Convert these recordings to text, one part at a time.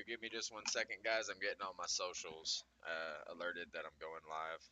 give me just 1 second, guys. I'm getting all my socials alerted that I'm going live.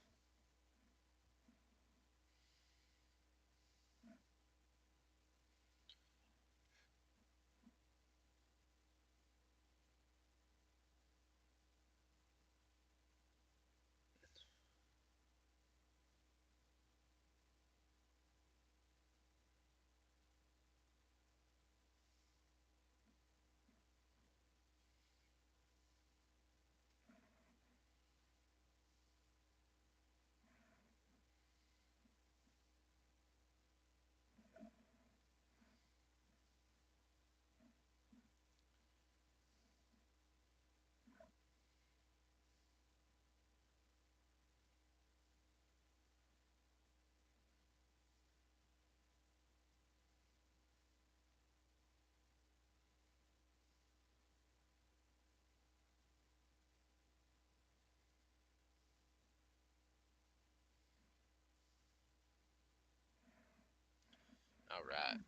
All right.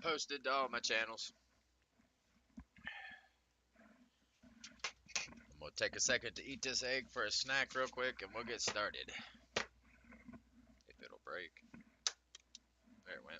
Posted to all my channels. I'm going to take a second to eat this egg for a snack real quick, and we'll get started. If it'll break. There it went.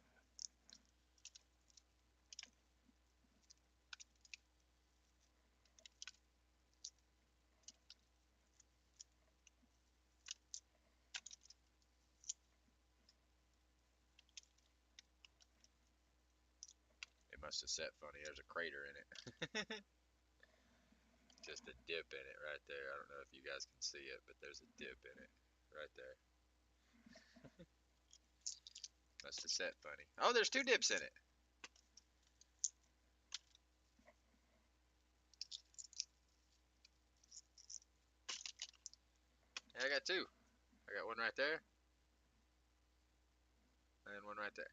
It must have set funny. There's a crater in it. Just a dip in it right there. I don't know if you guys can see it, but there's a dip in it right there. Must have set funny. Oh, there's 2 dips in it. Yeah, I got 2. I got one right there, and one right there.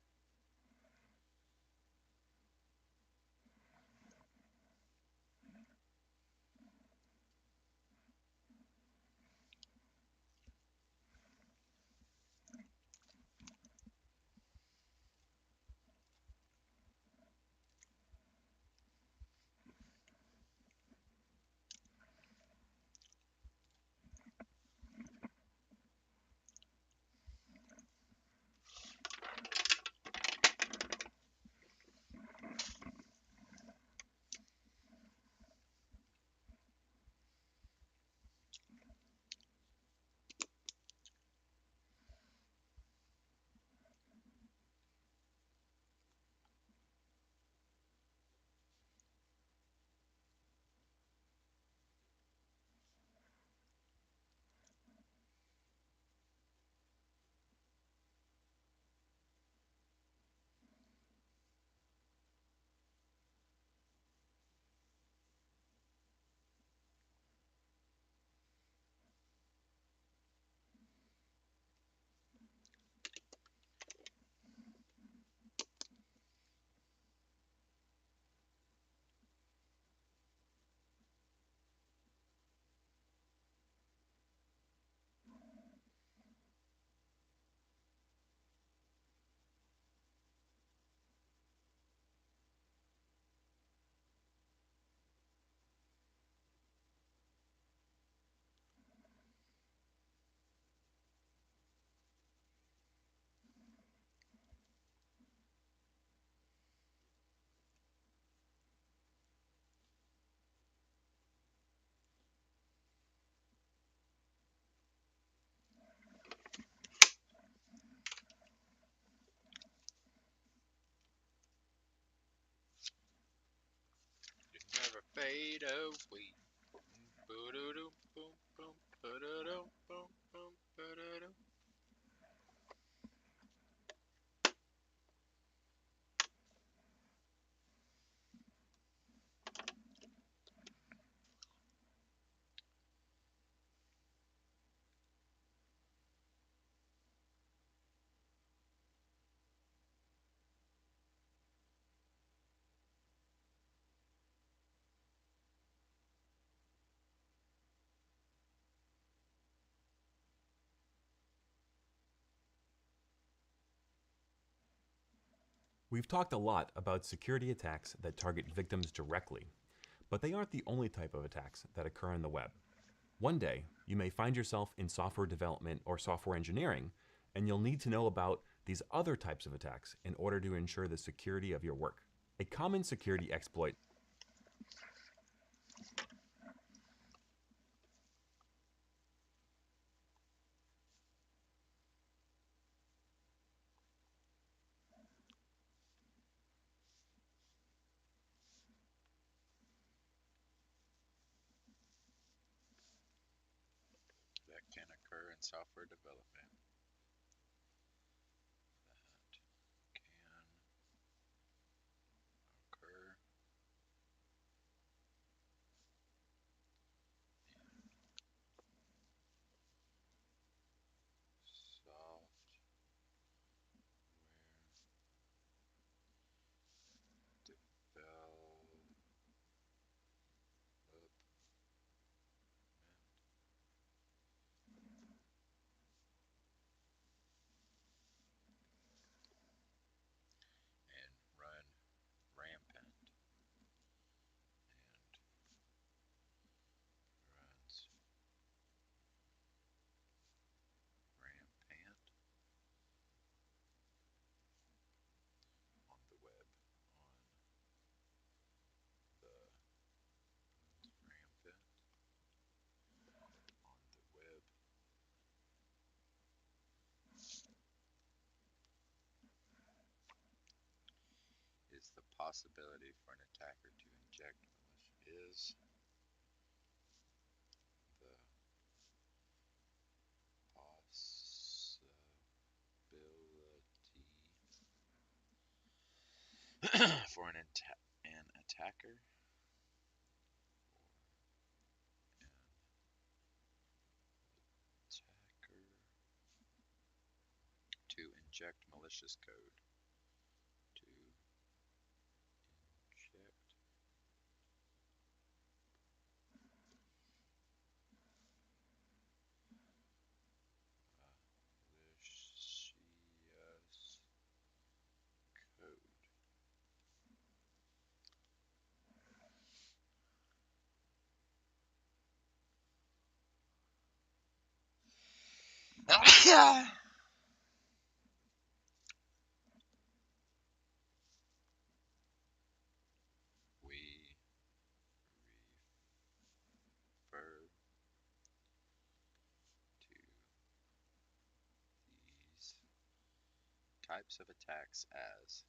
You never fade away. Ba-da-dum, boom, boom, ba-da-dum, boom, boom, ba-da-dum. We've talked a lot about security attacks that target victims directly, But they aren't the only type of attacks that occur on the web. One day, you may find yourself in software development or software engineering, and you'll need to know about these other types of attacks in order to ensure the security of your work. A common security exploit that can occur in software development. That can occur in software development and run rampant and runs rampant on the web. On the rampant on the web is the possibility for an attacker to inject malicious is the possibility for an attacker attacker to inject malicious code to inject malicious code. We refer to these types of attacks as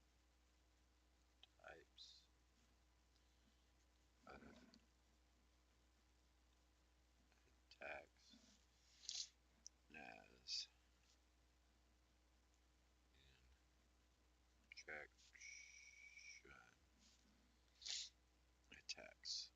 types of attacks as injection attacks.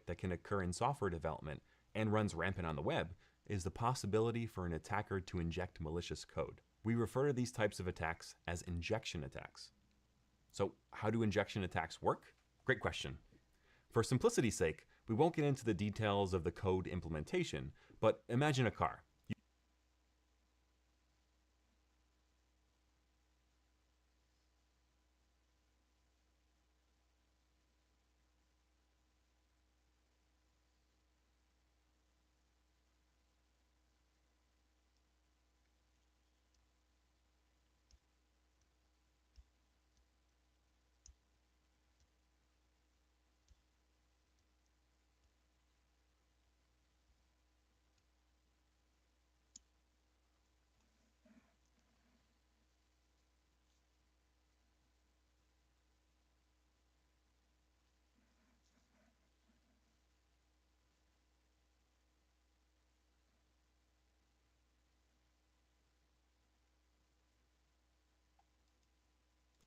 that can occur in software development and runs rampant on the web is the possibility for an attacker to inject malicious code. We refer to these types of attacks as injection attacks. So, how do injection attacks work? Great question. For simplicity's sake, we won't get into the details of the code implementation, but imagine a car.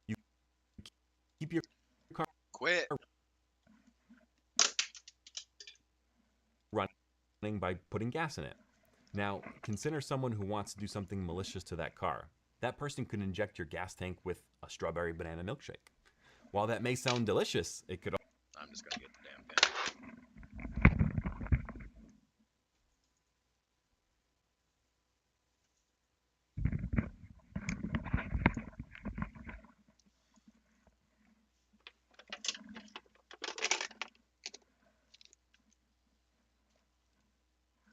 You keep your car Quit. running by putting gas in it. Now, consider someone who wants to do something malicious to that car. That person could inject your gas tank with a strawberry banana milkshake. While that may sound delicious, it could I'm just gonna get the damn pen.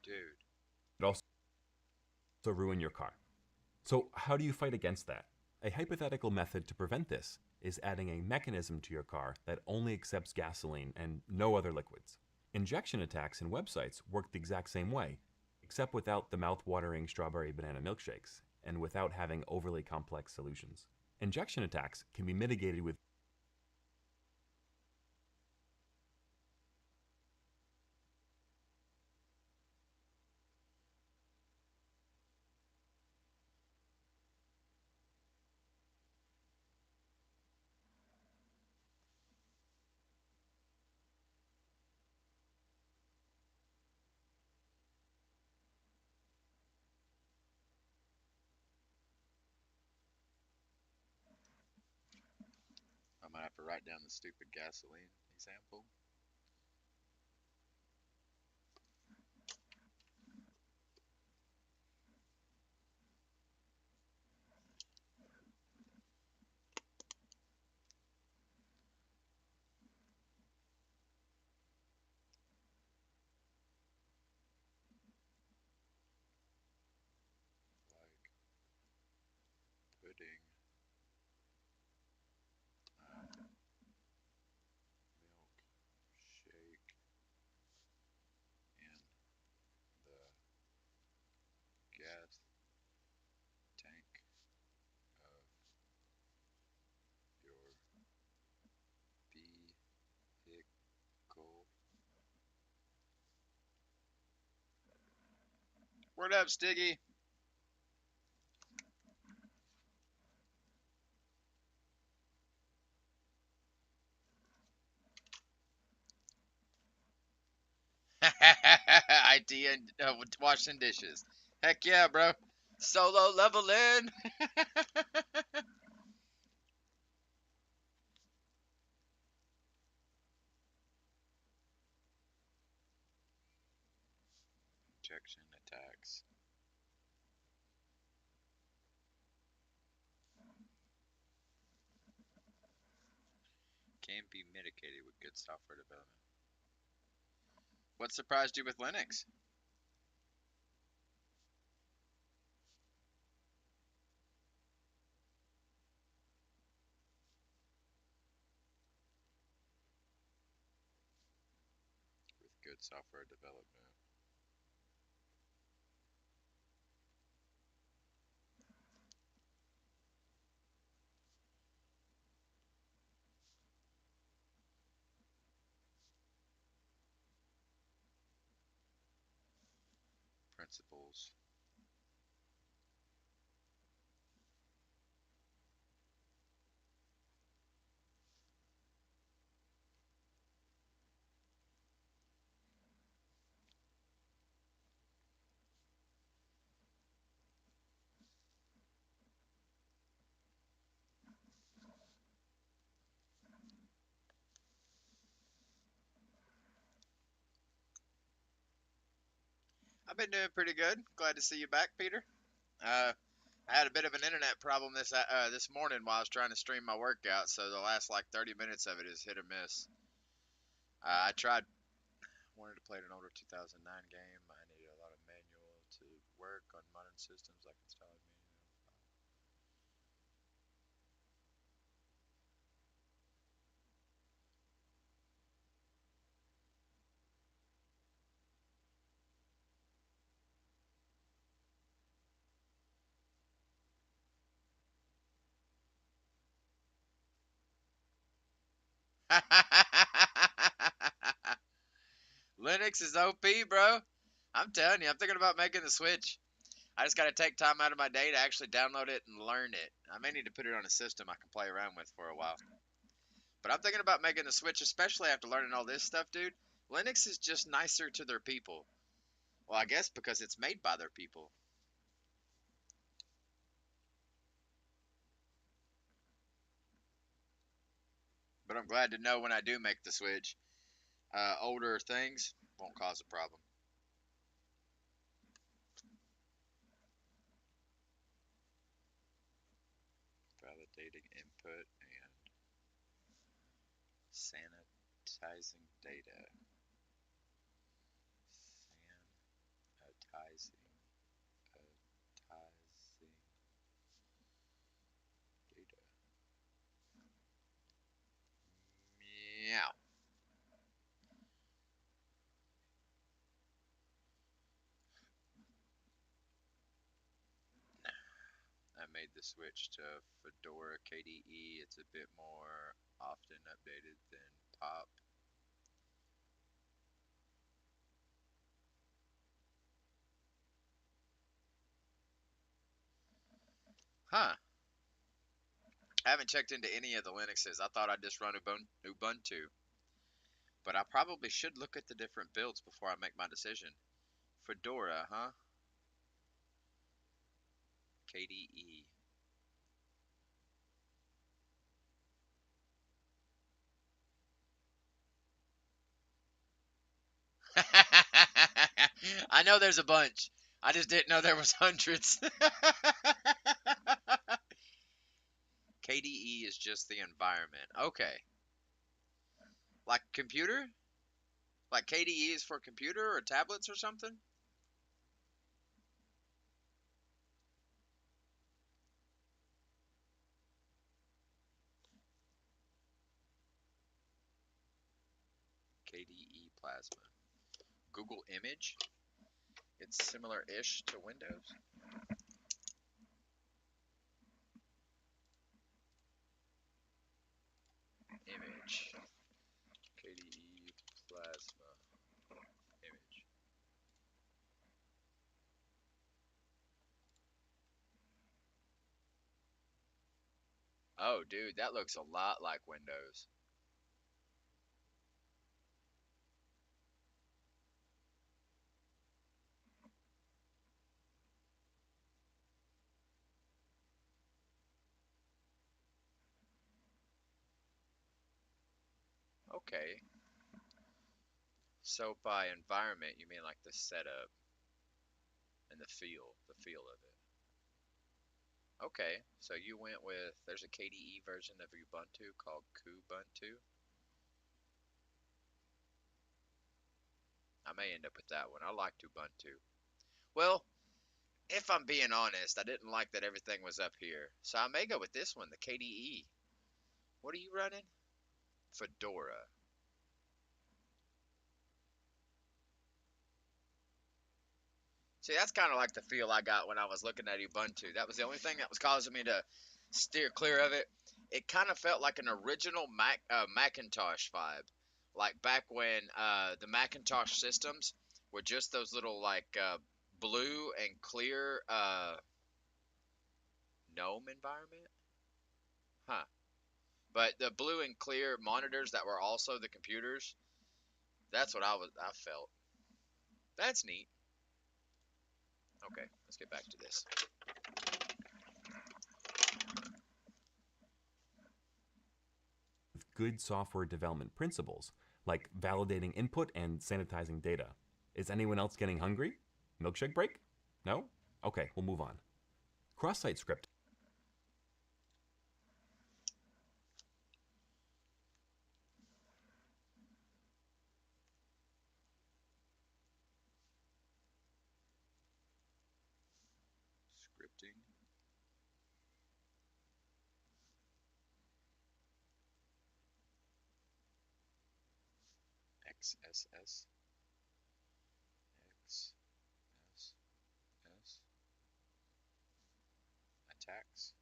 Dude. also ruin your car. So, how do you fight against that? A hypothetical method to prevent this is adding a mechanism to your car that only accepts gasoline and no other liquids. Injection attacks in websites work the exact same way, except without the mouth-watering strawberry banana milkshakes and without having overly complex solutions. Injection attacks can be mitigated with I might have to write down the stupid gasoline example. Like putting milkshake in the gas tank of your vehicle. Word up, Stiggy. IT and washing dishes. Heck yeah, bro. Solo leveling. Injection attacks. Can be mitigated with good software development. What surprised you with Linux? With good software development. Principles. I've been doing pretty good. Glad to see you back, Peter. I had a bit of an internet problem this morning while I was trying to stream my workout, so the last like 30 minutes of it is hit or miss. I wanted to play an older 2009 game. I needed a lot of manual to work on modern systems like installing manual. Linux is OP, bro. I'm telling you, I'm thinking about making the switch. I just got to take time out of my day to actually download it and learn it. I may need to put it on a system I can play around with for a while. But I'm thinking about making the switch, especially after learning all this stuff, dude. Linux is just nicer to their people. Well, I guess because it's made by their people. But I'm glad to know when I do make the switch, older things won't cause a problem. Validating input and sanitizing data. Sanitizing, sanitizing data. Meow. I made the switch to Fedora KDE. It's a bit more often updated than Pop. Huh. I haven't checked into any of the Linuxes. I thought I'd just run Ubuntu. But I probably should look at the different builds before I make my decision. Fedora, huh? KDE. I know there's a bunch. I just didn't know there was hundreds. KDE is just the environment. Okay. Like computer? Like KDE is for computer or tablets or something? KDE Plasma. Google Image? It's similar-ish to Windows. Image. KDE Plasma. Image. Oh, dude, that looks a lot like Windows. Okay. So by environment, you mean like the setup and the feel of it. Okay, so you went with, there's a KDE version of Ubuntu called Kubuntu. I may end up with that one. I liked Ubuntu. Well, if I'm being honest, I didn't like that everything was up here. So I may go with this one, the KDE. What are you running? Fedora. See, that's kind of like the feel I got when I was looking at Ubuntu. That was the only thing that was causing me to steer clear of it. It kind of felt like an original Macintosh vibe, like back when the Macintosh systems were just those little like blue and clear GNOME environment, huh? But the blue and clear monitors that were also the computers. That's what I felt. That's neat. Okay, let's get back to this. Good software development principles, like validating input and sanitizing data. Is anyone else getting hungry? Milkshake break? No? Okay, we'll move on. Cross-site script. Scripting. XSS. XSS. Attacks.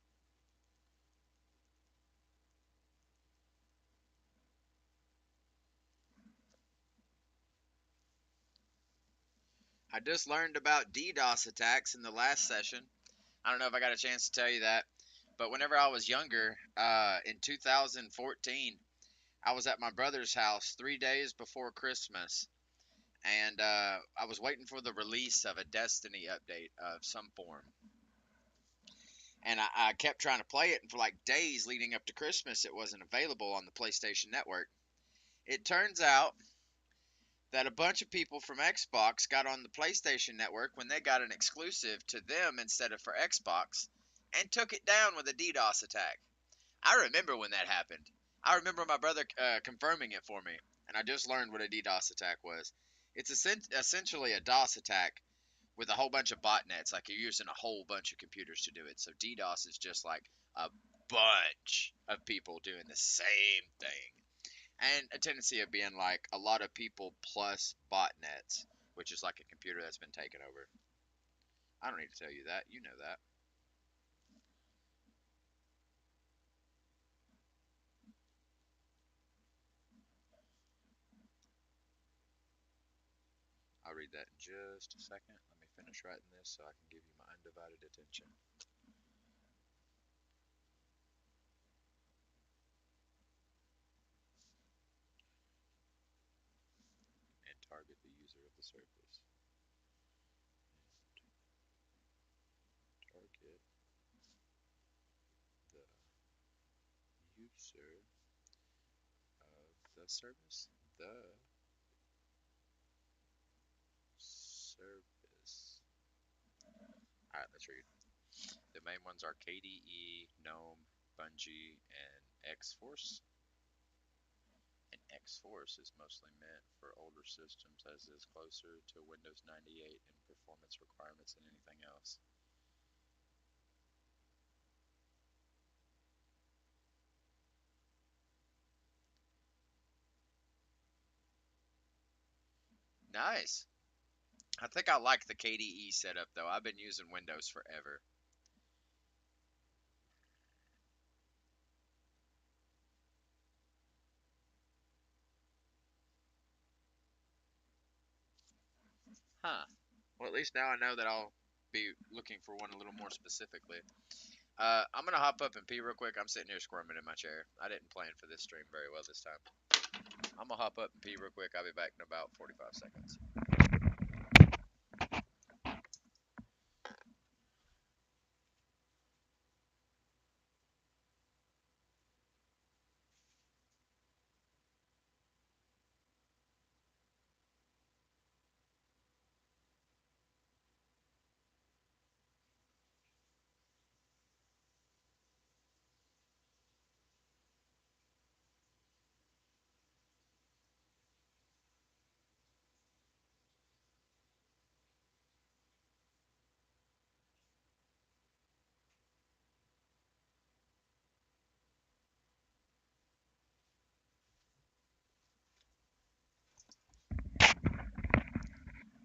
I just learned about DDoS attacks in the last session. I don't know if I got a chance to tell you that, but whenever I was younger, in 2014, I was at my brother's house 3 days before Christmas, and I was waiting for the release of a Destiny update of some form. and I kept trying to play it, and for like days leading up to Christmas, it wasn't available on the PlayStation Network. It turns out that a bunch of people from Xbox got on the PlayStation Network when they got an exclusive to them instead of for Xbox, and took it down with a DDoS attack. I remember when that happened. I remember my brother confirming it for me, and I just learned what a DDoS attack was. It's essentially a DOS attack with a whole bunch of botnets. Like you're using a whole bunch of computers to do it. So DDoS is just like a bunch of people doing the same thing. And a tendency of being like a lot of people plus botnets, which is like a computer that's been taken over. I don't need to tell you that. You know that. I'll read that in just a second. Let me finish writing this so I can give you my undivided attention. And target the user of the service. And target the user of the service. The service. Alright, let's read. The main ones are KDE, GNOME, Bungie, and X-Force. And X-Force is mostly meant for older systems as it is closer to Windows 98 in performance requirements than anything else. Nice. I think I like the KDE setup though. I've been using Windows forever. Huh. Well, at least now I know that I'll be looking for one a little more specifically. I'm gonna hop up and pee real quick. I'm sitting here squirming in my chair. I didn't plan for this stream very well this time. I'm gonna hop up and pee real quick. I'll be back in about 45 seconds.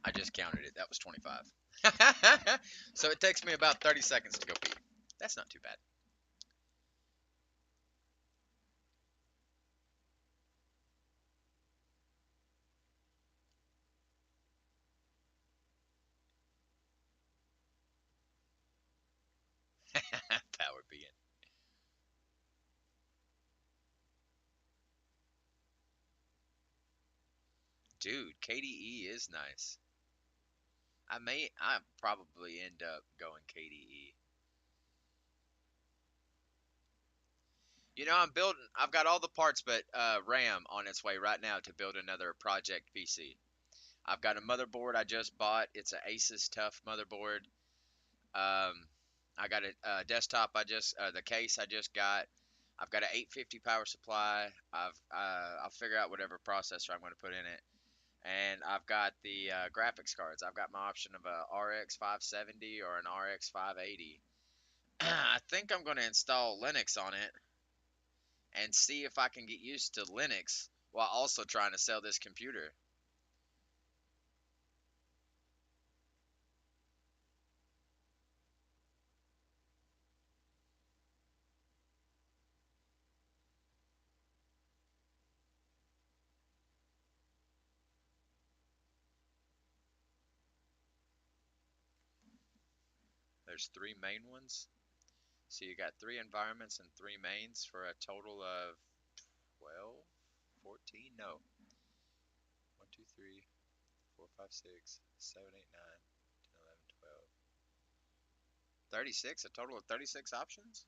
I just counted it. That was 25. So it takes me about 30 seconds to go pee. That's not too bad. Power being. Dude, KDE is nice. I probably end up going KDE. You know, I've got all the parts but RAM on its way right now to build another project PC. I've got a motherboard I just bought. It's an Asus TUF motherboard. I got a desktop the case I just got. I've got an 850 power supply. I'll figure out whatever processor I'm going to put in it. And I've got the graphics cards. I've got my option of a RX 570 or an RX 580. I think I'm going to install Linux on it and see if I can get used to Linux while also trying to sell this computer. There's three main ones. So you got three environments and three mains for a total of 12, 14? No. 1, 2, 3, 4, 5, 6, 7, 8, 9, 10, 11, 12. 36, a total of 36 options?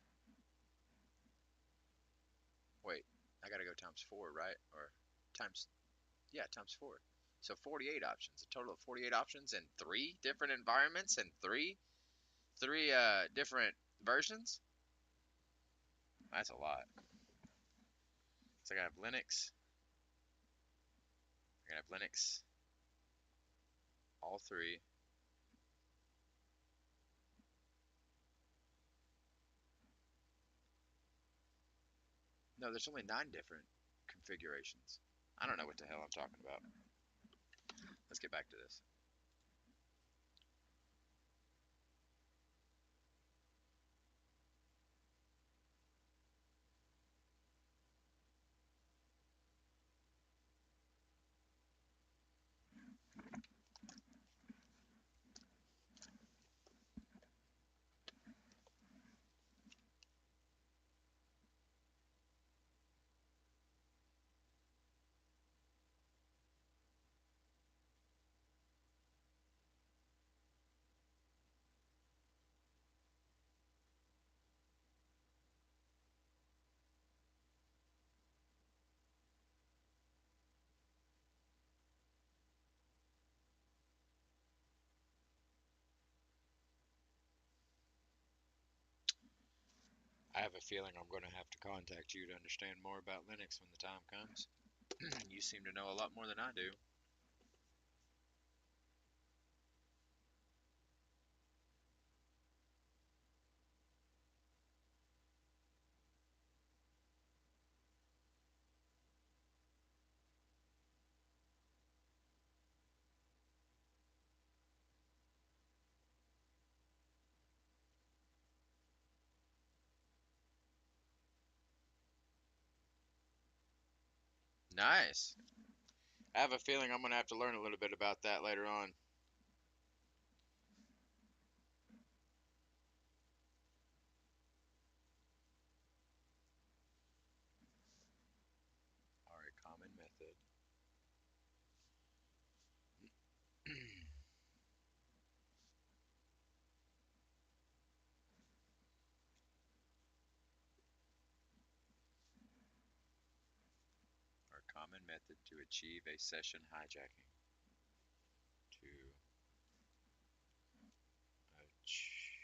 Wait, I gotta go times 4, right? Or times, yeah, times 4. So 48 options, a total of 48 options in 3 different environments and three different versions? That's a lot. So I gotta have Linux, I gotta have Linux, all 3. No, there's only 9 different configurations. I don't know what the hell I'm talking about. Let's get back to this. I have a feeling I'm going to have to contact you to understand more about Linux when the time comes. You seem to know a lot more than I do. Nice. I have a feeling I'm going to have to learn a little bit about that later on. Are a common method. Are a common method to achieve a session hijacking. To achieve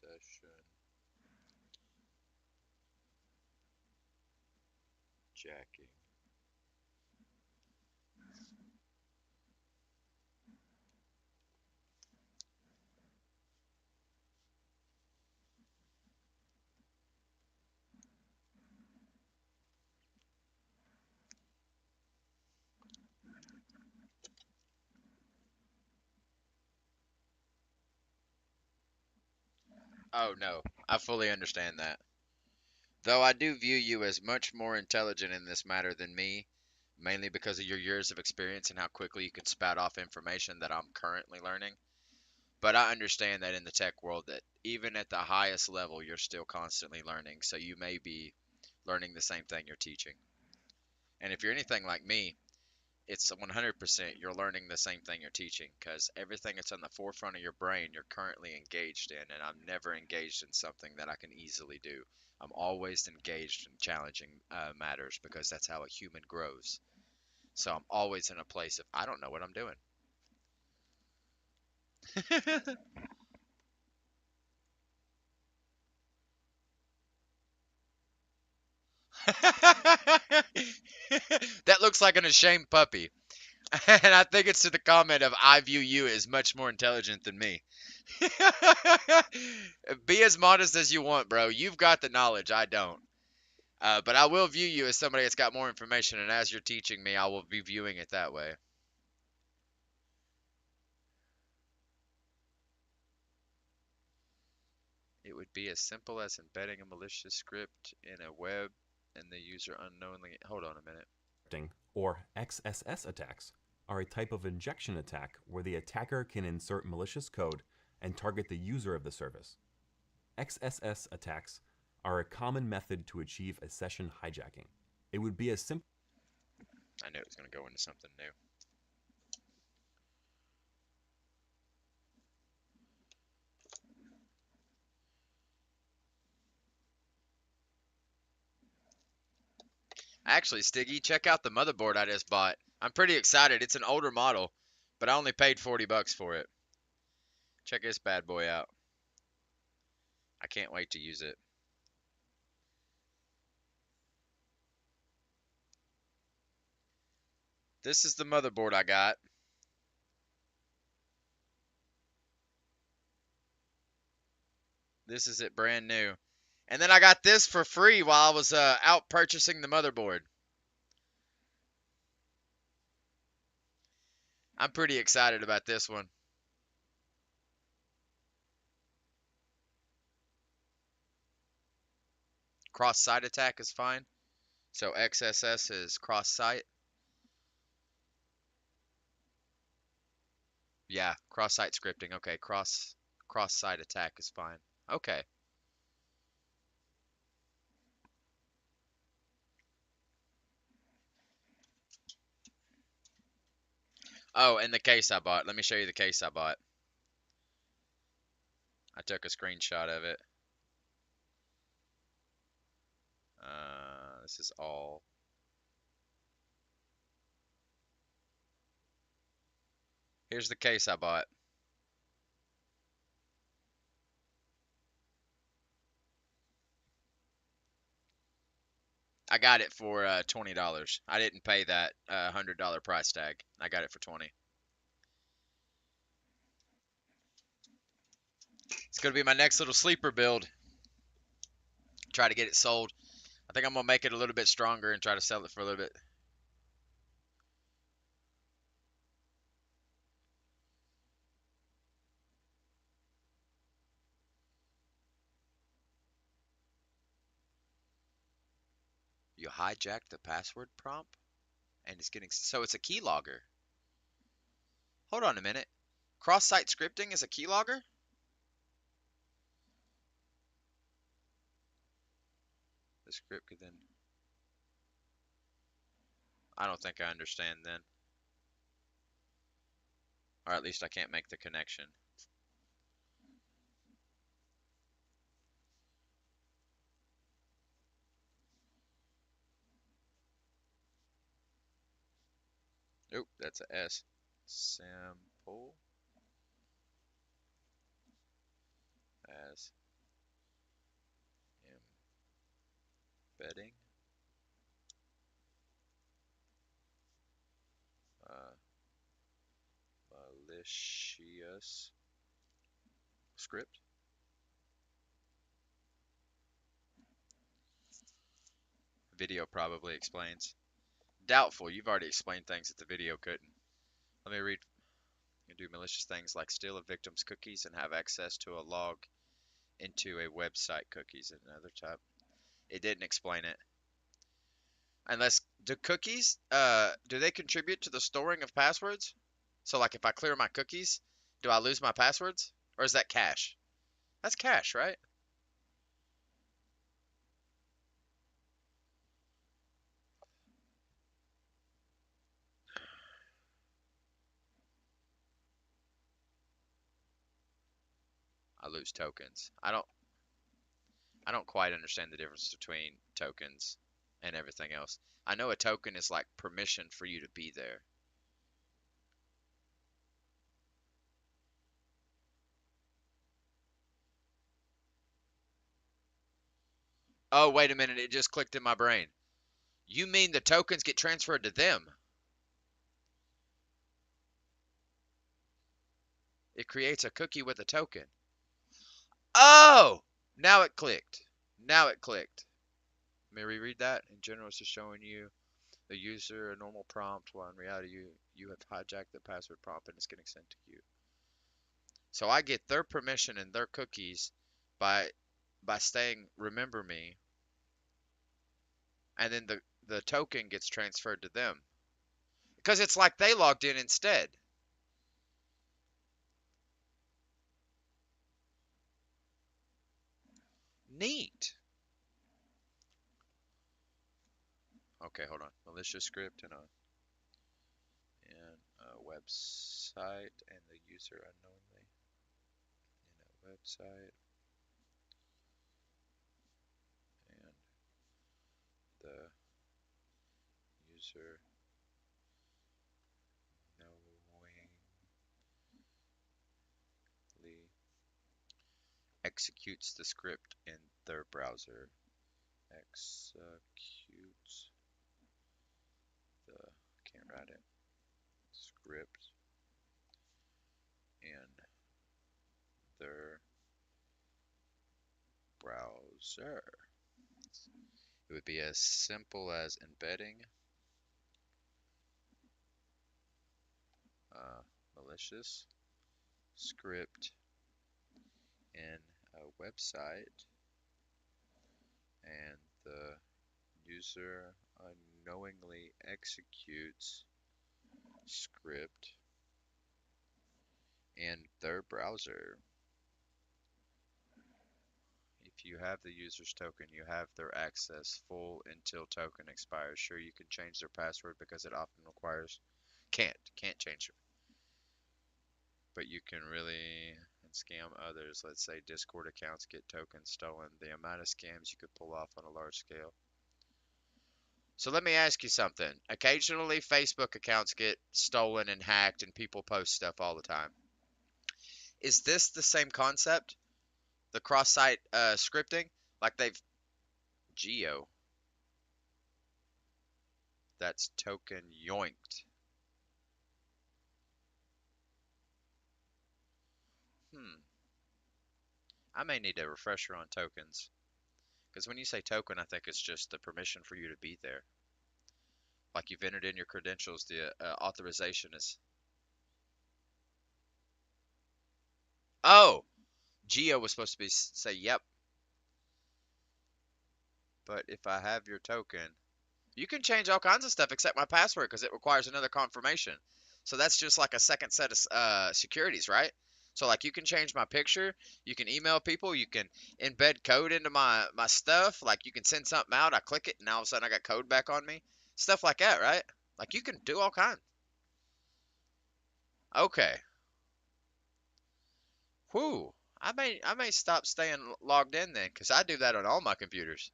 a session jacking. Oh no, I fully understand that. Though I do view you as much more intelligent in this matter than me, mainly because of your years of experience and how quickly you can spout off information that I'm currently learning. But I understand that in the tech world that even at the highest level you're still constantly learning, so you may be learning the same thing you're teaching. And if you're anything like me, it's 100% you're learning the same thing you're teaching because everything that's on the forefront of your brain you're currently engaged in, and I'm never engaged in something that I can easily do. I'm always engaged in challenging matters because that's how a human grows. So I'm always in a place of I don't know what I'm doing. That looks like an ashamed puppy. And I think it's to the comment of I view you as much more intelligent than me. Be as modest as you want, bro. You've got the knowledge. I don't. But I will view you as somebody that's got more information, and as you're teaching me, I will be viewing it that way. It would be as simple as embedding a malicious script in a web and the user unknowingly. Hold on a minute. Or XSS attacks are a type of injection attack where the attacker can insert malicious code and target the user of the service. XSS attacks are a common method to achieve a session hijacking. It would be as simple. I knew it was going to go into something new. Actually, Stiggy, check out the motherboard I just bought. I'm pretty excited. It's an older model, but I only paid 40 bucks for it. Check this bad boy out. I can't wait to use it. This is the motherboard I got. This is it brand new. And then I got this for free while I was out purchasing the motherboard. I'm pretty excited about this one. Cross-site attack is fine. So XSS is cross-site. Yeah, cross-site scripting. Okay, cross-site attack is fine. Okay. Oh, and the case I bought. Let me show you the case I bought. I took a screenshot of it. This is all. Here's the case I bought. I got it for $20. I didn't pay that $100 price tag. I got it for 20. It's gonna be my next little sleeper build. Try to get it sold. I think I'm gonna make it a little bit stronger and try to sell it for a little bit. You hijacked the password prompt and it's getting so it's a keylogger. Hold on a minute. Cross-site scripting is a keylogger? The script could then. I don't think I understand then. Or at least I can't make the connection. Oop, that's a S. Sample as embedding malicious script. Video probably explains. Doubtful. You've already explained things that the video couldn't. Let me read. You do malicious things like steal a victim's cookies and have access to a log into a website cookies and another type. It didn't explain it. Unless do cookies do they contribute to the storing of passwords? So like if I clear my cookies, do I lose my passwords? Or is that cache? That's cache, right? I lose tokens. I don't quite understand the difference between tokens and everything else. I know a token is like permission for you to be there. Oh, wait a minute, it just clicked in my brain. You mean the tokens get transferred to them? It creates a cookie with a token. Oh! Now it clicked. Now it clicked. May we read that? In general, it's just showing you the user a normal prompt, while in reality you have hijacked the password prompt and it's getting sent to you. So I get their permission and their cookies by saying remember me, and then the token gets transferred to them. Because it's like they logged in instead. Neat. Okay, hold on. Malicious script and a website and the user unknowingly in a website and the user knowingly executes the script in their browser. Executes the, can't write it, script in their browser. It would be as simple as embedding malicious script in a website, and the user unknowingly executes script in their browser. If you have the user's token, you have their access full until token expires. Sure, you can change their password because it often requires can't change it. But you can really scam others. Let's say Discord accounts get tokens stolen. The amount of scams you could pull off on a large scale. So let me ask you something. Occasionally, Facebook accounts get stolen and hacked, and people post stuff all the time. Is this the same concept? The cross-site scripting? Like they've geo. That's token yoinked. I may need a refresher on tokens. Because when you say token, I think it's just the permission for you to be there. Like you've entered in your credentials, the authorization is. Oh! Geo was supposed to be say yep. But if I have your token, you can change all kinds of stuff except my password because it requires another confirmation. So that's just like a second set of securities, right? So like you can change my picture, you can email people, you can embed code into my stuff. Like you can send something out, I click it, and all of a sudden I got code back on me. Stuff like that, right? Like you can do all kinds. Okay. Whew. I may stop staying logged in then, because I do that on all my computers.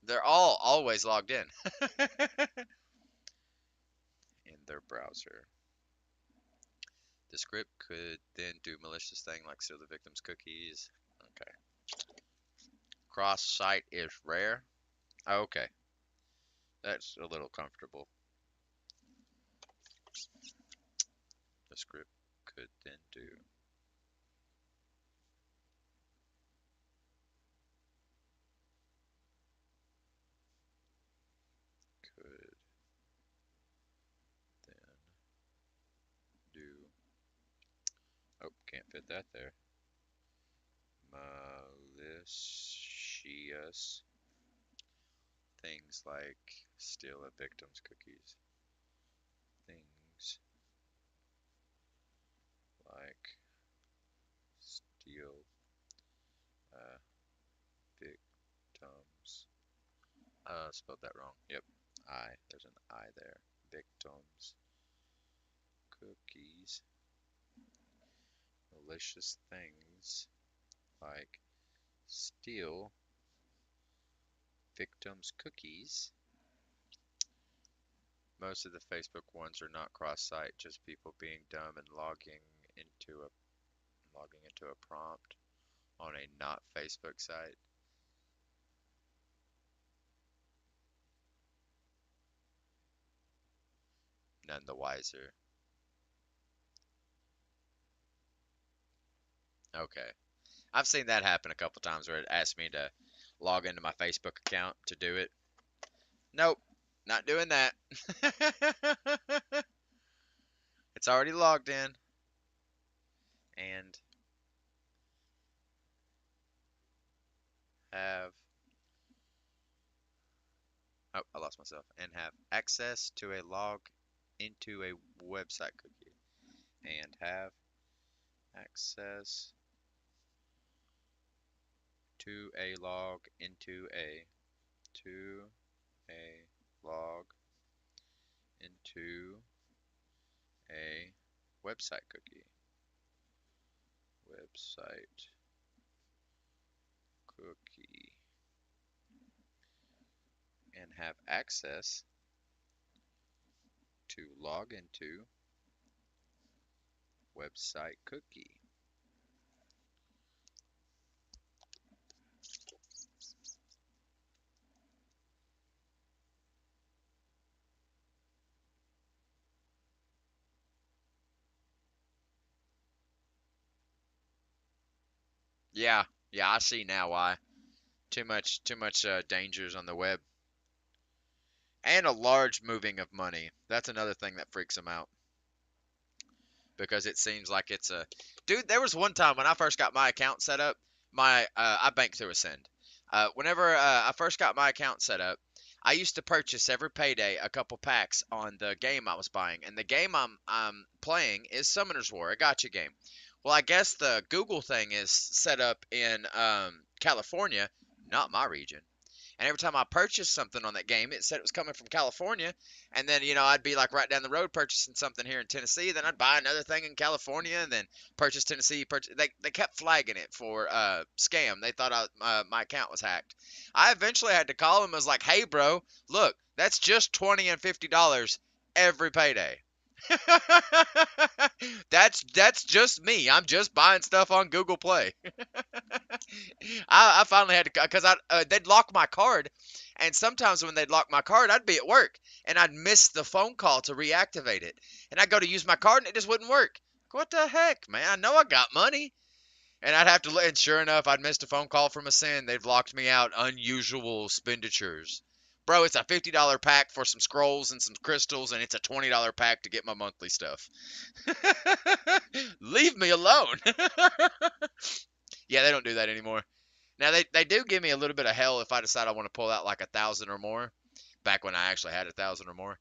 They're all always logged in. In their browser. The script could then do malicious thing like steal the victim's cookies. Okay. Cross-site is rare. Okay. That's a little comfortable. The script could then do. Could then do. Oh, can't fit that there. Malicious things like steal a victim's cookies. Things like steal victims. Spelled that wrong. Yep. There's an I there. Victims. Cookies. Malicious things like steal victims' cookies. Most of the Facebook ones are not cross-site, just people being dumb and into a prompt on a not Facebook site. None the wiser. Okay. I've seen that happen a couple times where it asked me to log into my Facebook account to do it. Nope, not doing that. It's already logged in. And have, oh, I lost myself, and have access to a log into a website cookie. And have access to a log into a log into a website cookie. Website cookie. And have access to log into website cookie. Yeah, yeah, I see now why. Too much dangers on the web. And a large moving of money. That's another thing that freaks them out. Because it seems like it's a dude. There was one time when I first got my account set up. I bank through Ascend. Whenever I first got my account set up, I used to purchase every payday a couple packs on the game I was buying, and the game I'm playing is Summoner's War, a gacha game. Well, I guess the Google thing is set up in California, not my region. And every time I purchased something on that game, it said it was coming from California. And then, I'd be like right down the road purchasing something here in Tennessee. Then I'd buy another thing in California and then purchase Tennessee. They kept flagging it for scam. They thought my account was hacked. I eventually had to call them. I was like, hey, bro, look, that's just $20 and $50 every payday. That's just me. I'm just buying stuff on Google Play. I finally had to because they'd lock my card, and sometimes when they'd lock my card, I'd be at work and I'd miss the phone call to reactivate it, and I'd go to use my card and it just wouldn't work. What the heck, man? I know I got money, and I'd have to. And sure enough, I'd missed a phone call from Ascend. They've locked me out. Unusual expenditures. Bro, it's a $50 pack for some scrolls and some crystals, and it's a $20 pack to get my monthly stuff. Leave me alone. Yeah, they don't do that anymore. Now they do give me a little bit of hell if I decide I want to pull out like 1,000 or more. Back when I actually had 1,000 or more,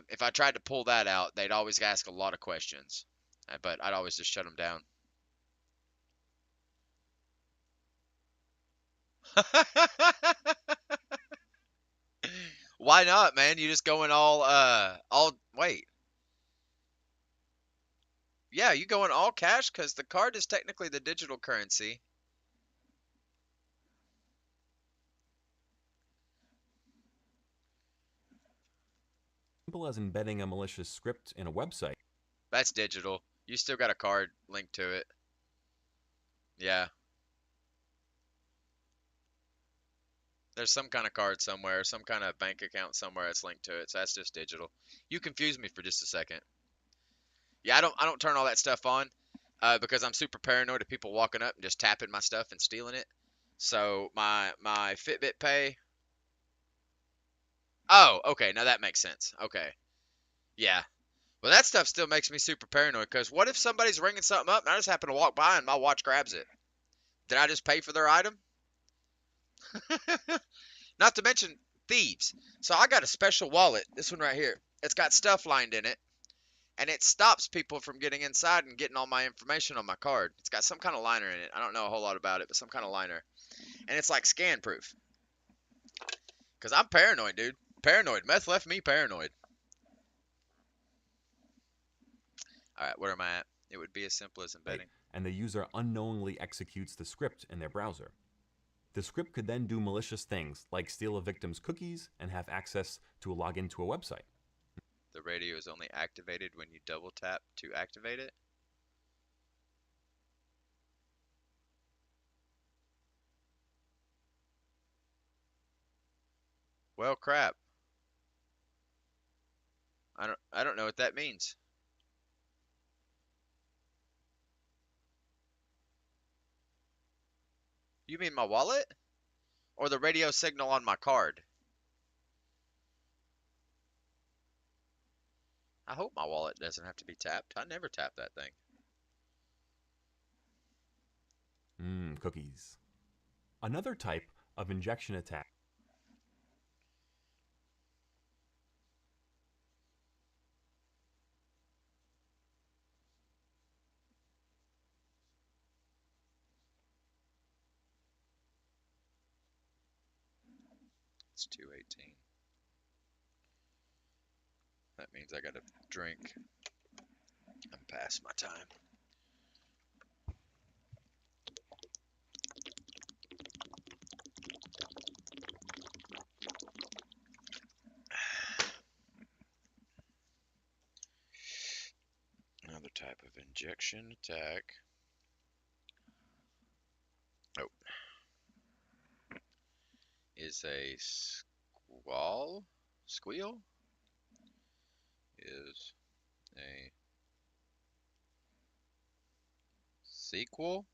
if I tried to pull that out, they'd always ask a lot of questions, but I'd always just shut them down. Why not, man? You just going all wait. Yeah, you going all cash because the card is technically the digital currency. Simple as embedding a malicious script in a website. That's digital. You still got a card linked to it. Yeah. There's some kind of card somewhere, some kind of bank account somewhere that's linked to it. So that's just digital. You confused me for just a second. Yeah, I don't turn all that stuff on because I'm super paranoid of people walking up and just tapping my stuff and stealing it. So my Fitbit Pay. Oh, okay. Now that makes sense. Okay. Yeah. Well, that stuff still makes me super paranoid because what if somebody's ringing something up and I just happen to walk by and my watch grabs it? Did I just pay for their item? Not to mention thieves. So I got a special wallet, this one right here. It's got stuff lined in it, and it stops people from getting inside and getting all my information on my card. It's got some kind of liner in it. I don't know a whole lot about it, but some kind of liner. And it's like scan proof. Because I'm paranoid, dude. Paranoid. Meth left me paranoid. All right, where am I at? It would be as simple as embedding. And the user unknowingly executes the script in their browser. The script could then do malicious things like steal a victim's cookies and have access to log into a website. The radio is only activated when you double tap to activate it. Well, crap. I don't know what that means. You mean my wallet? Or the radio signal on my card? I hope my wallet doesn't have to be tapped. I never tap that thing. Cookies. Another type of injection attack. It's 2:18. That means I gotta drink. I'm past my time. type of injection attack. Oh. Is a squeal is a sequel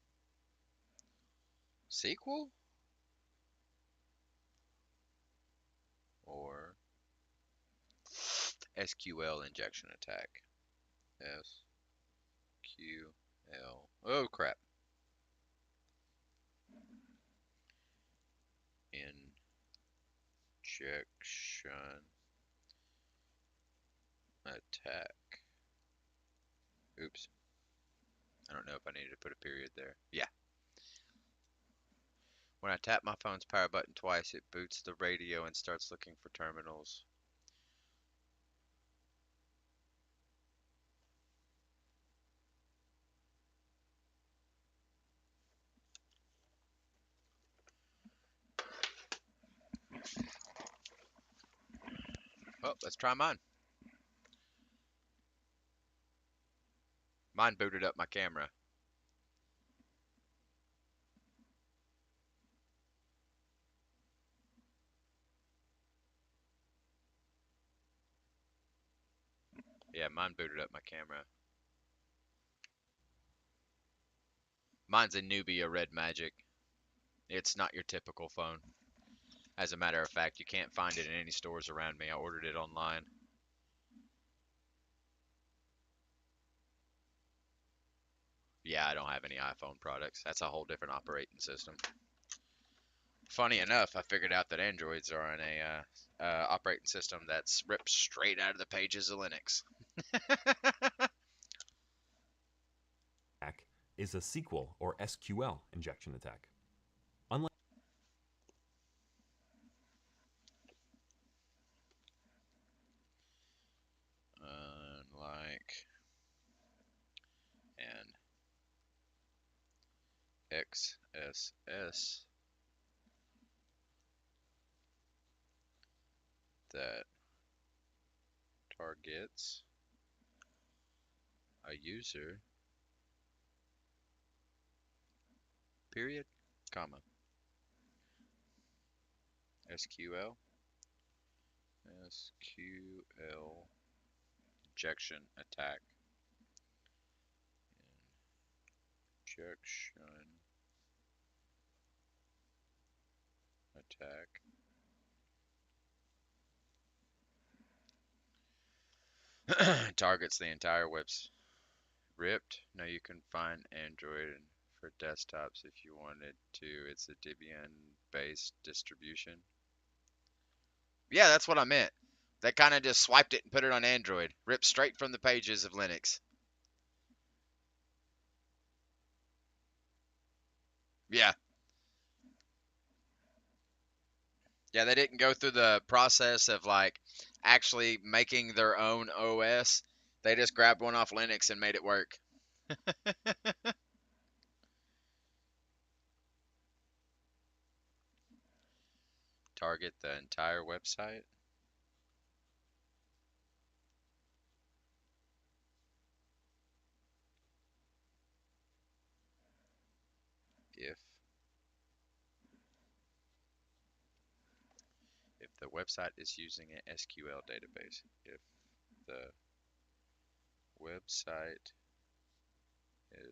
or SQL injection attack. SQL. Oh crap. Injection attack. Oops. I don't know if I needed to put a period there. Yeah. When I tap my phone's power button twice, it boots the radio and starts looking for terminals. Oh, let's try mine. Mine booted up my camera. Yeah, mine booted up my camera. Mine's a Nubia Red Magic. It's not your typical phone. As a matter of fact, you can't find it in any stores around me. I ordered it online. Yeah, I don't have any iPhone products. That's a whole different operating system. Funny enough, I figured out that Androids are on a operating system that's ripped straight out of the pages of Linux. Attack is a SQL or SQL injection attack. Unlike an XSS that targets a user, period, comma, SQL injection attack. Injection attack. Targets the entire website. Ripped. Now you can find Android for desktops if you wanted to. It's a Debian-based distribution. Yeah, that's what I meant. They kind of just swiped it and put it on Android. Ripped straight from the pages of Linux. Yeah. Yeah, they didn't go through the process of like actually making their own OS. They just grabbed one off Linux and made it work. Target the entire website. If the website is using an SQL database, if the website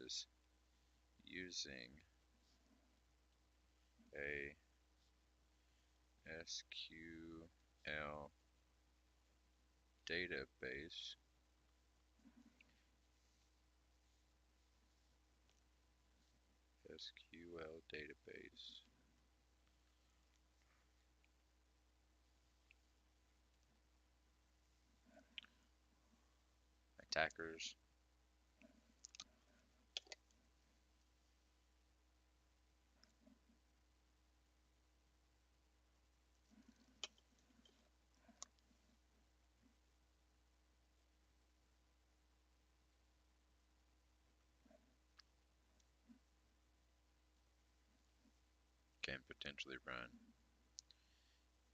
is using a SQL database, attackers can potentially run,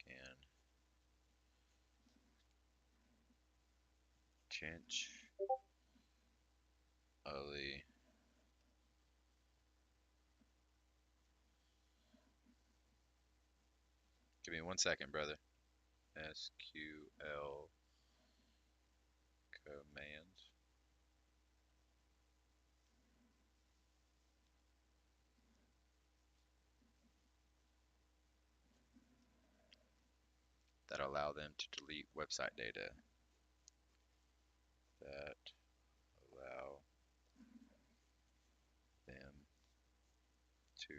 can change Ali. Give me 1 second, brother. SQL commands. That allow them to delete website data. That allow them to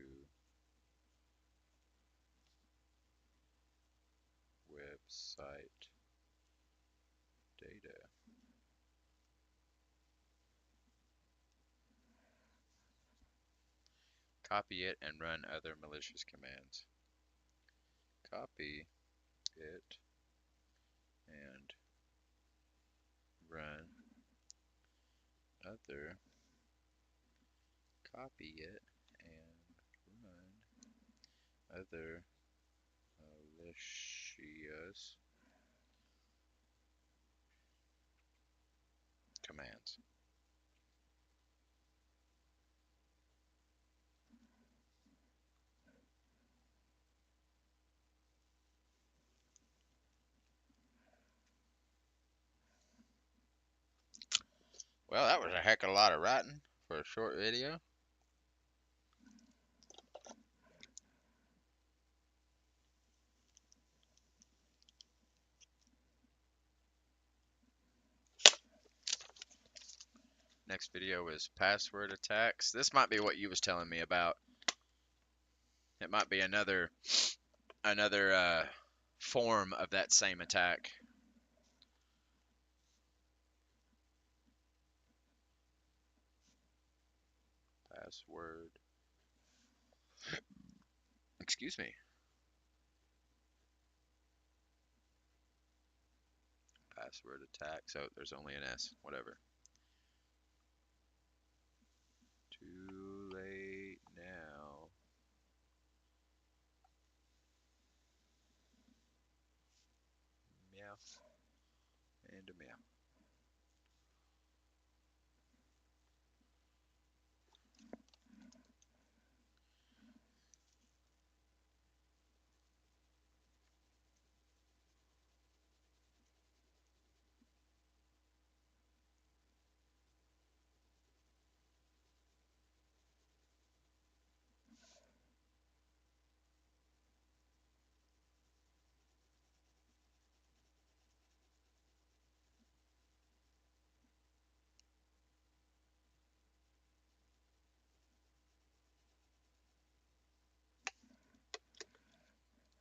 website data. Copy it and run other malicious commands. Copy it and run other. Copy it and run other malicious commands. Well, that was a heck of a lot of writing for a short video. Next video is password attacks. This might be what you was telling me about. It might be another form of that same attack. Password. Excuse me. Password attack. So there's only an S. Whatever. Too late now. Meow. And a meow.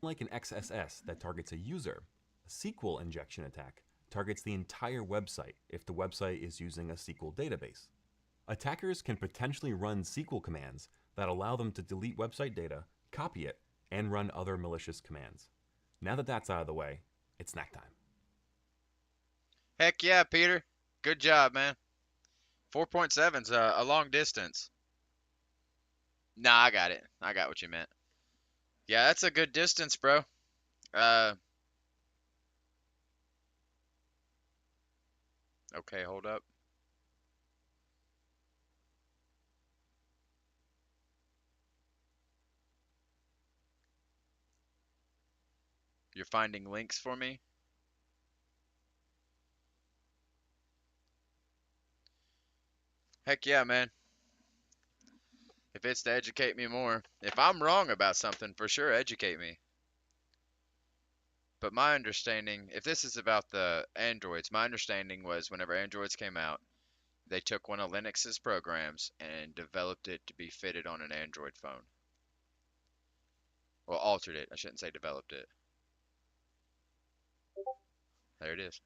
Like an XSS that targets a user, a SQL injection attack targets the entire website if the website is using a SQL database. Attackers can potentially run SQL commands that allow them to delete website data, copy it, and run other malicious commands. Now that that's out of the way, it's snack time. Heck yeah, Peter. Good job, man. 4.7's a long distance. Nah, I got it. I got what you meant. Yeah, that's a good distance, bro. Okay, hold up. You're finding links for me? Heck yeah, man. If it's to educate me more. If I'm wrong about something, for sure educate me. But my understanding, if this is about the Androids, my understanding was whenever Androids came out, they took one of Linux's programs and developed it to be fitted on an Android phone. Well, altered it. I shouldn't say developed it. There it is.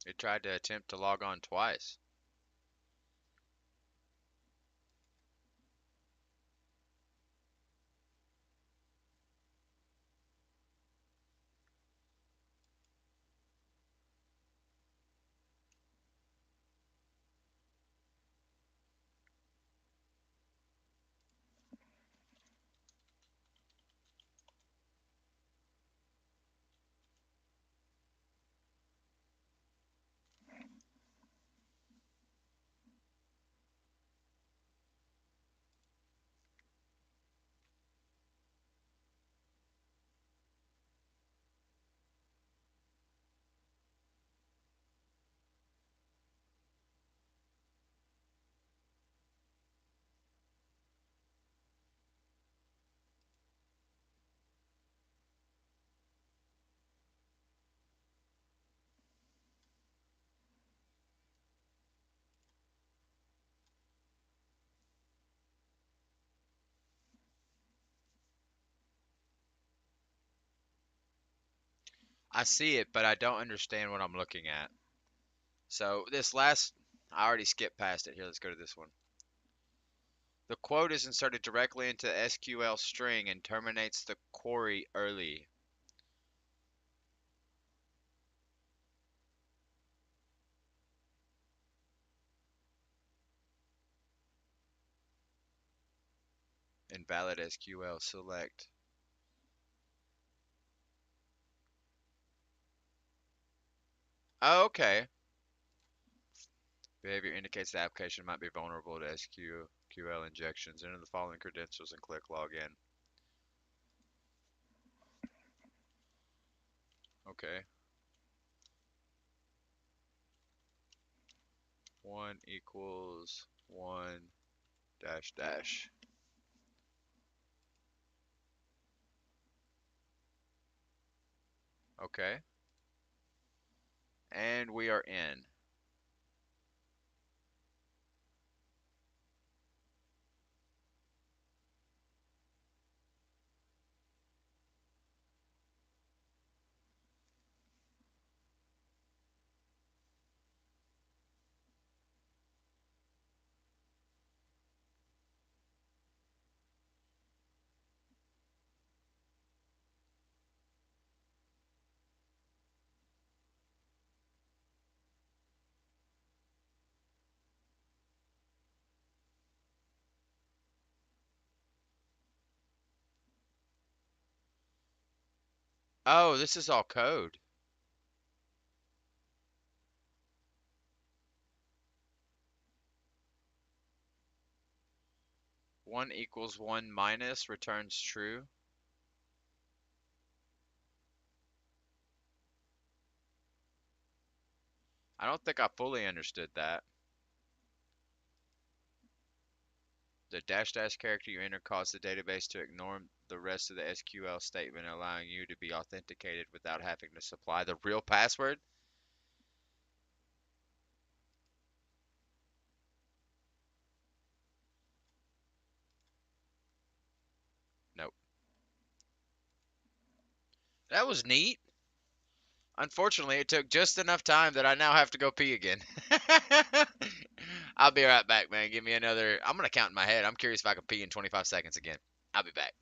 It tried to attempt to log on twice. I see it, but I don't understand what I'm looking at. So this last, I already skipped past it. Here, let's go to this one. The quote is inserted directly into the SQL string and terminates the query early. Invalid SQL select. Oh, okay. Behavior indicates the application might be vulnerable to SQL injections. Enter the following credentials and click login. Okay. 1 equals 1 dash dash. Okay. And we are in. Oh, this is all code. 1 equals 1 minus returns true. I don't think I fully understood that. The dash dash character you enter caused the database to ignore the rest of the SQL statement, allowing you to be authenticated without having to supply the real password. Nope. That was neat. Unfortunately, it took just enough time that I now have to go pee again. I'll be right back, man. Give me another. I'm going to count in my head. I'm curious if I can pee in 25 seconds again. I'll be back.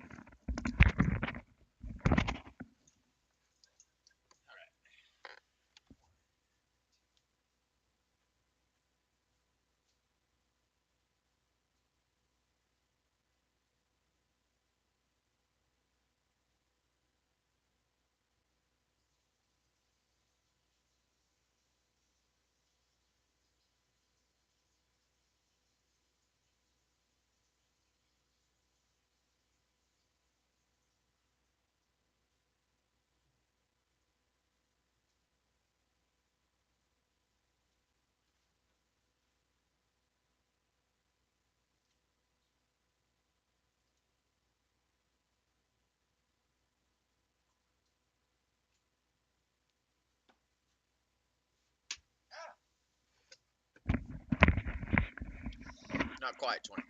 Not quite 20.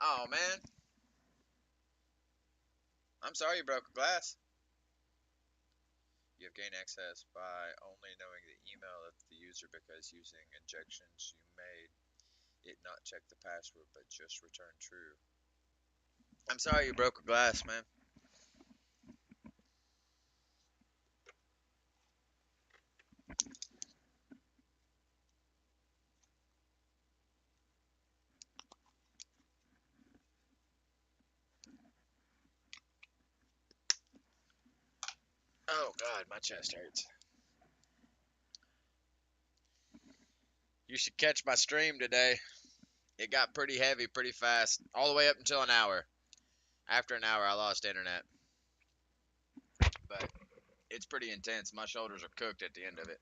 Oh, man. I'm sorry you broke a glass. You have gained access by only knowing the email of the user because using injections you made it not check the password but just return true. I'm sorry you broke a glass, man. Oh God, my chest hurts. You should catch my stream today. It got pretty heavy pretty fast, all the way up until an hour. After an hour, I lost internet. But it's pretty intense. My shoulders are cooked at the end of it.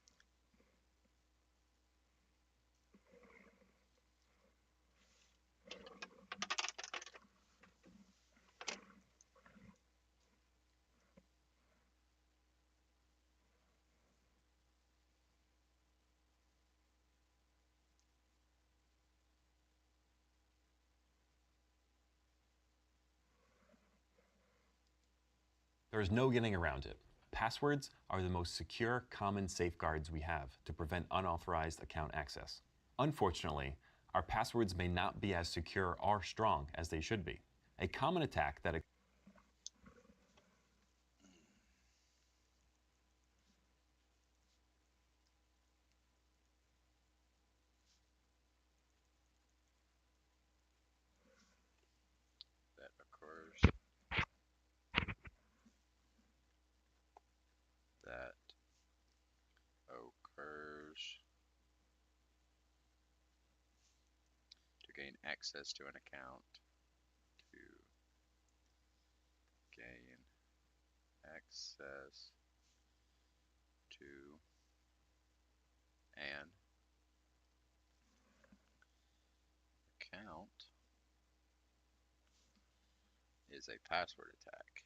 There is no getting around it. Passwords are the most secure common safeguards we have to prevent unauthorized account access. Unfortunately, our passwords may not be as secure or strong as they should be. A common attack that That occurs. That occurs to gain access to an account. To gain access to an account is a password attack.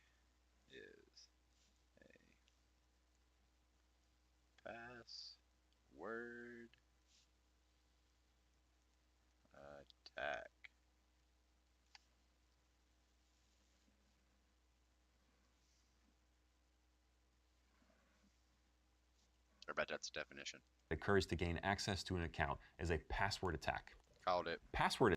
Is a password attack. I bet that's the definition. occurs to gain access to an account is a password attack. Called it. Password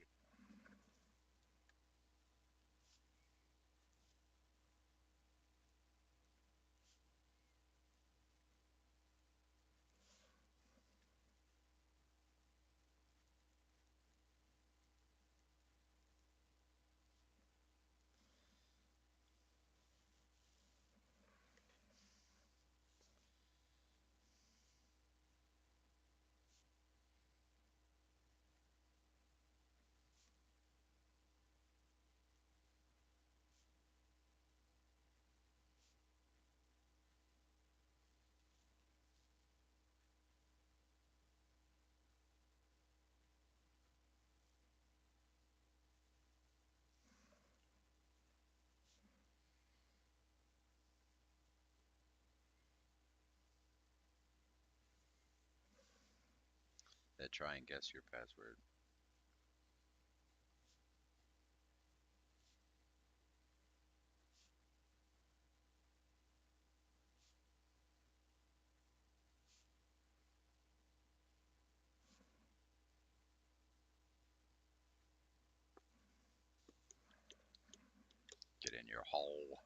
That try and guess your password. Get in your hole.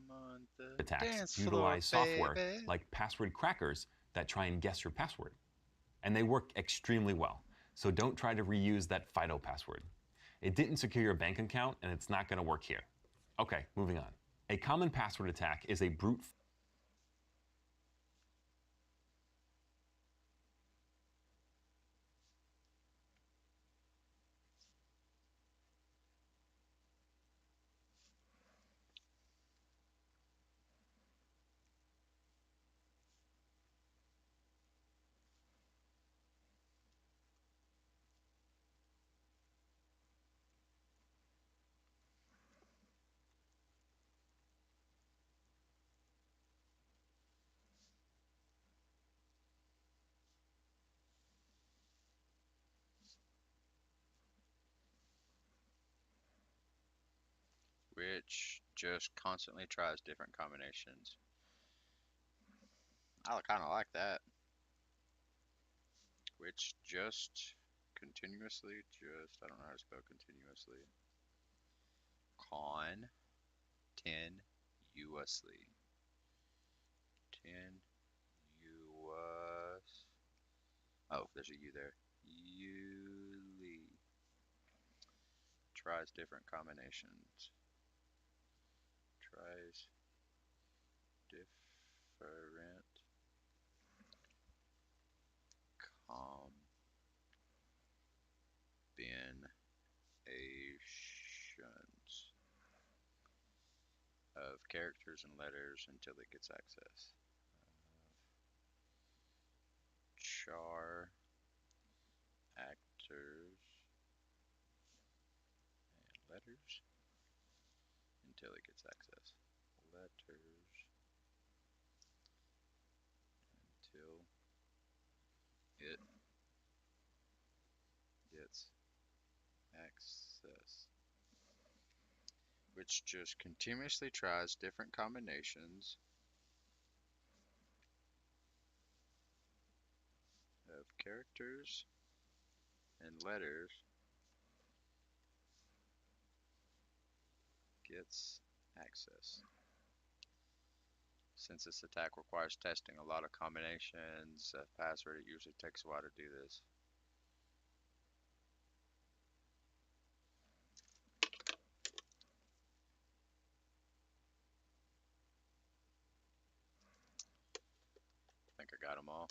I'm on the attacks dance utilize floor, software baby. like password crackers that try and guess your password. And they work extremely well. So don't try to reuse that FIDO password. It didn't secure your bank account, and it's not going to work here. Okay, moving on. A common password attack is a brute Which just constantly tries different combinations. I kind of like that. Which just continuously, I don't know how to spell continuously. Continuously. Oh, there's a U there. Uly. Tries different combinations. Tries different combinations of characters and letters until it gets access. Char actors and letters until it gets access. Letters until it gets access. Which just continuously tries different combinations of characters and letters, gets access. Since this attack requires testing a lot of combinations of password, it usually takes a while to do this. I think I got them all.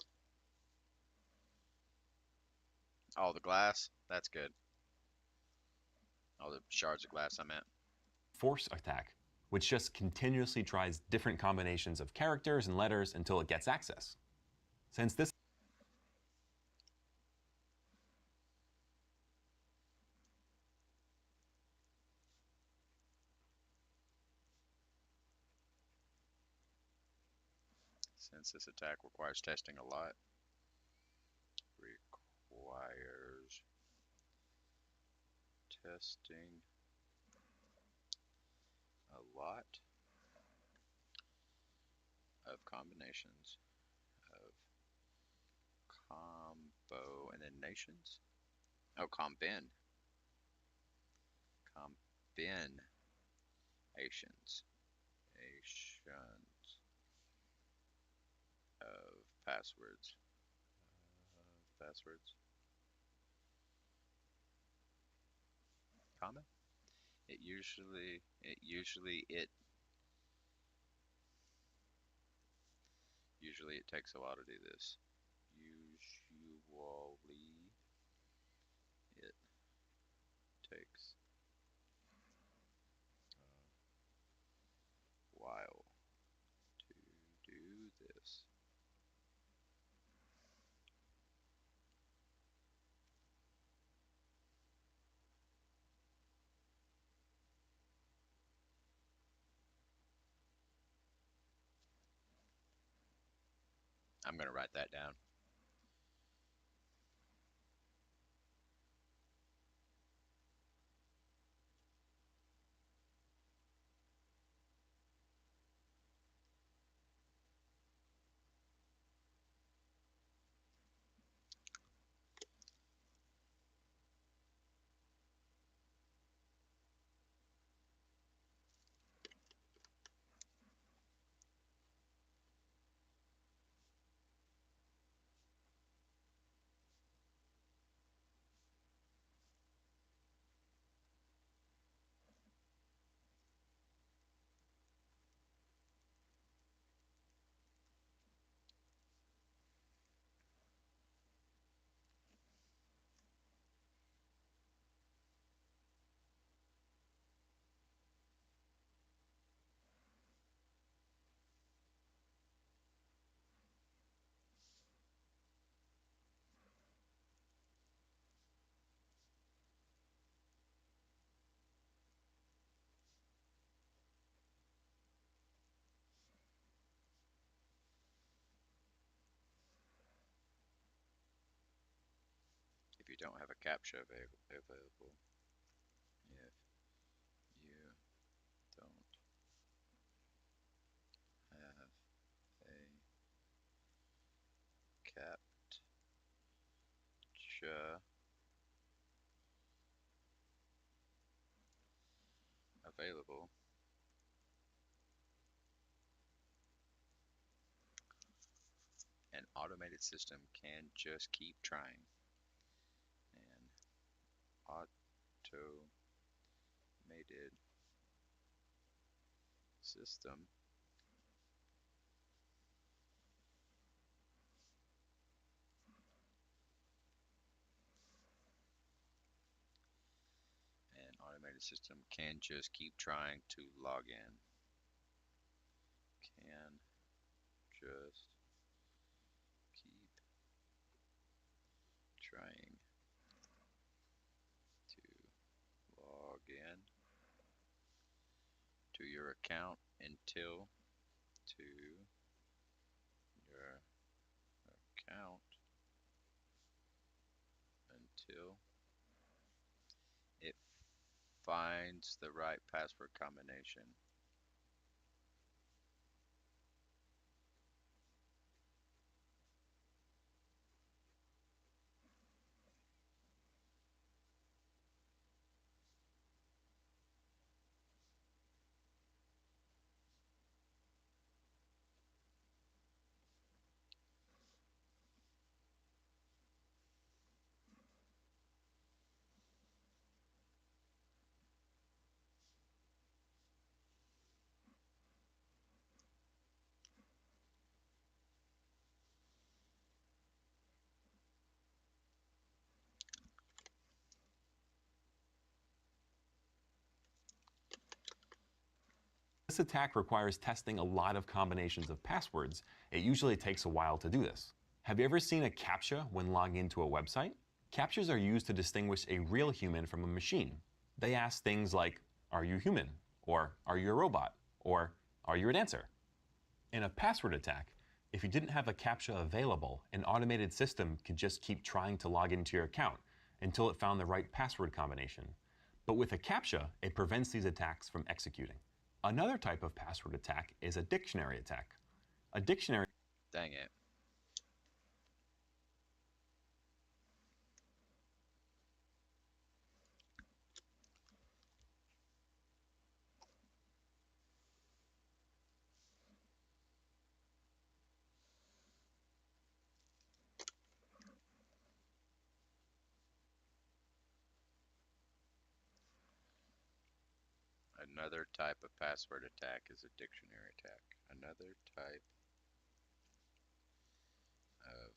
All the glass, that's good. All the shards of glass, I meant. force attack, which just continuously tries different combinations of characters and letters until it gets access. Since this Since this attack requires testing a lot, requires testing a lot of combinations of combo and then nations. Oh, combinations of passwords. Passwords. Comma. It usually it takes a while to do this. Usually it takes a while to do this. I'm going to write that down. don't have a CAPTCHA available. If you don't have a CAPTCHA available, an automated system can just keep trying. An automated system can just keep trying to log in. Can just keep trying to log in to your account until it finds the right password combination. This attack requires testing a lot of combinations of passwords. It usually takes a while to do this. Have you ever seen a CAPTCHA when logging into a website? CAPTCHAs are used to distinguish a real human from a machine. They ask things like, are you human? Or are you a robot? Or are you a dancer? In a password attack, if you didn't have a CAPTCHA available, an automated system could just keep trying to log into your account until it found the right password combination. But with a CAPTCHA, it prevents these attacks from executing. Another type of password attack is a dictionary attack. A dictionary... Dang it. Another type of password attack is a dictionary attack. Another type of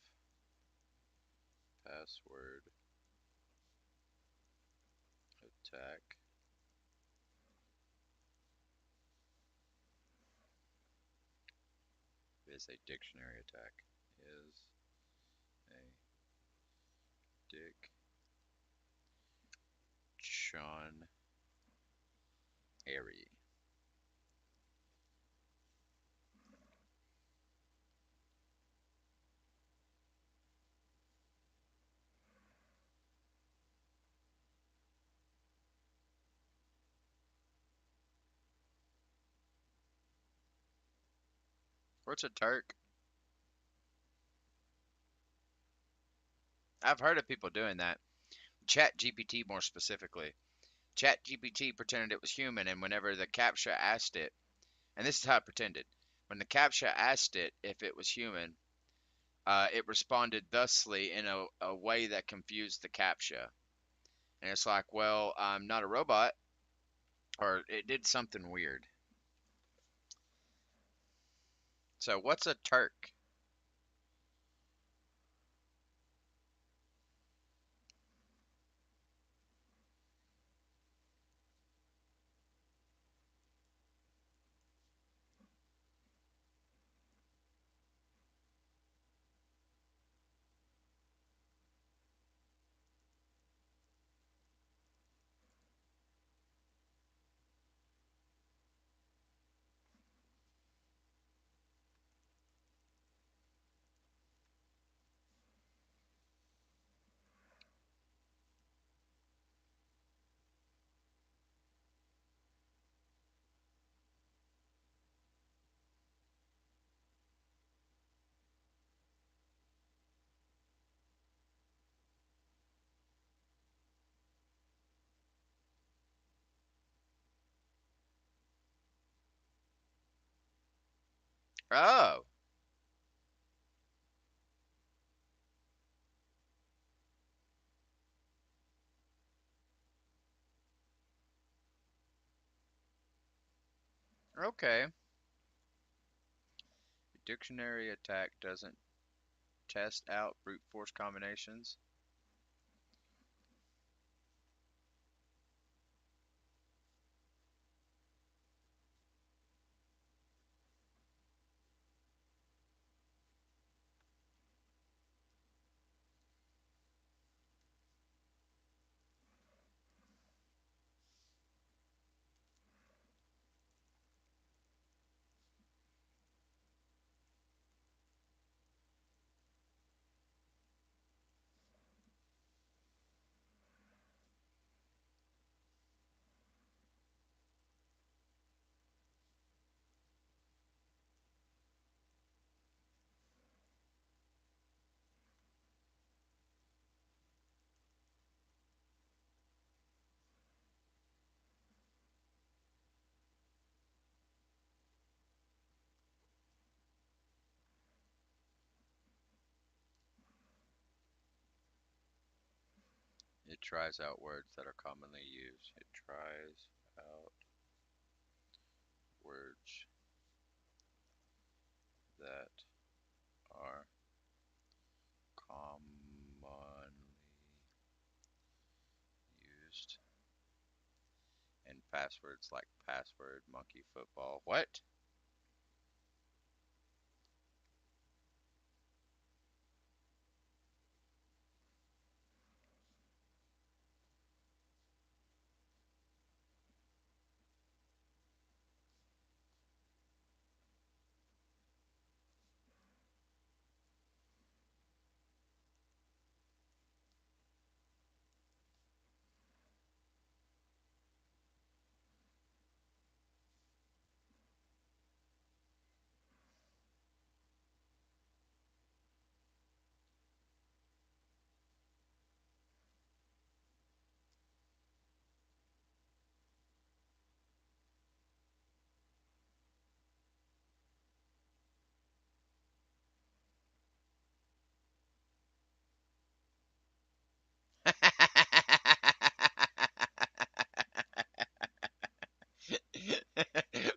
password attack is a dictionary attack. Is a dictionary. What's a Turk? I've heard of people doing that. ChatGPT more specifically. ChatGPT pretended it was human, and whenever the CAPTCHA asked it, and this is how it pretended, when the CAPTCHA asked it if it was human, it responded thusly in a way that confused the CAPTCHA. And it's like, well, I'm not a robot, or it did something weird. So what's a Turk? Oh, okay. Dictionary attack doesn't test out brute force combinations. It tries out words that are commonly used. It tries out words that are commonly used in passwords like password, monkey, football. What?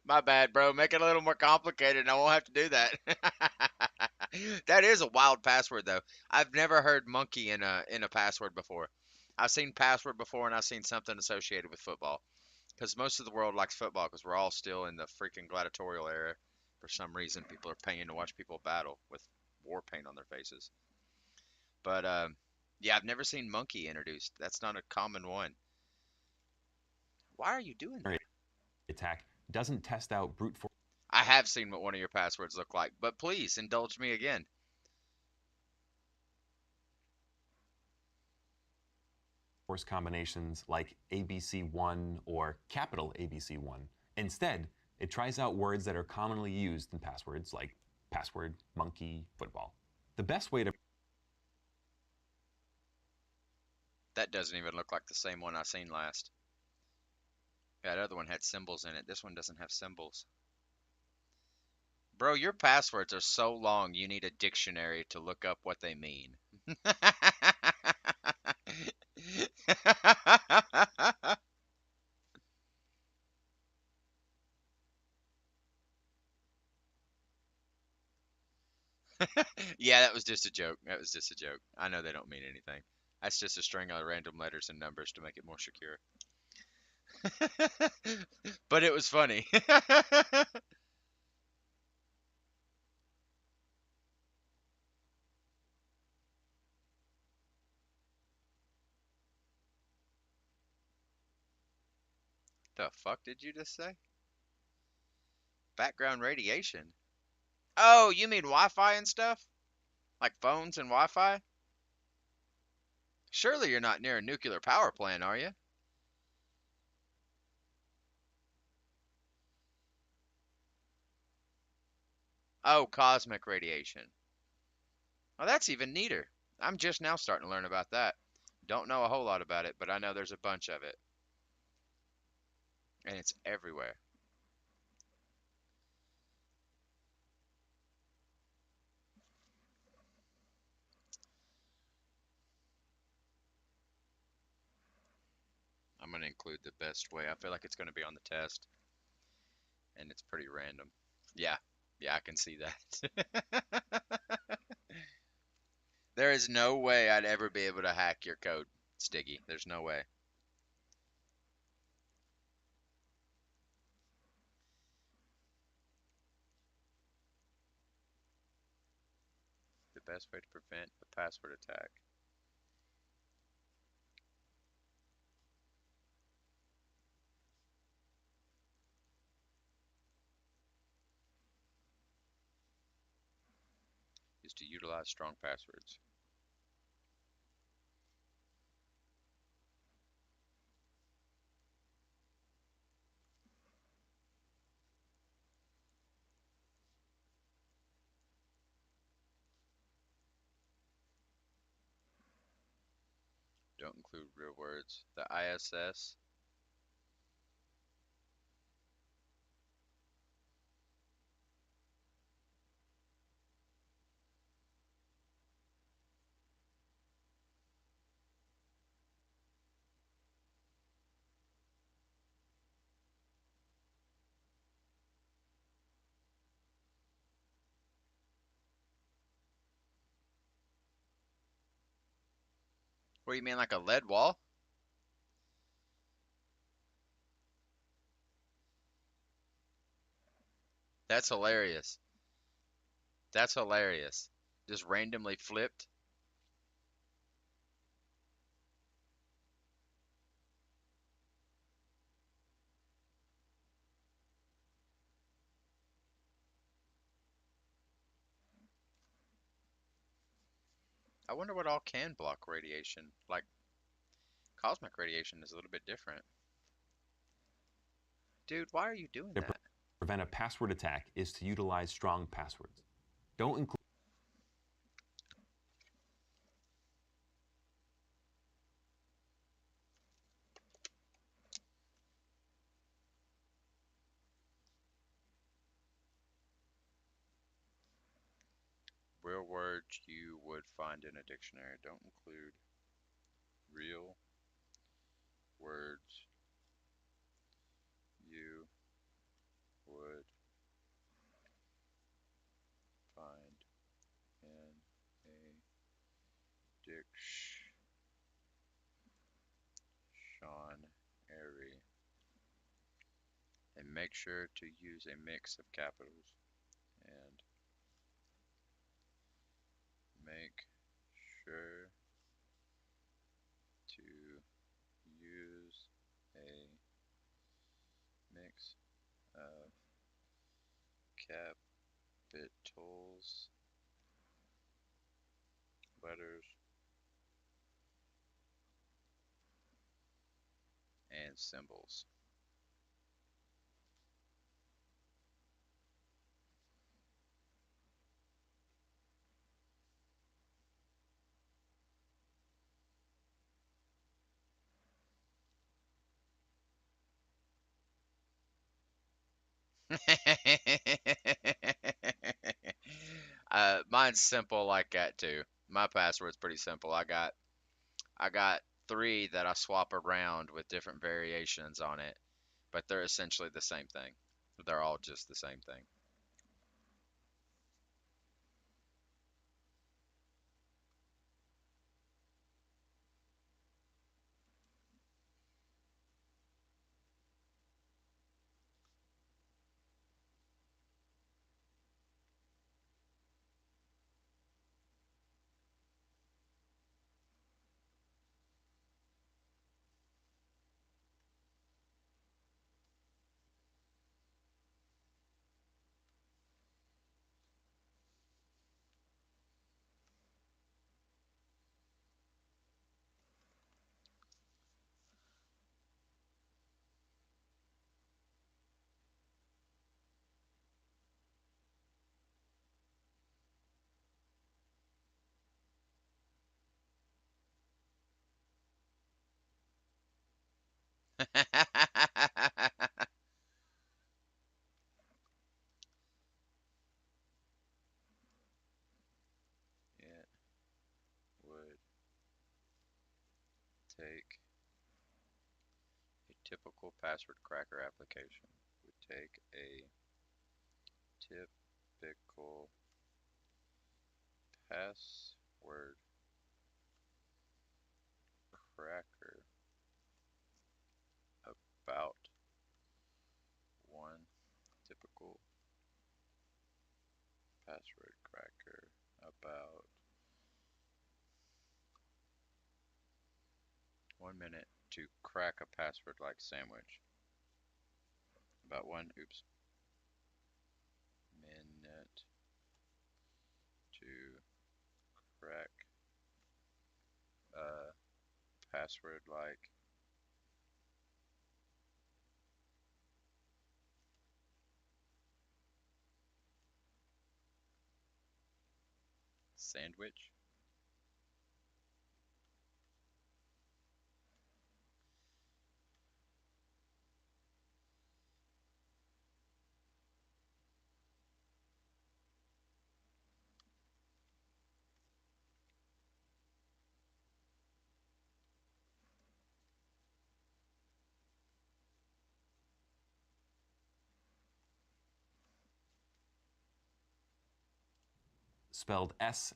My bad, bro. Make it a little more complicated and I won't have to do that. That is a wild password though. I've never heard monkey in a password before. I've seen password before and I've seen something associated with football. Because most of the world likes football because we're all still in the freaking gladiatorial era. For some reason, people are paying to watch people battle with war paint on their faces. But yeah, I've never seen monkey introduced. That's not a common one. Why are you doing that? Attack doesn't test out brute I have seen what one of your passwords look like, but please indulge me again. force combinations like ABC1 or capital ABC1. Instead, it tries out words that are commonly used in passwords like password, monkey, football. The best way to That doesn't even look like the same one I seen last. Yeah, that other one had symbols in it. This one doesn't have symbols. Bro, your passwords are so long you need a dictionary to look up what they mean. Yeah, that was just a joke. That was just a joke. I know they don't mean anything. That's just a string of random letters and numbers to make it more secure. But it was funny. The fuck did you just say? Background radiation? Oh, you mean Wi-Fi and stuff? Like phones and Wi-Fi? Surely you're not near a nuclear power plant, are you? Oh, cosmic radiation. Oh, that's even neater. I'm just now starting to learn about that. Don't know a whole lot about it, but I know there's a bunch of it, and it's everywhere. I'm going to include the best way. I feel like it's going to be on the test, and it's pretty random. Yeah, yeah, I can see that. There is no way I'd ever be able to hack your code, Stiggy. There's no way. The best way to prevent a password attack. Is to utilize strong passwords. Don't include real words. The ISS. What do you mean, like a lead wall? That's hilarious. That's hilarious. Just randomly flipped. I wonder what all can block radiation. Like cosmic radiation is a little bit different. Dude, why are you doing To that? prevent a password attack is to utilize strong passwords. Don't include Real words you would find in a dictionary. Don't include real words you would find in a dictionary. And make sure to use a mix of capitals. And make sure to use a mix of capitals, letters, and symbols. Mine's simple like that too. My password's pretty simple. I got three that I swap around with different variations on it, but they're essentially the same thing. They're all just the same thing. It would take typical password cracker application would take a typical password cracker about one typical password cracker about 1 minute to crack a password like sandwich. About one, oops, minute to crack a password like sandwich. Spelled S.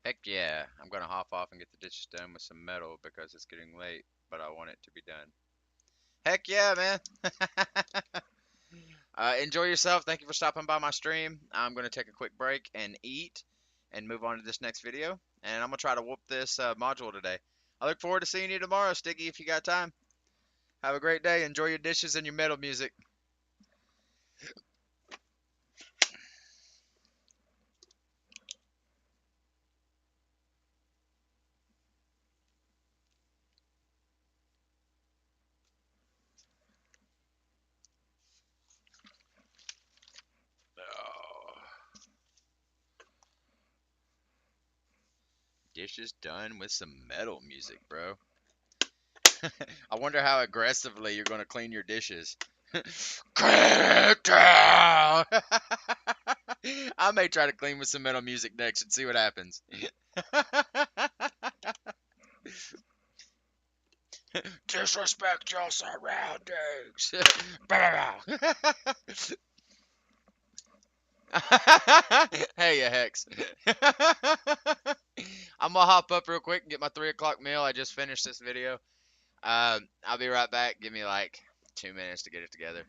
Heck yeah, I'm gonna hop off and get the dishes done with some metal because it's getting late, but I want it to be done. Heck yeah, man. Enjoy yourself. Thank you for stopping by my stream. I'm gonna take a quick break and eat and move on to this next video. And I'm gonna try to whoop this module today. I look forward to seeing you tomorrow, Sticky, if you got time. Have a great day. Enjoy your dishes and your metal music. Oh. Dishes done with some metal music, bro. I wonder how aggressively you're gonna clean your dishes. Clean it down! I may try to clean with some metal music next and see what happens. Disrespect your surroundings. Hey, ya Hex. I'm gonna hop up real quick and get my 3 o'clock meal. I just finished this video. I'll be right back. Give me like 2 minutes to get it together.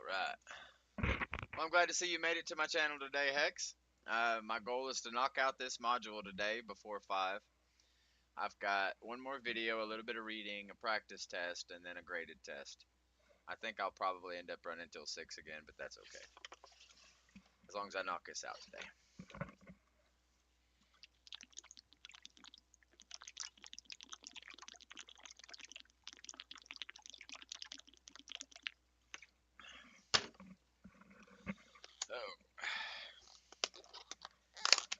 right. Well, I'm glad to see you made it to my channel today, Hex. My goal is to knock out this module today before 5. I've got one more video, a little bit of reading, a practice test, and then a graded test. I think I'll probably end up running till 6 again, but that's okay. As long as I knock this out today. Oh,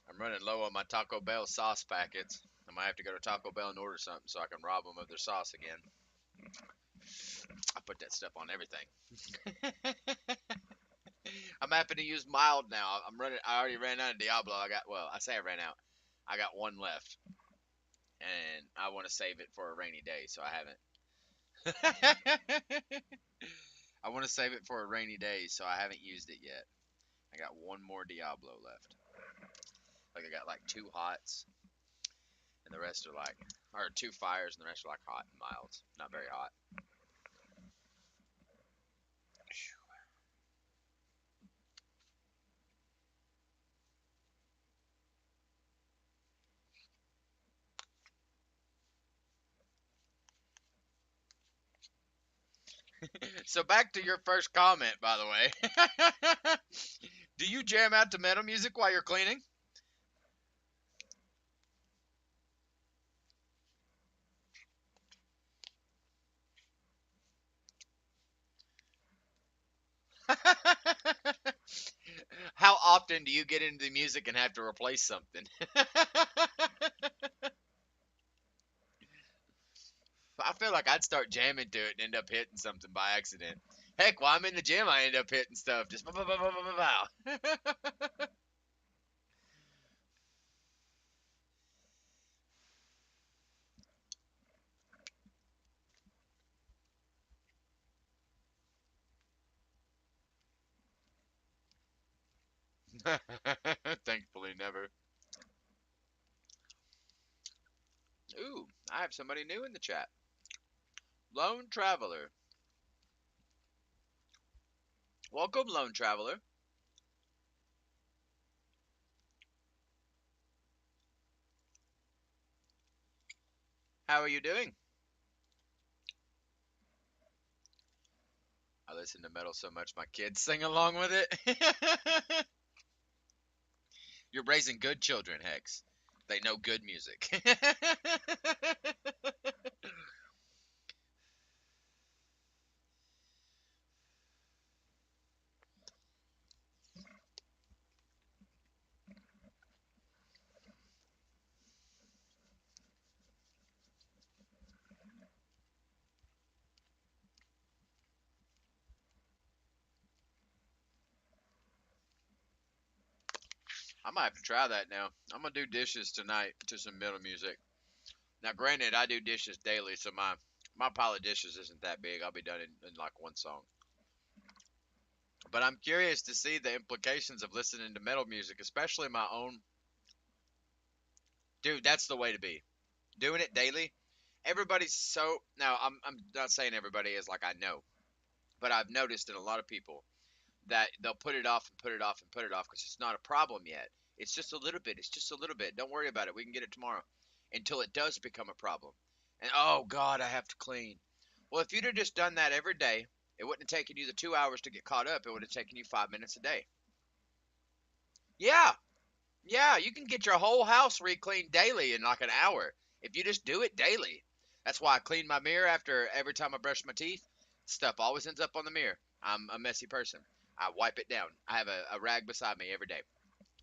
I'm running low on my Taco Bell sauce packets. I might have to go to Taco Bell and order something so I can rob them of their sauce again. I put that stuff on everything. I'm happy to use mild now. I already ran out of Diablo. I say I ran out. I got one left. And I want to save it for a rainy day, so I haven't. I want to save it for a rainy day, so I haven't used it yet. I got one more Diablo left. Like, I got like 2 hots, and the rest are like, or 2 fires, and the rest are like hot and milds. Not very hot. So back to your first comment, by the way. Do you jam out to metal music while you're cleaning? How often do you get into the music and have to replace something? I feel like I'd start jamming to it and end up hitting something by accident. Heck, while I'm in the gym, I end up hitting stuff. Just bow, bow, bow, bow, bow, bow. Thankfully, never. Ooh, I have somebody new in the chat. Lone Traveler. Welcome, Lone Traveler. How are you doing? I listen to metal so much my kids sing along with it. You're raising good children, Hex. They know good music. I might have to try that now. I'm gonna do dishes tonight to some metal music. Now, granted, I do dishes daily, so my pile of dishes isn't that big. I'll be done in like one song. But I'm curious to see the implications of listening to metal music, especially my own. Dude, that's the way to be. Doing it daily. Everybody's so now. I'm not saying everybody is like I know, but I've noticed in a lot of people that they'll put it off and put it off and put it off because it's not a problem yet. It's just a little bit. It's just a little bit. Don't worry about it. We can get it tomorrow. Until it does become a problem. And oh God, I have to clean. Well, if you'd have just done that every day, it wouldn't have taken you the 2 hours to get caught up. It would have taken you 5 minutes a day. Yeah, yeah, you can get your whole house re-cleaned daily in like an hour if you just do it daily. That's why I clean my mirror after every time I brush my teeth. Stuff always ends up on the mirror. I'm a messy person. I wipe it down. I have a rag beside me every day.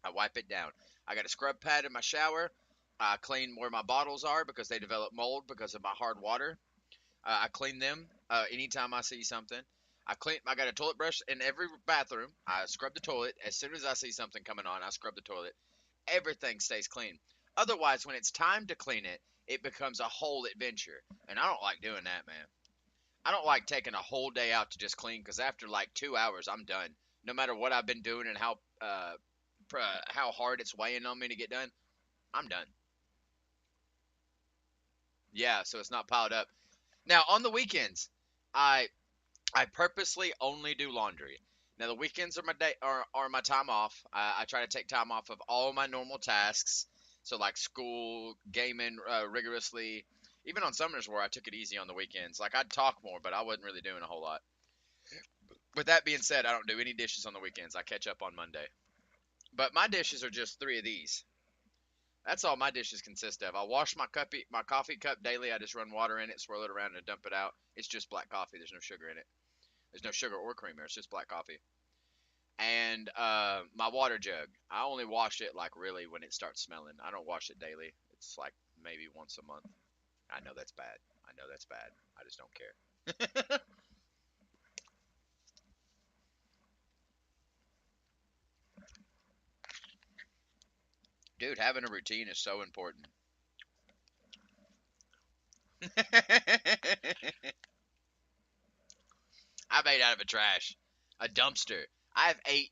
I wipe it down. I got a scrub pad in my shower. I clean where my bottles are because they develop mold because of my hard water. I clean them anytime I see something. I got a toilet brush in every bathroom. I scrub the toilet as soon as I see something coming on. I scrub the toilet. Everything stays clean. Otherwise, when it's time to clean it, it becomes a whole adventure, and I don't like doing that, man. I don't like taking a whole day out to just clean because after like 2 hours, I'm done. No matter what I've been doing and how hard it's weighing on me to get done, I'm done. Yeah, so it's not piled up. Now on the weekends, I I purposely only do laundry. Now the weekends are my day are my time off. I try to take time off of all my normal tasks. So like school, gaming rigorously. Even on summers where I took it easy on the weekends. Like I'd talk more, but I wasn't really doing a whole lot. With that being said, I don't do any dishes on the weekends. I catch up on Monday. But my dishes are just three of these. That's all my dishes consist of. I wash my coffee cup daily. I just run water in it, swirl it around, and dump it out. It's just black coffee. There's no sugar in it. There's no sugar or creamer. It's just black coffee. And my water jug. I only wash it like really when it starts smelling. I don't wash it daily. It's like maybe once a month. I know that's bad. I know that's bad. I just don't care. Dude, having a routine is so important. I made out of a trash, a dumpster. I've ate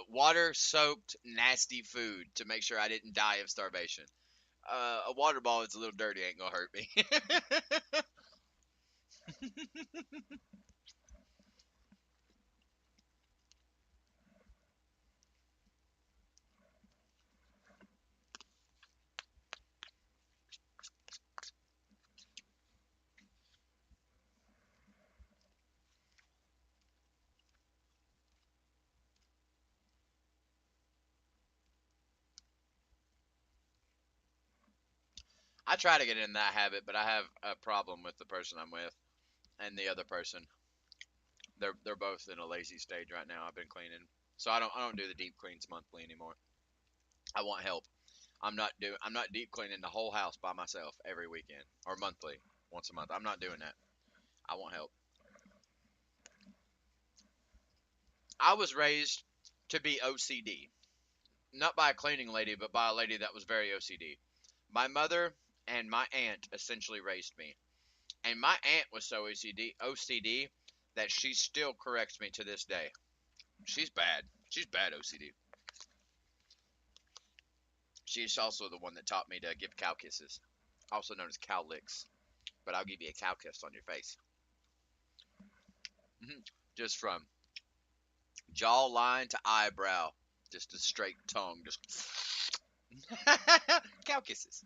water soaked nasty food to make sure I didn't die of starvation. A water ball that's a little dirty ain't gonna hurt me. I try to get in that habit, but I have a problem with the person I'm with and the other person. They're both in a lazy stage right now. I've been cleaning, so I don't do the deep cleans monthly anymore. I want help. I'm not deep cleaning the whole house by myself every weekend or monthly, once a month. I'm not doing that. I want help. I was raised to be OCD, not by a cleaning lady, but by a lady that was very OCD. My mother and my aunt essentially raised me, and my aunt was so OCD that she still corrects me to this day. She's bad. She's bad OCD. She's also the one that taught me to give cow kisses, also known as cow licks. But I'll give you a cow kiss on your face. Just from jawline to eyebrow, just a straight tongue, just cow kisses.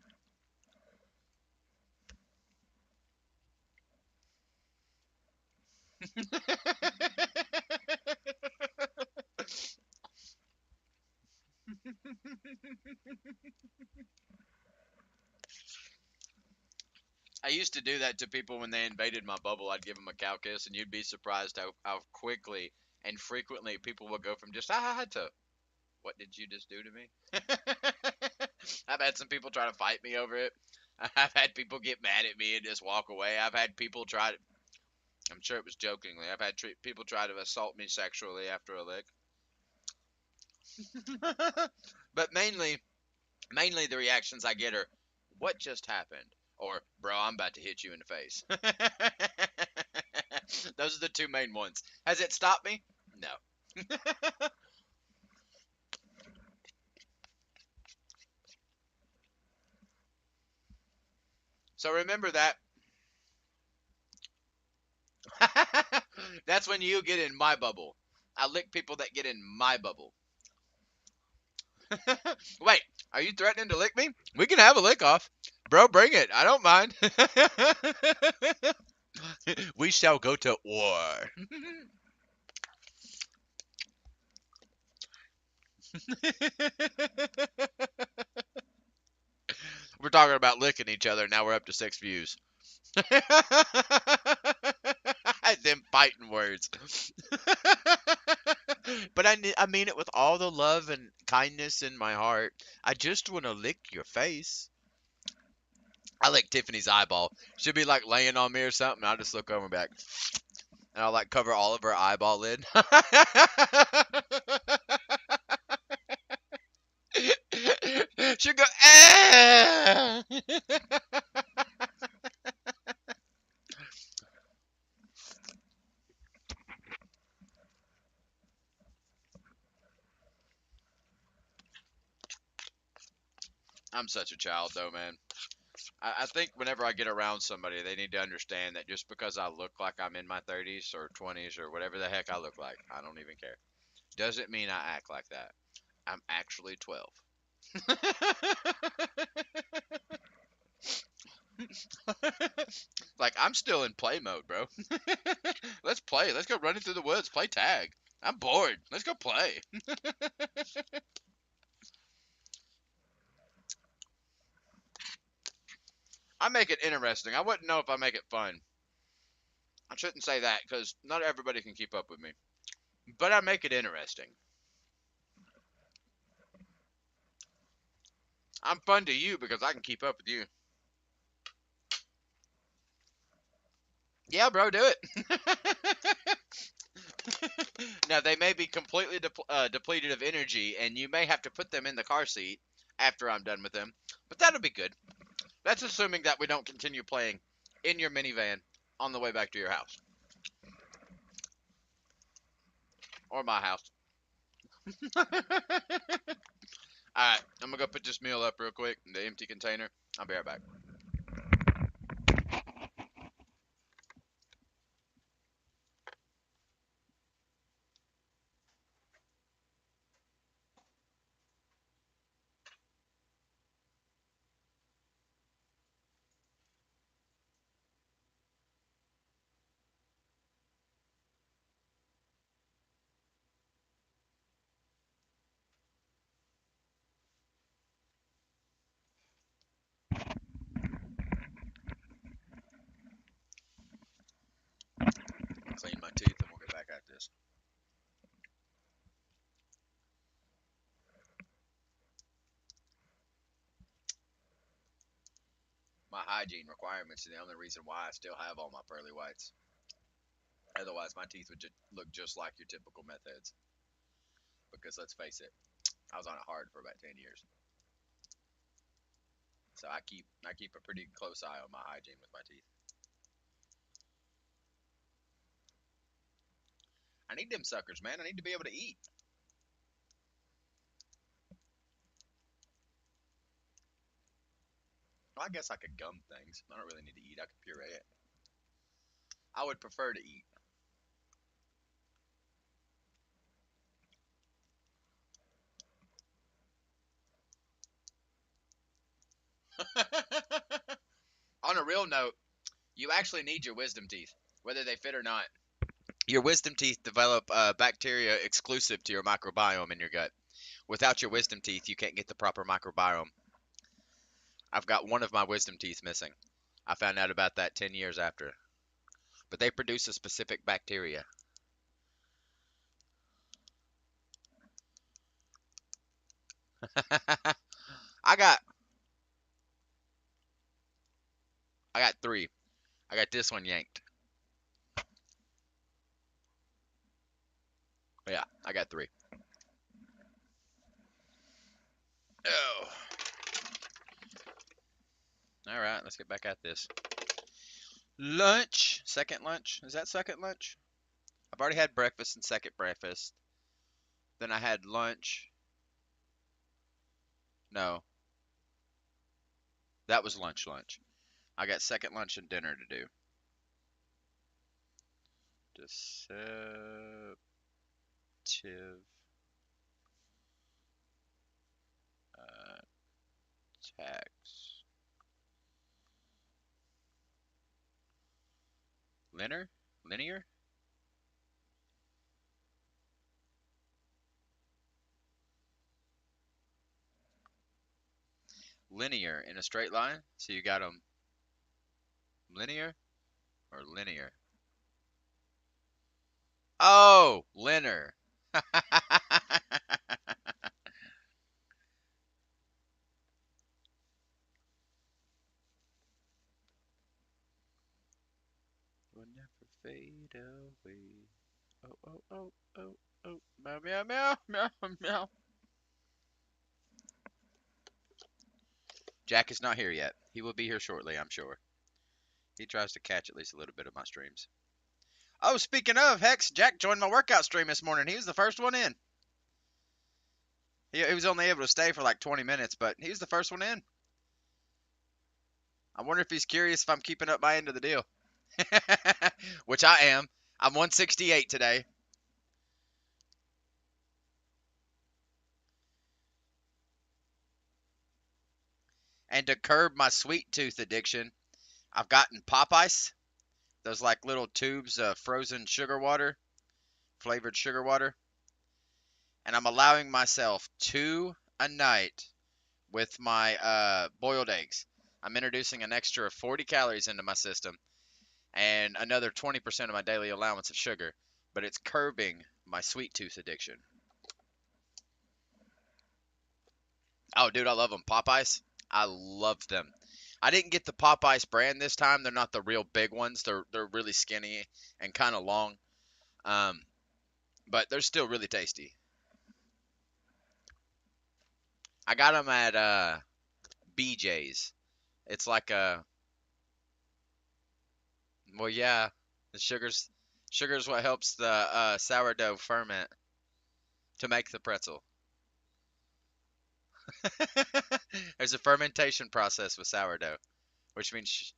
I used to do that to people when they invaded my bubble. I'd give them a cow kiss, and you'd be surprised how quickly and frequently people will go from just to what did you just do to me? I've had some people try to fight me over it. I've had people get mad at me and just walk away. I've had people try to, I'm sure it was jokingly, I've had people try to assault me sexually after a lick. But mainly the reactions I get are, what just happened? Or, bro, I'm about to hit you in the face. Those are the two main ones. Has it stopped me? No. So remember that. That's when you get in my bubble. I lick people that get in my bubble. Wait, are you threatening to lick me? We can have a lick off. Bro, bring it. I don't mind. We shall go to war. We're talking about licking each other. Now we're up to 6 views. Them fighting words. But I mean it with all the love and kindness in my heart. I just want to lick your face. I lick Tiffany's eyeball. She'll be like laying on me or something. I'll just look over and back. And I'll like cover all of her eyeball lid. She'll go, ah! I'm such a child though, man. I think whenever I get around somebody, they need to understand that just because I look like I'm in my 30s or 20s or whatever the heck I look like, I don't even care. Doesn't mean I act like that. I'm actually 12. Like, I'm still in play mode, bro. Let's play. Let's go running through the woods, play tag. I'm bored. Let's go play. I make it interesting. I wouldn't know if I make it fun. I shouldn't say that because not everybody can keep up with me. But I make it interesting. I'm fun to you because I can keep up with you. Yeah, bro, do it. Now, they may be completely depleted of energy, and you may have to put them in the car seat after I'm done with them. But that'll be good. That's assuming that we don't continue playing in your minivan on the way back to your house. Or my house. Alright, I'm gonna go put this meal up real quick in the empty container. I'll be right back. Clean my teeth and we'll get back at this. My hygiene requirements are the only reason why I still have all my pearly whites. Otherwise, my teeth would look just like your typical meth heads. Because let's face it, I was on it hard for about 10 years. So I keep a pretty close eye on my hygiene with my teeth. I need them suckers, man. I need to be able to eat. Well, I guess I could gum things. I don't really need to eat. I could puree it. I would prefer to eat. On a real note, you actually need your wisdom teeth, whether they fit or not. Your wisdom teeth develop bacteria exclusive to your microbiome in your gut. Without your wisdom teeth, you can't get the proper microbiome. I've got one of my wisdom teeth missing. I found out about that 10 years after. But they produce a specific bacteria. I got three. I got this one yanked. Yeah, I got three. Oh. All right, let's get back at this. Lunch. Second lunch. Is that second lunch? I've already had breakfast and second breakfast. Then I had lunch. No. That was lunch. I got second lunch and dinner to do. Deceptive. Tax. Linear? Linear? Linear in a straight line. So you got them linear or linear? Oh, linear. Will never fade away. Oh, oh, oh, oh, oh. Meow, meow, meow, meow, meow. Jack is not here yet. He will be here shortly, I'm sure. He tries to catch at least a little bit of my streams. Oh, speaking of, Hex, Jack joined my workout stream this morning. He was the first one in. He was only able to stay for like 20 minutes, but he was the first one in. I wonder if he's curious if I'm keeping up my end of the deal. Which I am. I'm 168 today. And to curb my sweet tooth addiction, I've gotten Popeyes. Those like little tubes of frozen sugar water, flavored sugar water. And I'm allowing myself 2 a night with my boiled eggs. I'm introducing an extra 40 calories into my system and another 20% of my daily allowance of sugar, but it's curbing my sweet tooth addiction. Oh, dude, I love them. Popeyes, I love them. I didn't get the Popeyes brand this time. They're not the real big ones. They're really skinny and kind of long, um, but they're still really tasty. I got them at BJ's. It's like a well, yeah, the sugar's what helps the sourdough ferment to make the pretzel. There's a fermentation process with sourdough, which means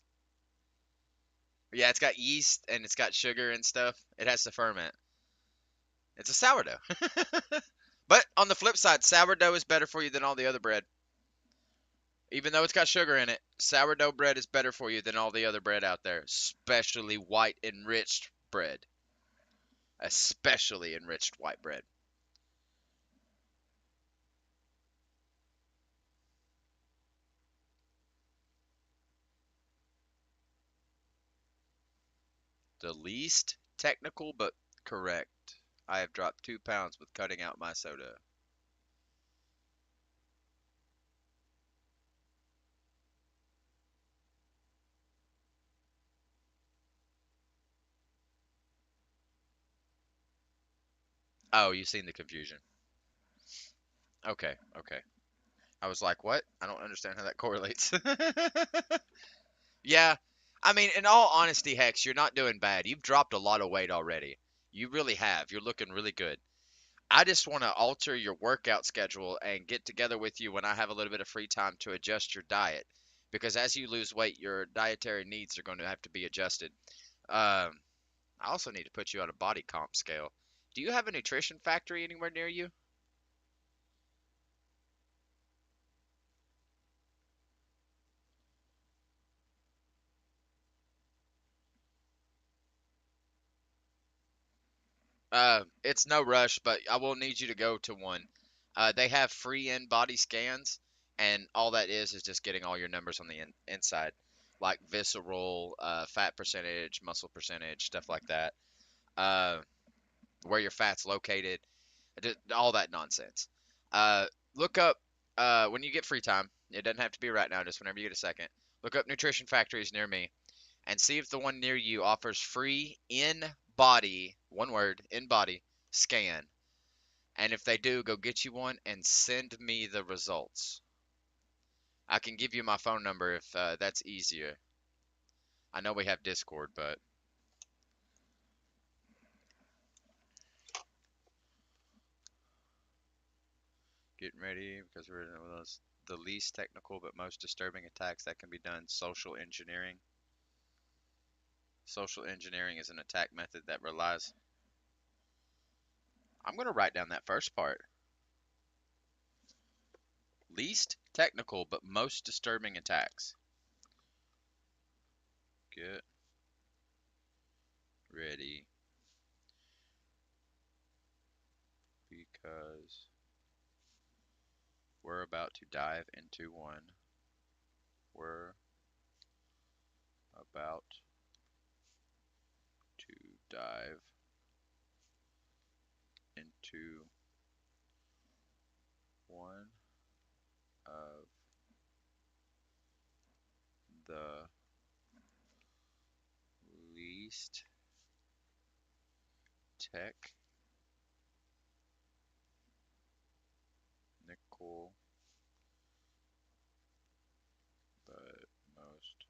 yeah, it's got yeast and it's got sugar and stuff. It has to ferment. It's a sourdough. But on the flip side, sourdough is better for you than all the other bread. Even though it's got sugar in it, sourdough bread is better for you than all the other bread out there, especially white enriched bread. Especially enriched white bread. The least technical but correct. I have dropped 2 pounds with cutting out my soda. Oh, you've seen the confusion. Okay, okay. I was like, what? I don't understand how that correlates. Yeah, I mean, in all honesty, Hex, you're not doing bad. You've dropped a lot of weight already. You really have. You're looking really good. I just want to alter your workout schedule and get together with you when I have a little bit of free time to adjust your diet. Because as you lose weight, your dietary needs are going to have to be adjusted. Um, I also need to put you on a body comp scale. Do you have a nutrition factory anywhere near you? It's no rush, but I will need you to go to one. They have free in-body scans, and all that is just getting all your numbers on the inside, like visceral, fat percentage, muscle percentage, stuff like that. Uh, where your fat's located, all that nonsense. Uh, look up when you get free time. It doesn't have to be right now, just whenever you get a second. Look up nutrition factories near me and see if the one near you offers free in body, one word, in body scan. And if they do, go get you one and send me the results. I can give you my phone number if that's easier. I know we have Discord, but getting ready because we're in those the least technical but most disturbing attacks that can be done. Social engineering. Social engineering is an attack method that relies. I'm going to write down that first part. Least technical but most disturbing attacks. Get ready because we're about to dive into one. We're about to dive into one of the least technical but most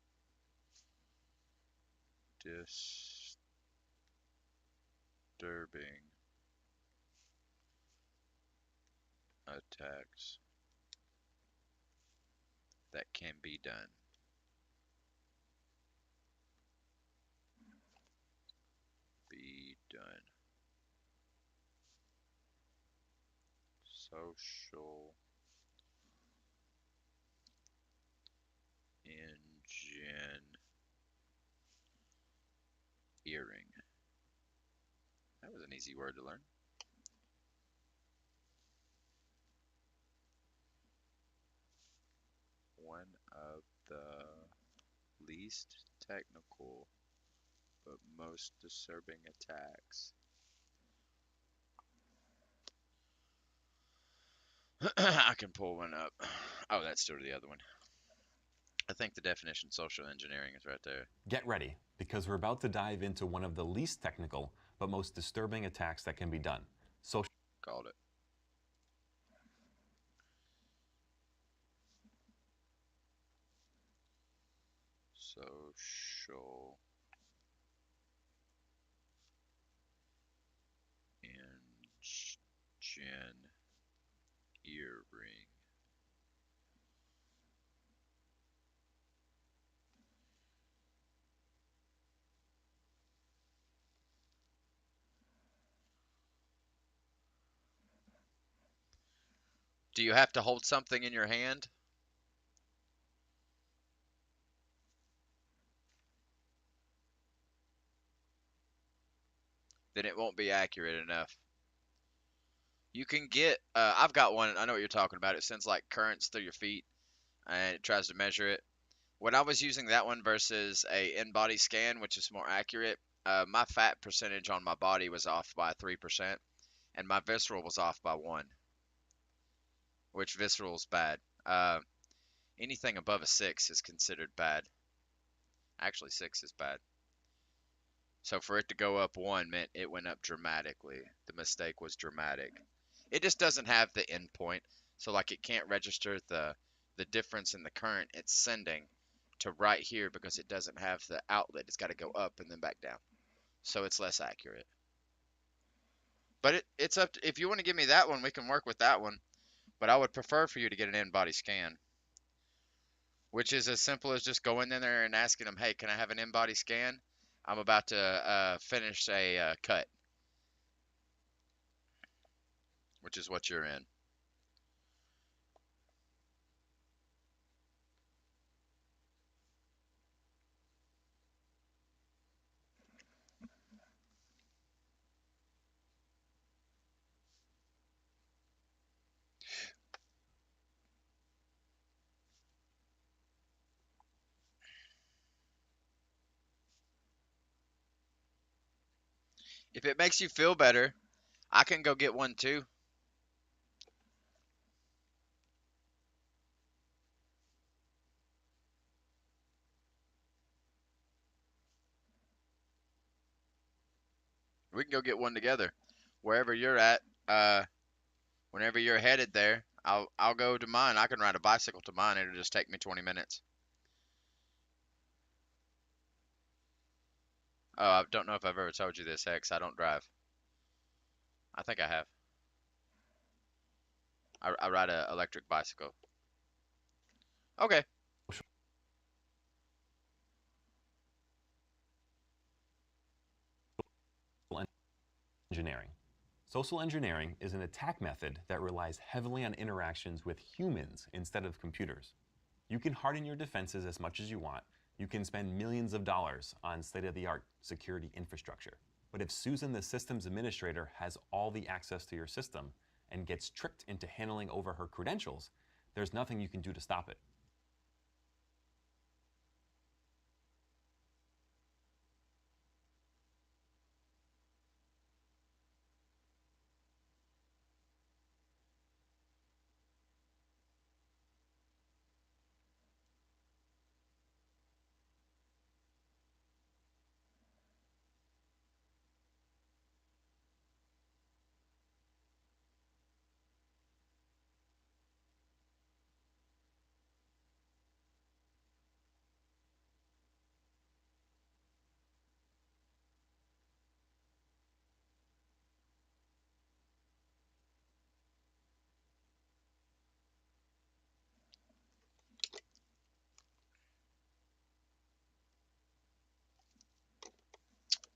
disturbing attacks that can be done. Social engineering. That was an easy word to learn. One of the least technical but most disturbing attacks. I can pull one up. Oh, that's still the other one. I think the definition social engineering is right there. Get ready, because we're about to dive into one of the least technical but most disturbing attacks that can be done. Social. Called it. Social engineering. Do you have to hold something in your hand? Then it won't be accurate enough. You can get, I've got one, I know what you're talking about. It sends like currents through your feet and it tries to measure it. When I was using that one versus a in-body scan, which is more accurate, my fat percentage on my body was off by 3%, and my visceral was off by 1, which visceral is bad. Anything above a 6 is considered bad. Actually, 6 is bad. So for it to go up 1 meant it went up dramatically. The mistake was dramatic. It just doesn't have the endpoint, so like it can't register the difference in the current it's sending to right here because it doesn't have the outlet. It's got to go up and then back down. So it's less accurate. But it's up to, if you want to give me that one, we can work with that one. But I would prefer for you to get an in-body scan, which is as simple as just going in there and asking them, hey, can I have an in-body scan? I'm about to finish a cut, which is what you're in. If it makes you feel better, I can go get one too. We can go get one together. Wherever you're at, whenever you're headed there, I'll go to mine. I can ride a bicycle to mine. It'll just take me 20 minutes. Oh, I don't know if I've ever told you this, Hex. I don't drive. I think I have. I ride an electric bicycle. Okay. Engineering. Social engineering is an attack method that relies heavily on interactions with humans instead of computers. You can harden your defenses as much as you want. You can spend millions of dollars on state-of-the-art security infrastructure. But if Susan, the systems administrator, has all the access to your system and gets tricked into handing over her credentials, there's nothing you can do to stop it.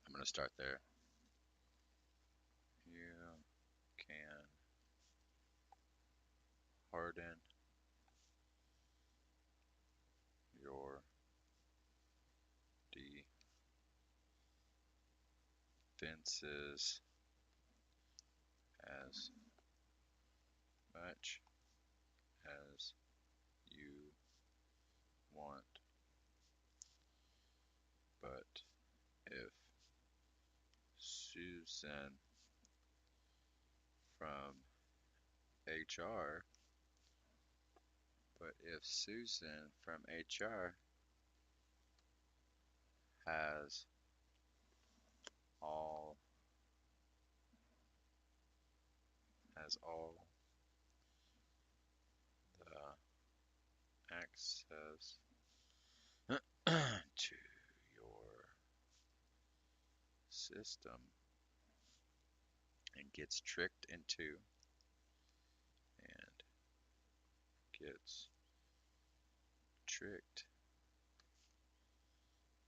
I'm going to start there. You can harden your defenses as much as you want, but if Susan from HR, but if Susan from HR has all all the access to your system and gets tricked into and gets tricked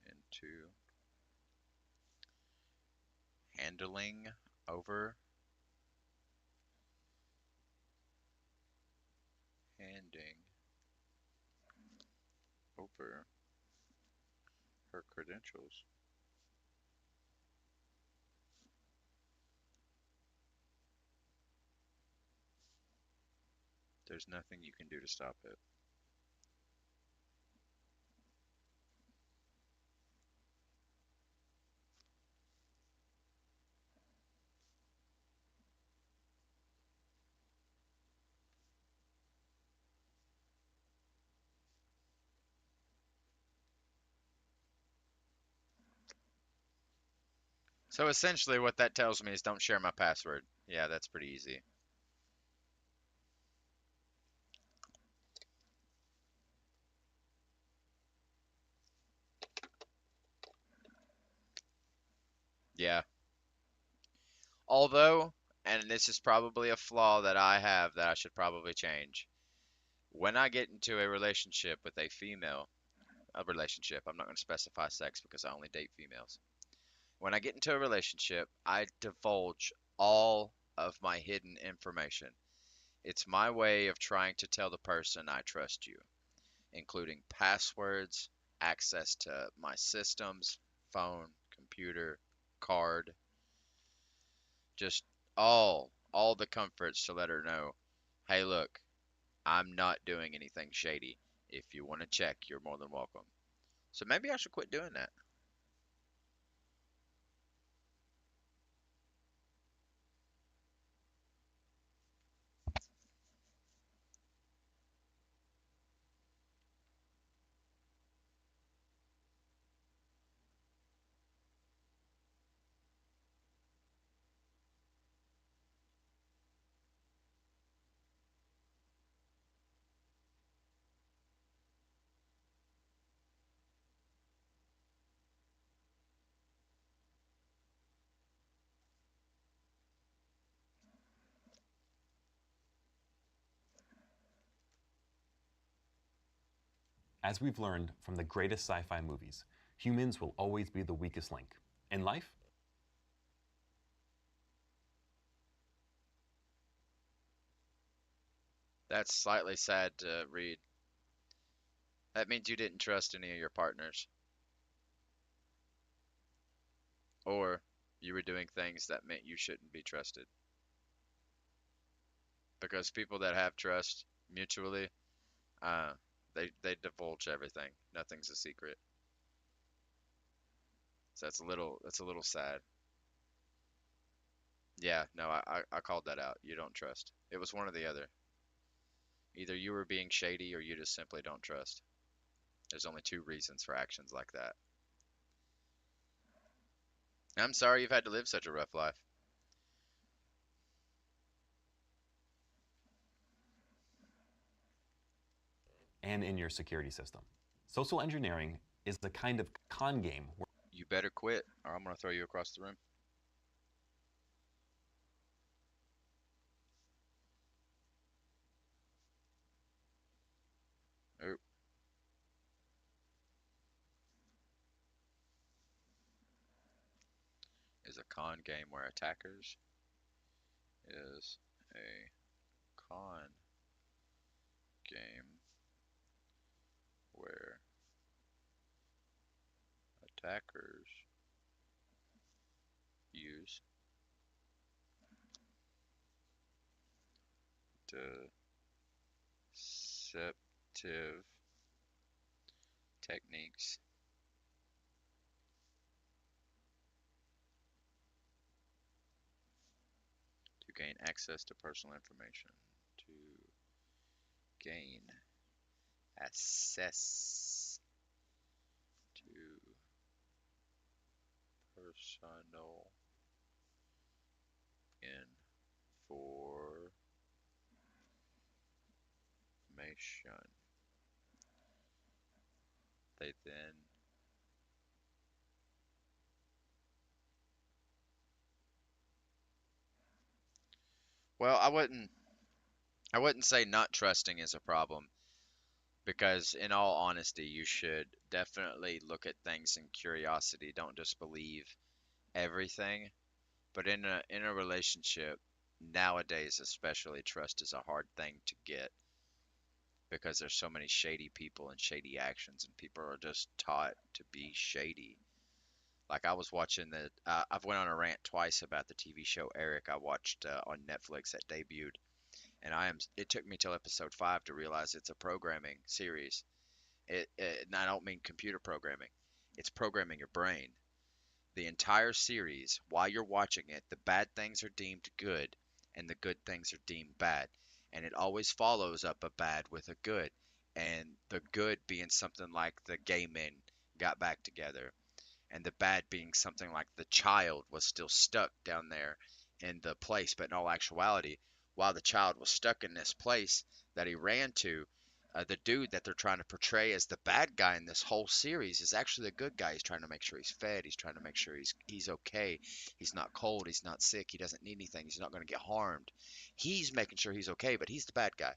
into handing over handing over her credentials. There's nothing you can do to stop it. So essentially what that tells me is don't share my password. Yeah, that's pretty easy. Yeah. Although, and this is probably a flaw that I have that I should probably change. When I get into a relationship with a female, I'm not going to specify sex because I only date females. When I get into a relationship, I divulge all of my hidden information. It's my way of trying to tell the person I trust you, including passwords, access to my systems, phone, computer, card, just all the comforts to let her know, hey, look, I'm not doing anything shady. If you want to check, you're more than welcome. So maybe I should quit doing that. As we've learned from the greatest sci fi movies, humans will always be the weakest link. In life, That's slightly sad to read. That means you didn't trust any of your partners, or you were doing things that meant you shouldn't be trusted. Because people that have trust mutually, uh, they divulge everything. Nothing's a secret. So that's a little sad. Yeah, no, I called that out. You don't trust. It was one or the other. Either you were being shady or you just simply don't trust. There's only two reasons for actions like that. I'm sorry you've had to live such a rough life. and in your security system. Social engineering is the kind of con game where You better quit, or I'm gonna throw you across the room. Oh, is a con game where attackers is a con game where attackers use deceptive techniques to gain access to personal information. To gain access to personal information. They then well, I wouldn't say not trusting is a problem because in all honesty, you should definitely look at things in curiosity. Don't just believe everything. But in a relationship, nowadays especially, trust is a hard thing to get because there's so many shady people and shady actions, and people are just taught to be shady. Like I was watching I've went on a rant twice about the TV show Eric I watched on Netflix that debuted, and it took me till episode 5 to realize it's a programming series. And I don't mean computer programming. It's programming your brain. The entire series, while you're watching it, the bad things are deemed good and the good things are deemed bad. And it always follows up a bad with a good. And the good being something like the gay men got back together, and the bad being something like the child was still stuck down there in the place. But in all actuality, while the child was stuck in this place that he ran to, the dude that they're trying to portray as the bad guy in this whole series is actually the good guy. He's trying to make sure he's fed. He's trying to make sure he's okay. He's not cold. He's not sick. He doesn't need anything. He's not going to get harmed. He's making sure he's okay, but he's the bad guy.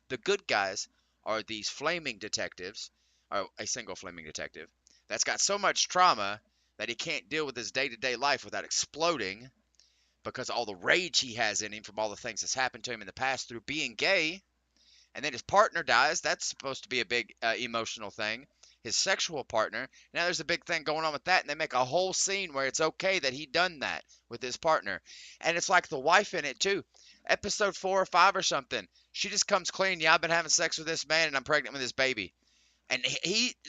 The good guys are these flaming detectives, or a single flaming detective, that's got so much trauma that he can't deal with his day-to-day life without exploding because of all the rage he has in him from all the things that's happened to him in the past through being gay. And then his partner dies. That's supposed to be a big emotional thing. His sexual partner. Now there's a big thing going on with that, and they make a whole scene where it's okay that he done that with his partner. And it's like the wife in it too. Episode 4 or 5 or something. She just comes clean. Yeah, I've been having sex with this man, and I'm pregnant with his baby. And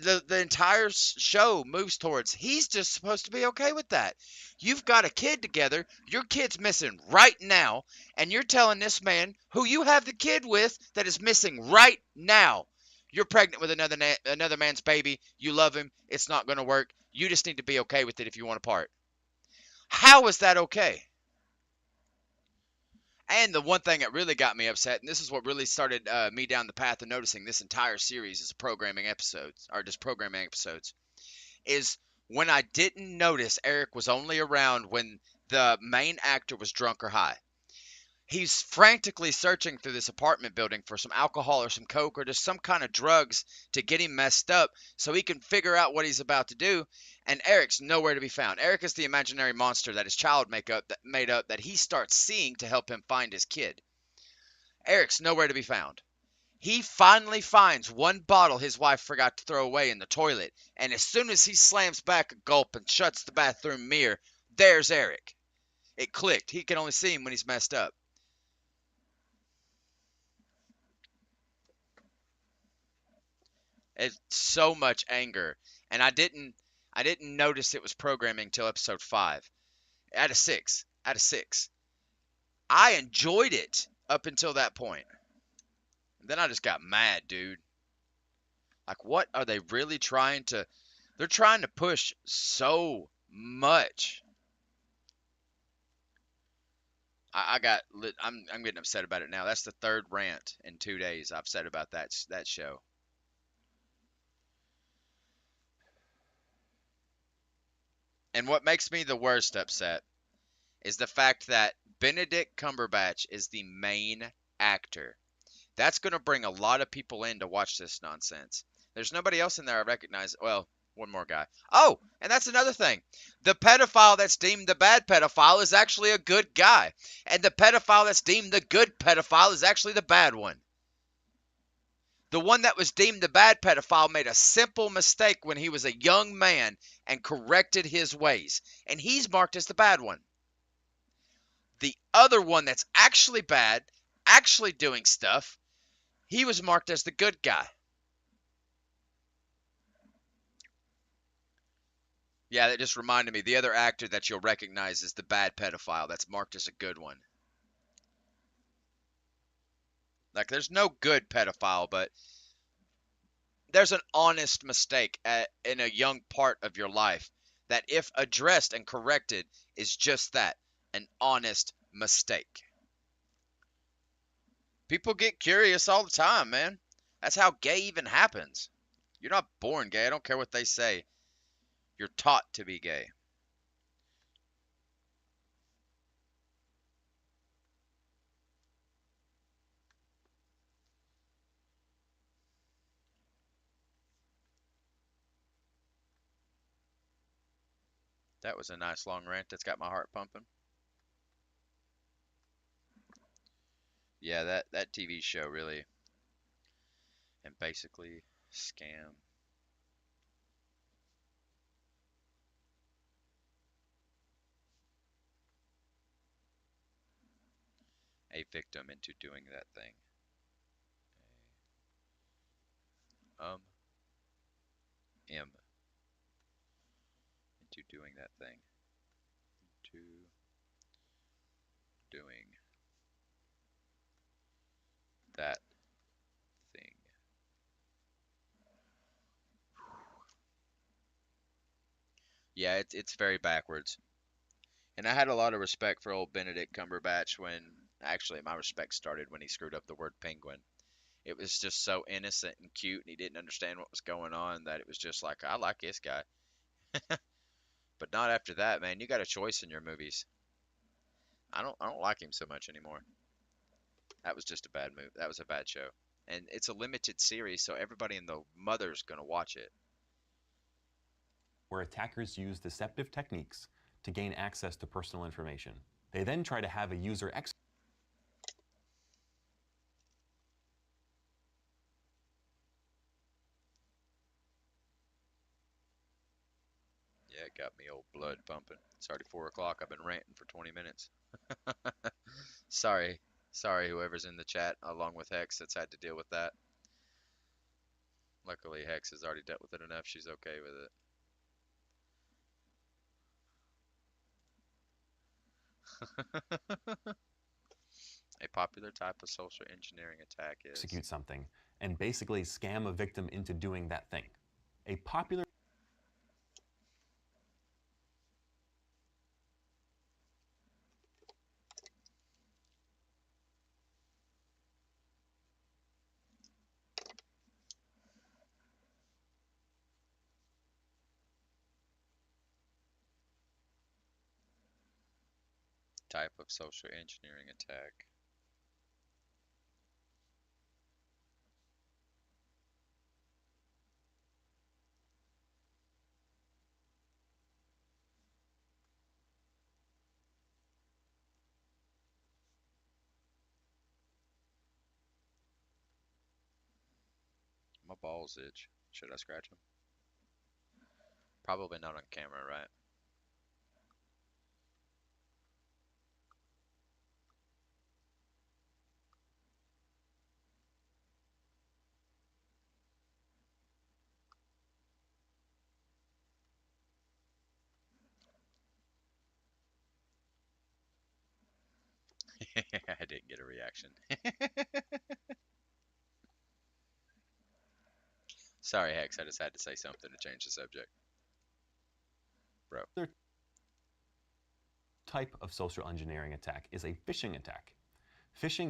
the entire show moves towards he's just supposed to be okay with that. You've got a kid together, your kid's missing right now, and you're telling this man who you have the kid with that is missing right now, you're pregnant with another man's baby, you love him, it's not going to work, you just need to be okay with it if you want to part. How is that okay? And the one thing that really got me upset, and this is what really started me down the path of noticing this entire series is programming episodes, or just programming episodes, is when I didn't notice Eric was only around when the main actor was drunk or high. He's frantically searching through this apartment building for some alcohol or some coke or just some kind of drugs to get him messed up so he can figure out what he's about to do. And Eric's nowhere to be found. Eric is the imaginary monster that his child made up that he starts seeing to help him find his kid. Eric's nowhere to be found. He finally finds one bottle his wife forgot to throw away in the toilet, and as soon as he slams back a gulp and shuts the bathroom mirror, there's Eric. It clicked. He can only see him when he's messed up. It's so much anger, and I didn't notice it was programming till episode 5. Out of 6. Out of 6. I enjoyed it up until that point. Then I just got mad, dude. Like, what are they really trying to... They're trying to push so much. I'm getting upset about it now. That's the third rant in 2 days I've said about that show. And what makes me the worst upset is the fact that Benedict Cumberbatch is the main actor. That's going to bring a lot of people in to watch this nonsense. There's nobody else in there I recognize. Well, one more guy. Oh, and that's another thing. The pedophile that's deemed the bad pedophile is actually a good guy. And the pedophile that's deemed the good pedophile is actually the bad one. The one that was deemed the bad pedophile made a simple mistake when he was a young man and corrected his ways, and he's marked as the bad one. The other one that's actually bad, actually doing stuff, he was marked as the good guy. Yeah, that just reminded me. The other actor that you'll recognize is the bad pedophile that's marked as a good one. Like, there's no good pedophile, but there's an honest mistake in a young part of your life that, if addressed and corrected, is just that, an honest mistake. People get curious all the time, man. That's how gay even happens. You're not born gay. I don't care what they say. You're taught to be gay. That was a nice long rant that's got my heart pumping. Yeah, that TV show really, and basically scam a victim into doing that thing. M into doing that thing. To doing that thing. Yeah, it's very backwards. And I had a lot of respect for old Benedict Cumberbatch when, actually, my respect started when he screwed up the word penguin. It was just so innocent and cute, and he didn't understand what was going on, that it was just like, I like this guy. But not after that, man. You got a choice in your movies. I don't like him so much anymore. That was just a bad movie. That was a bad show. And it's a limited series, so everybody and the mother's gonna watch it. Where attackers use deceptive techniques to gain access to personal information. They then try to have a user Yeah, it got me old blood pumping. It's already 4 o'clock. I've been ranting for 20 minutes. Sorry. Sorry, whoever's in the chat, along with Hex, that's had to deal with that. Luckily, Hex has already dealt with it enough. She's okay with it. A popular type of social engineering attack is execute something and basically scam a victim into doing that thing. A popular type of social engineering attack. My balls itch. Should I scratch them? Probably not on camera, right? I didn't get a reaction. Sorry, Hex. I just had to say something to change the subject. Bro. type of social engineering attack is a phishing attack. Phishing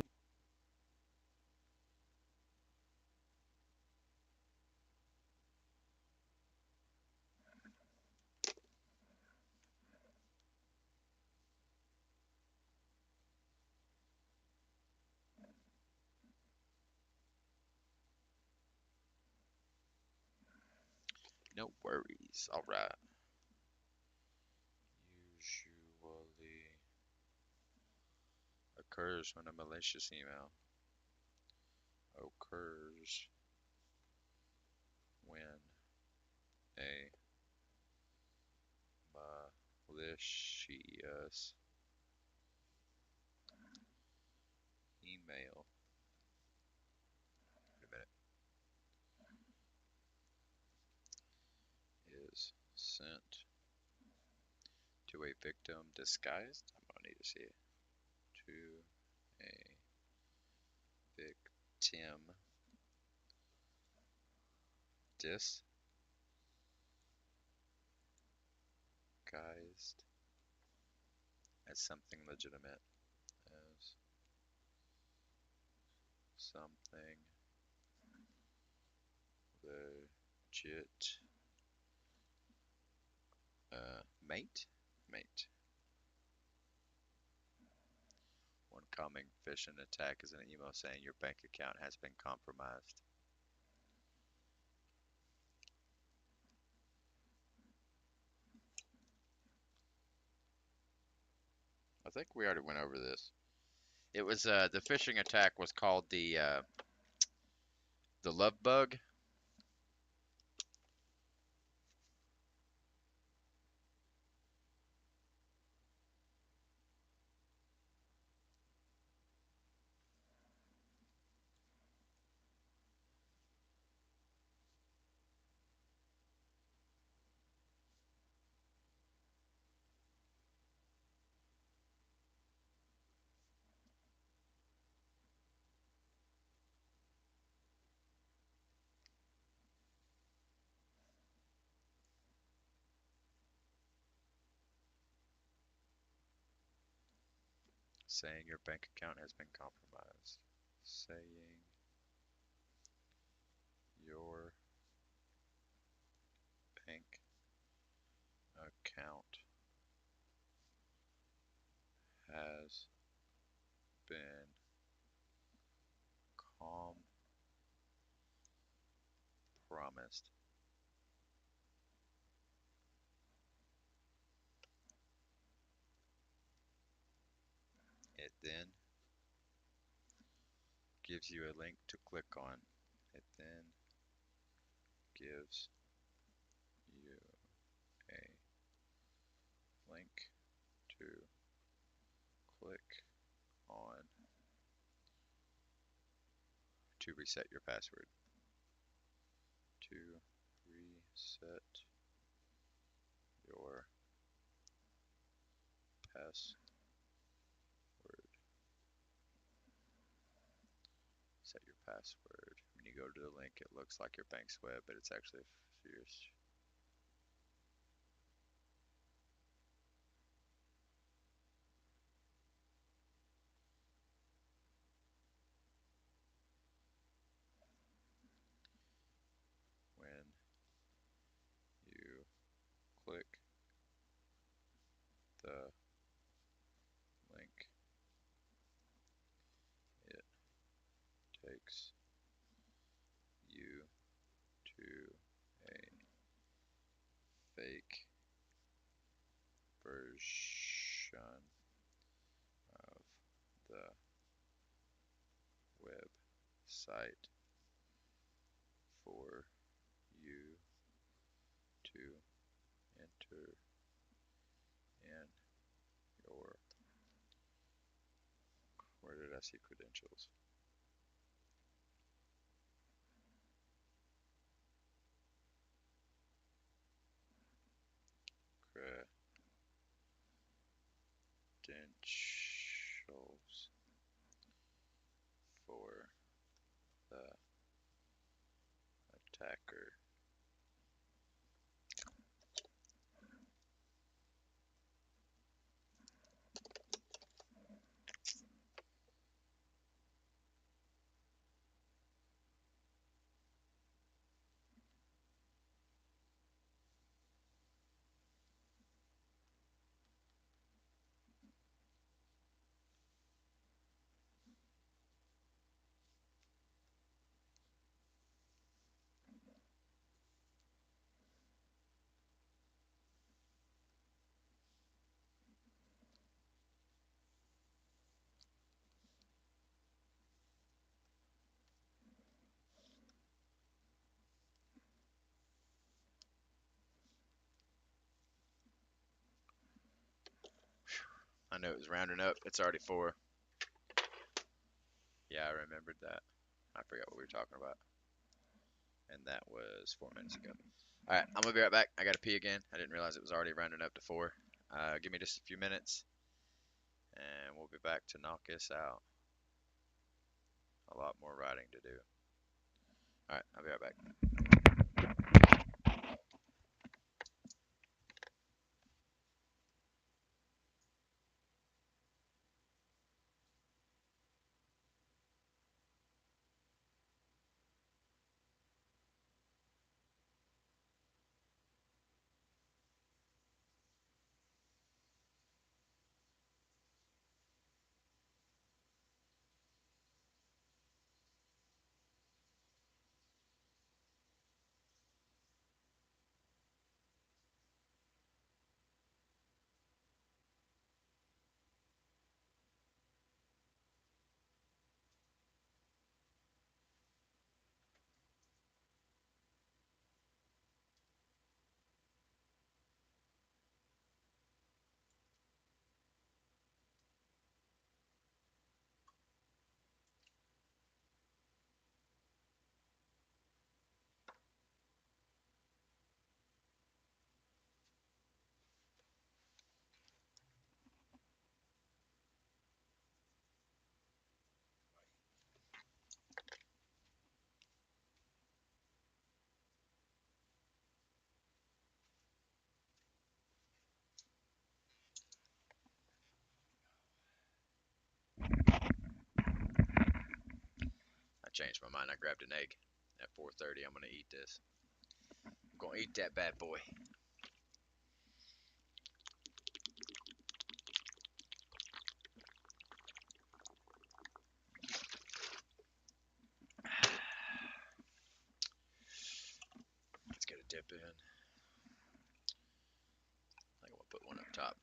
No worries. All right. Usually occurs when a malicious email occurs when a malicious email, wait a minute, is sent to a victim disguised. I'm gonna need to see it. To a victim disguised as something legitimate, as something legit. Mate. One common phishing attack is an email saying your bank account has been compromised. I think we already went over this. It was the phishing attack was called the love bug. Saying your bank account has been compromised. Saying your bank account has been compromised. It then gives you a link to click on. It then gives you a link to click on to reset your password. To reset your password. Set your password. When you go to the link, it looks like your bank's web, but it's actually yours. When you click the link, it takes you to a fake version of the website for you to enter in your, where did I see credentials? Credentials for the attacker. I know it was rounding up. It's already 4. Yeah, I remembered that. I forgot what we were talking about. And that was 4 minutes ago. All right, I'm gonna be right back. I gotta pee again. I didn't realize it was already rounding up to 4. Give me just a few minutes, and we'll be back to knock this out. A lot more writing to do. All right, I'll be right back. I changed my mind. I grabbed an egg at 4:30. I'm gonna eat this. I'm gonna eat that bad boy. Let's get a dip in. I think I'm gonna put one up top.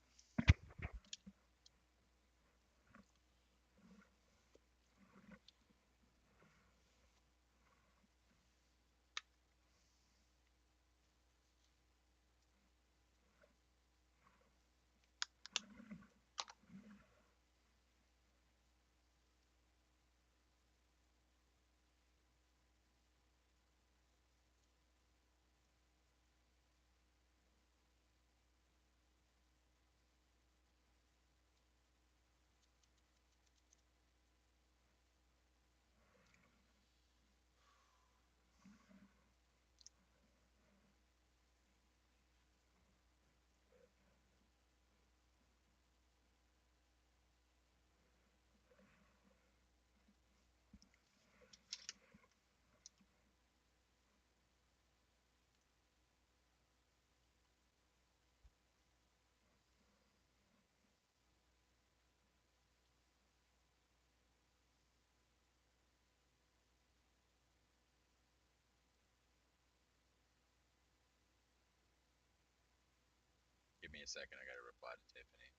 Give me a second. I gotta reply to Tiffany.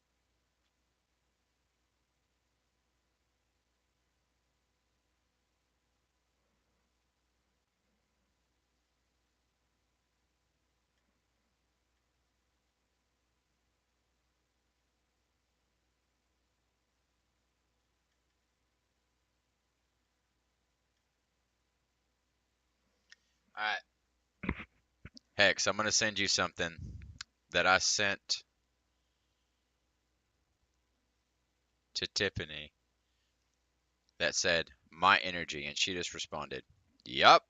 All right. Hex, I'm gonna send you something that I sent to Tiffany that said my energy, and she just responded, "Yup."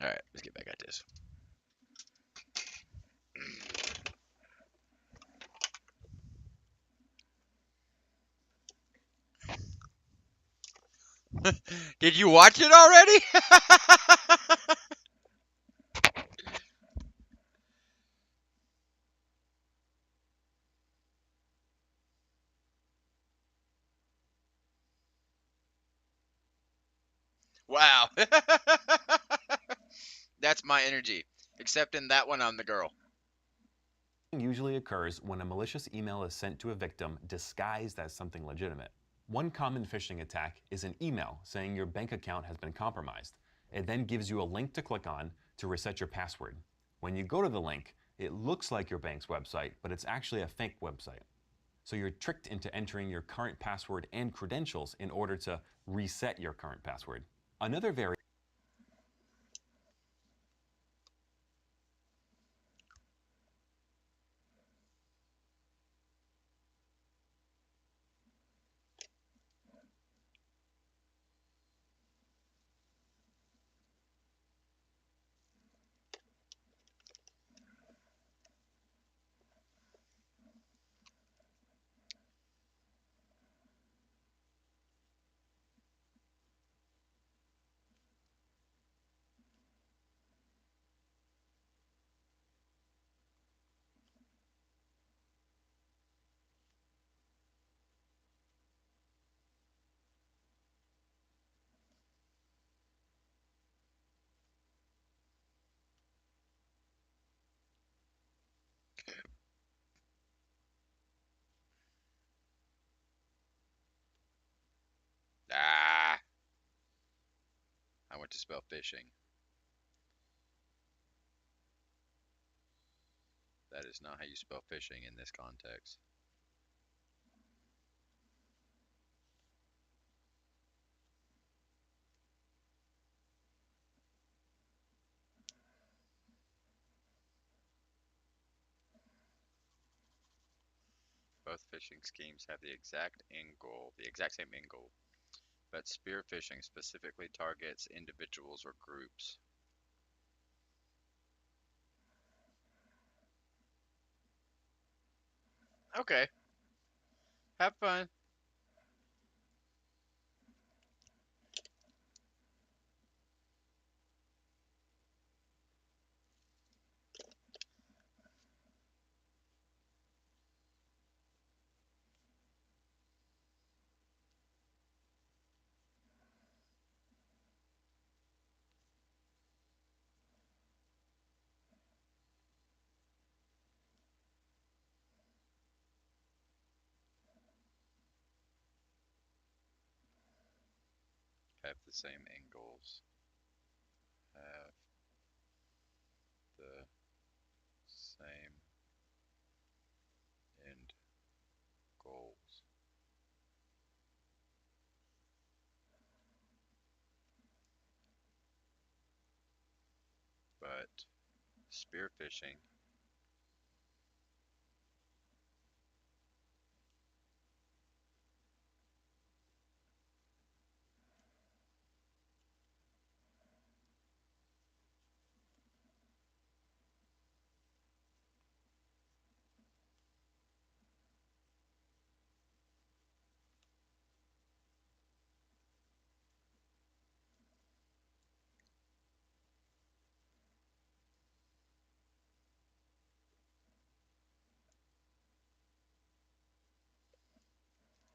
All right, let's get back at this. Did you watch it already? Wow. my energy. Except in that one, I'm the girl. Usually occurs when a malicious email is sent to a victim disguised as something legitimate. One common phishing attack is an email saying your bank account has been compromised. It then gives you a link to click on to reset your password. When you go to the link, it looks like your bank's website, but it's actually a fake website. So you're tricked into entering your current password and credentials in order to reset your current password. Another variation Ah, I went to spell fishing. That is not how you spell fishing in this context. Both phishing schemes have the exact same end goal, but spear phishing specifically targets individuals or groups. Okay, have fun. Have the same end goals. Have the same end goals. But spearfishing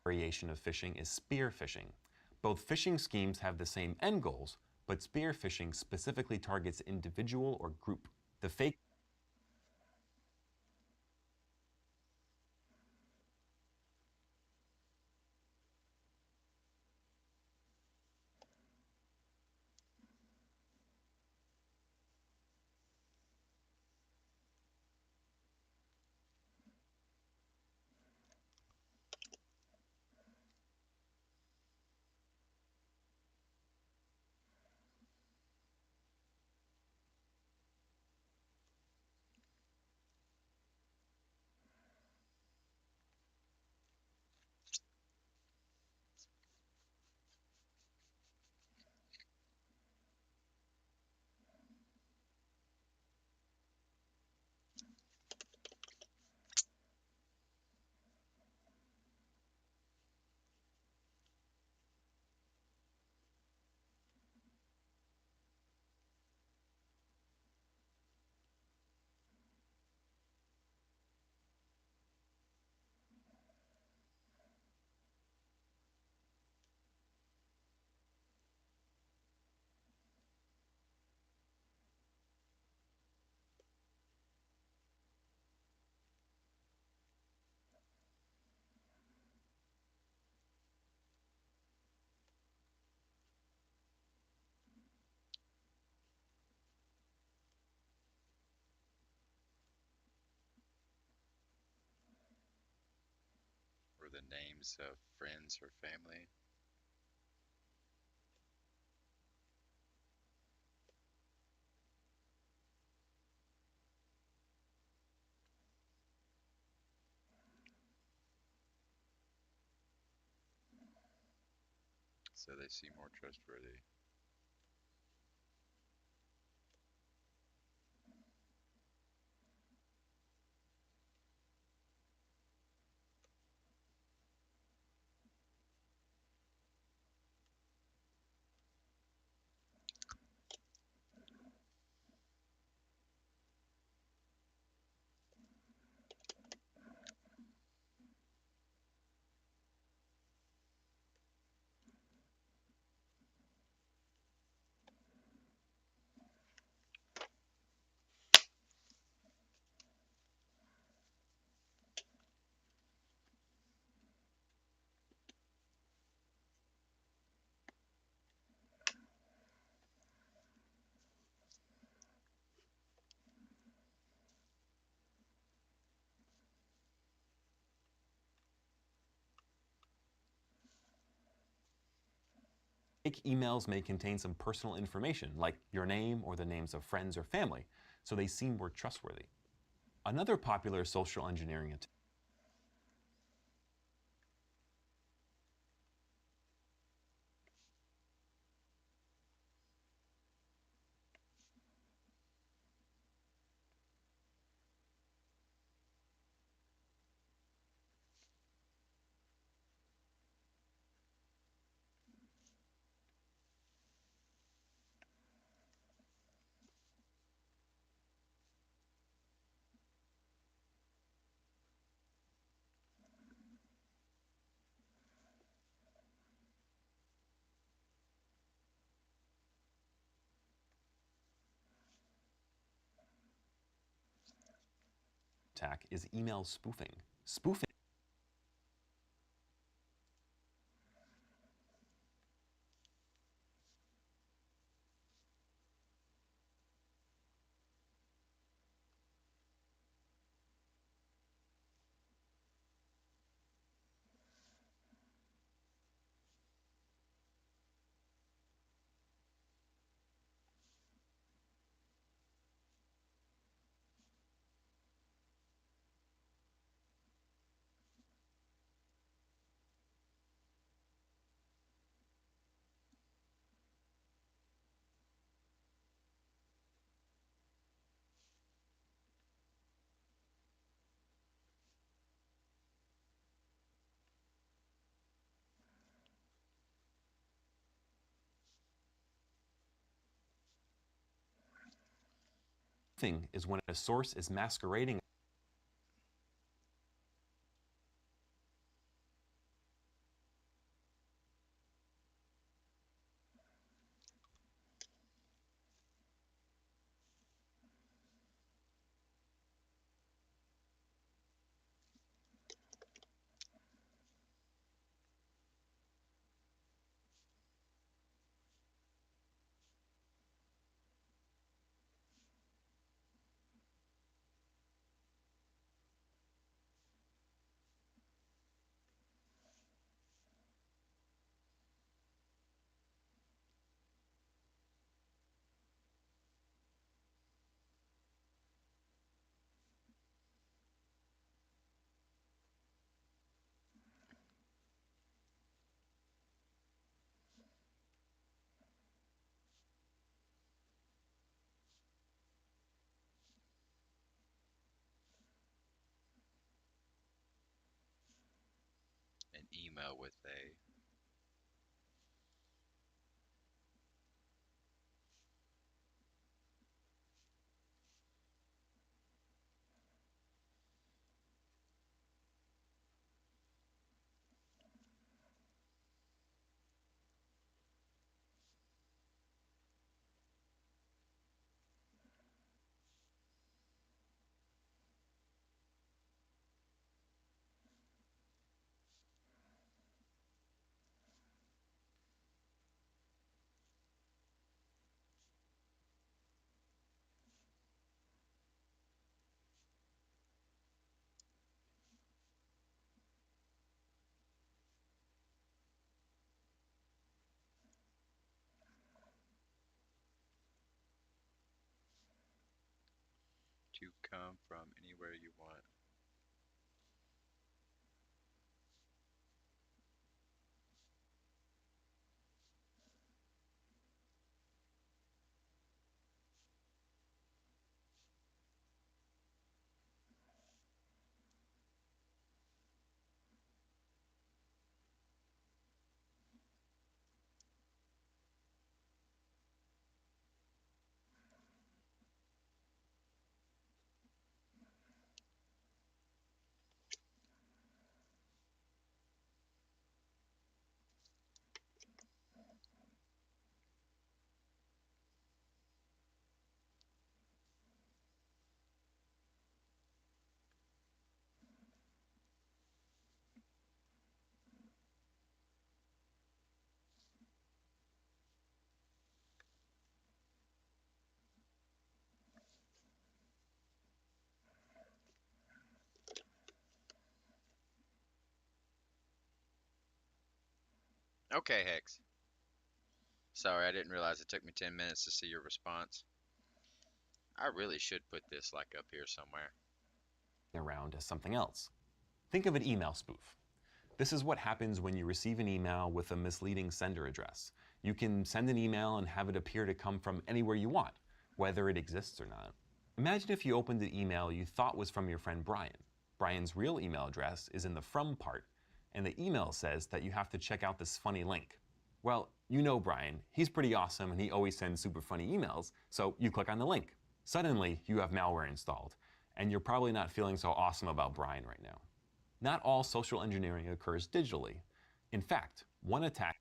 variation of phishing is spear phishing. Both phishing schemes have the same end goals, but spear phishing specifically targets individual or group. The fake or the names of friends or family. So they seem more trustworthy. Fake emails may contain some personal information, like your name or the names of friends or family, so they seem more trustworthy. Another popular social engineering attack is email spoofing. Spoofing is when a source is masquerading An email with a to come from anywhere you want. Okay, Hex. Sorry, I didn't realize it took me 10 minutes to see your response. I really should put this like up here somewhere. Around as something else. Think of an email spoof. This is what happens when you receive an email with a misleading sender address. You can send an email and have it appear to come from anywhere you want, whether it exists or not. Imagine if you opened an email you thought was from your friend Brian. Brian's real email address is in the from part, and the email says that you have to check out this funny link. Well, you know Brian, he's pretty awesome and he always sends super funny emails, so you click on the link. Suddenly, you have malware installed, and you're probably not feeling so awesome about Brian right now. Not all social engineering occurs digitally. In fact, one attack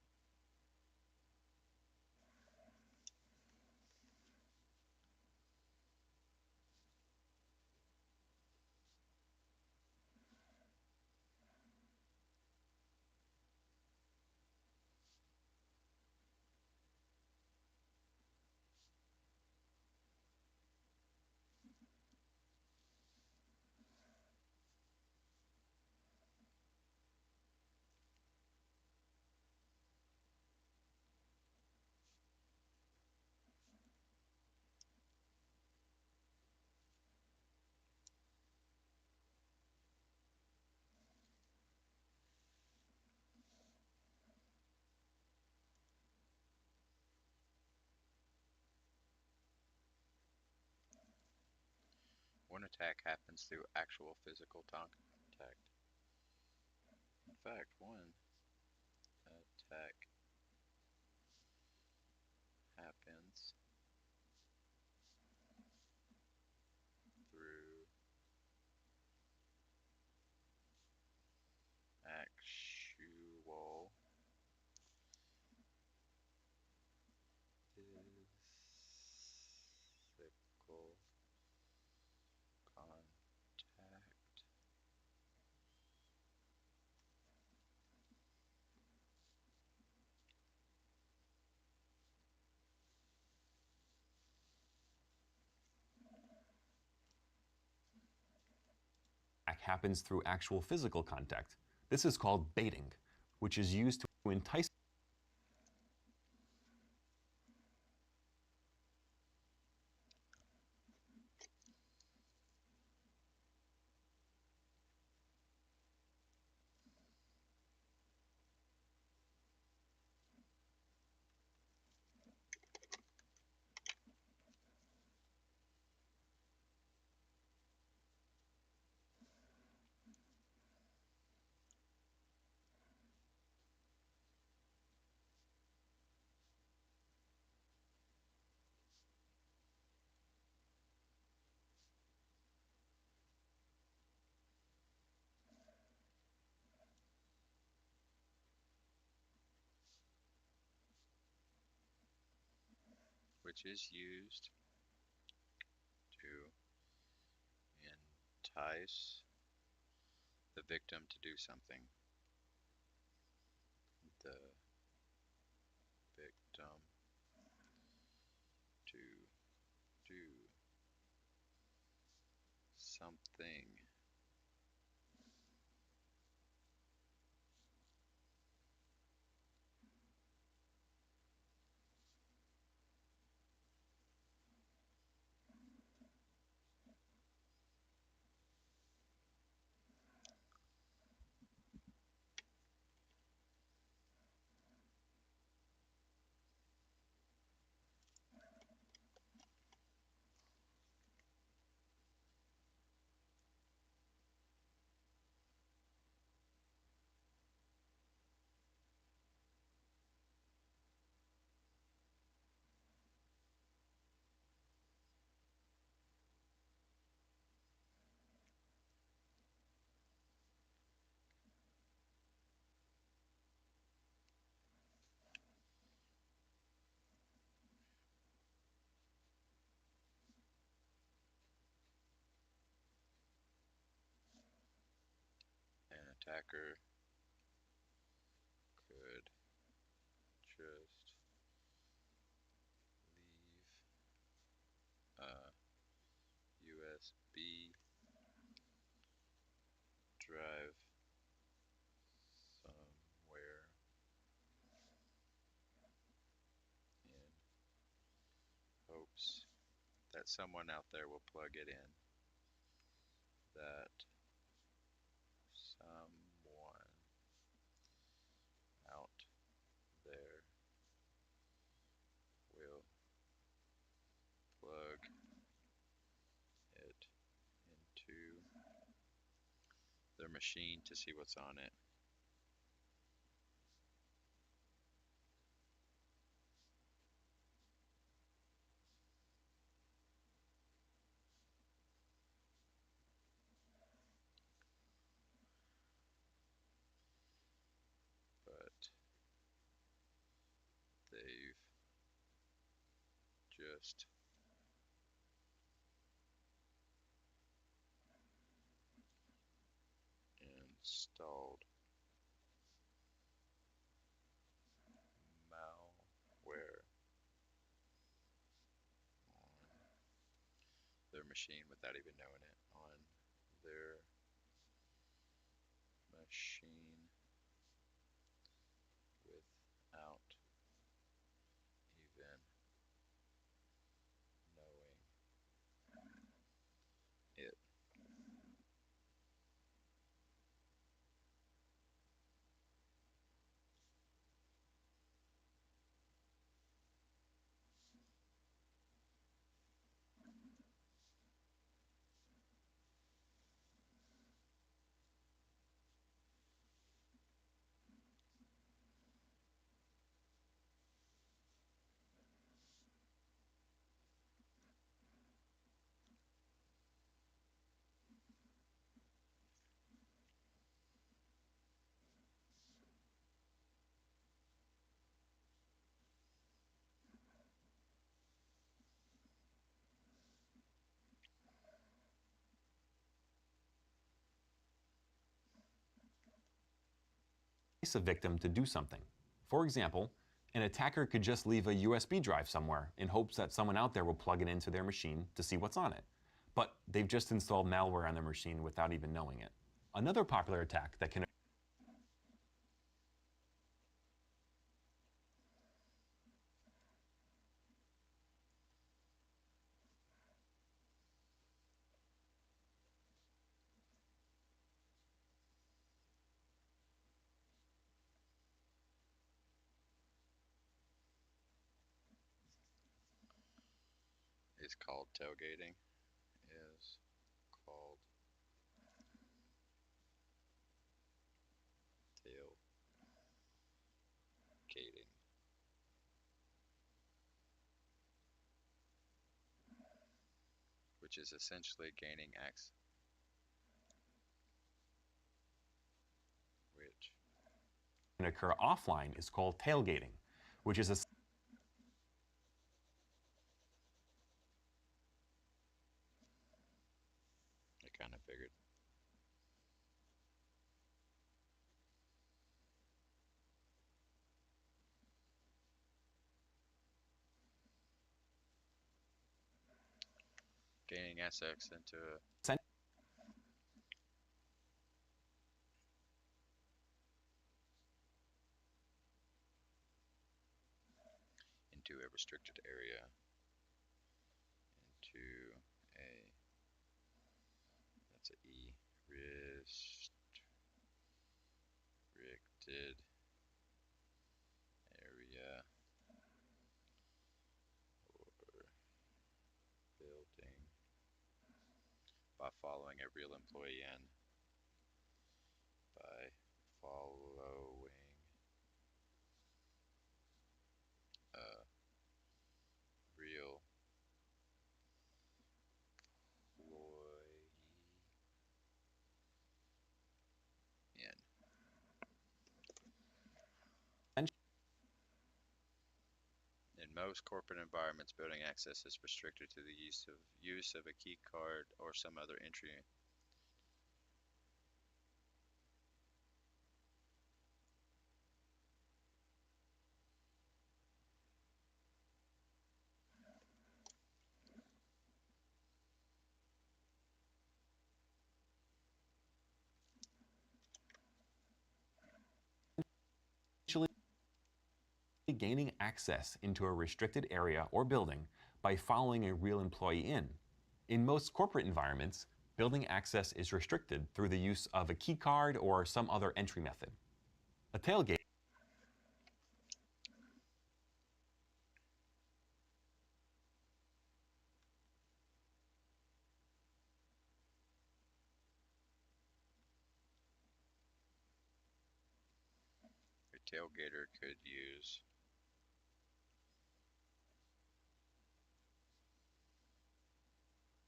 One attack happens through actual physical contact. In fact, one attack happens through actual physical contact. happens through actual physical contact. This is called baiting, which is used to entice Which is used to entice the victim to do something. The victim to do something. attacker could just leave a USB drive somewhere in hopes that someone out there will plug it in. That someone out there will plug it into their machine to see what's on it. But they've just installed malware on their machine without even knowing it. On their machine without even knowing it. A victim to do something. For example, an attacker could just leave a USB drive somewhere in hopes that someone out there will plug it into their machine to see what's on it. But they've just installed malware on their machine without even knowing it. Another popular attack that can Is called tailgating. Is called tailgating. Which is essentially gaining access. Which can occur offline is called tailgating, which is a I kind of figured. Gaining access into a restricted area, into a, that's a E, restricted area or building by following a real employee in, by following a real employee in. In most corporate environments, building access is restricted to the use of a key card or some other entry gaining access into a restricted area or building by following a real employee in. In most corporate environments, building access is restricted through the use of a key card or some other entry method. A tailgate A tailgater could use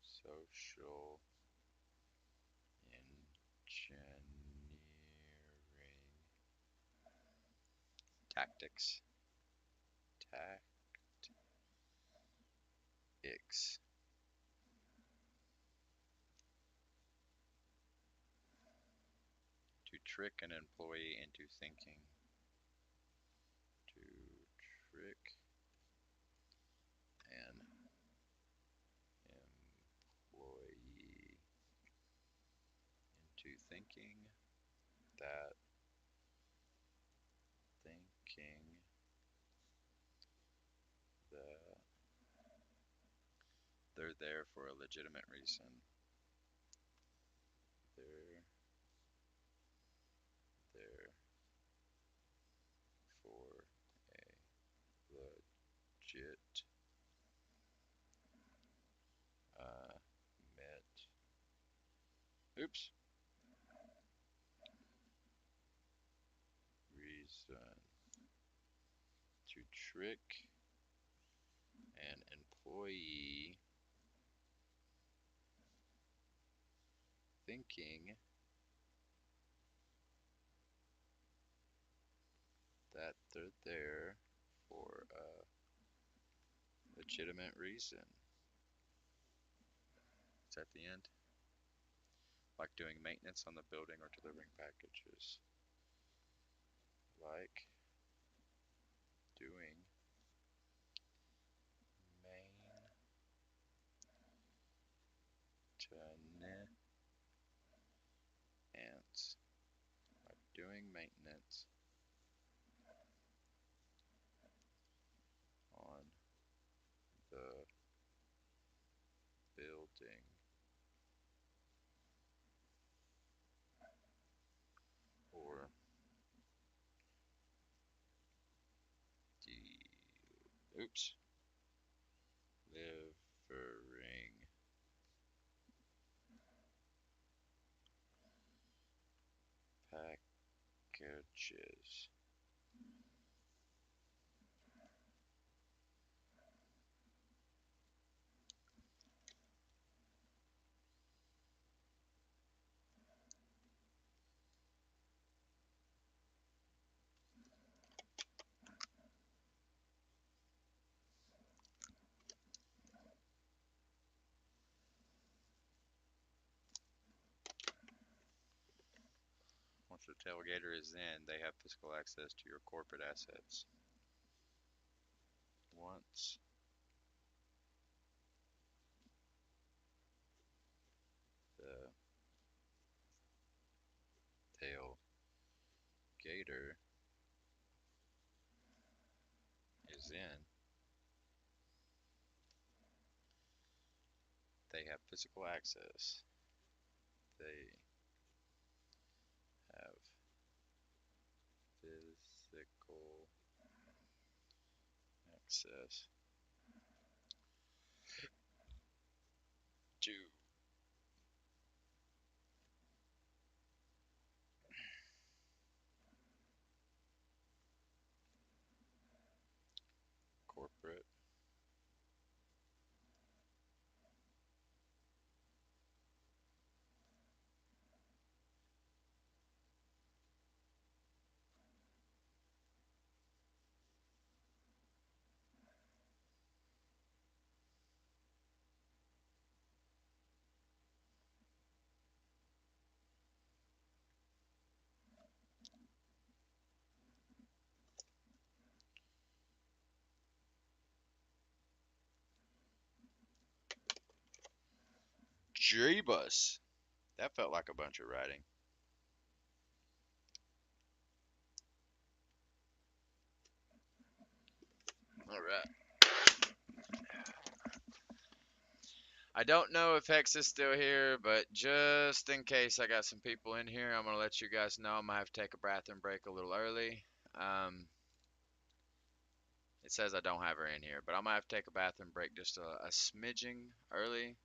social engineering tactics. To trick an employee into thinking. To trick an employee into thinking that they're there for a legitimate reason. They're there for a legit reason. To trick an employee thinking that they're there for a legitimate reason. Is that the end? Like doing maintenance on the building or delivering packages. Like doing maintenance. Like doing maintenance on the building. Or delivering packages. Once the tailgater is in, they have physical access to your corporate assets. Once the tailgater is in, they have physical access. They have physical access to corporate J-Bus. That felt like a bunch of writing. right. I don't know if Hex is still here, but just in case I got some people in here, I'm going to let you guys know I'm going to have to take a bathroom break a little early. It says I don't have her in here, but I'm going to have to take a bathroom break just a smidging early.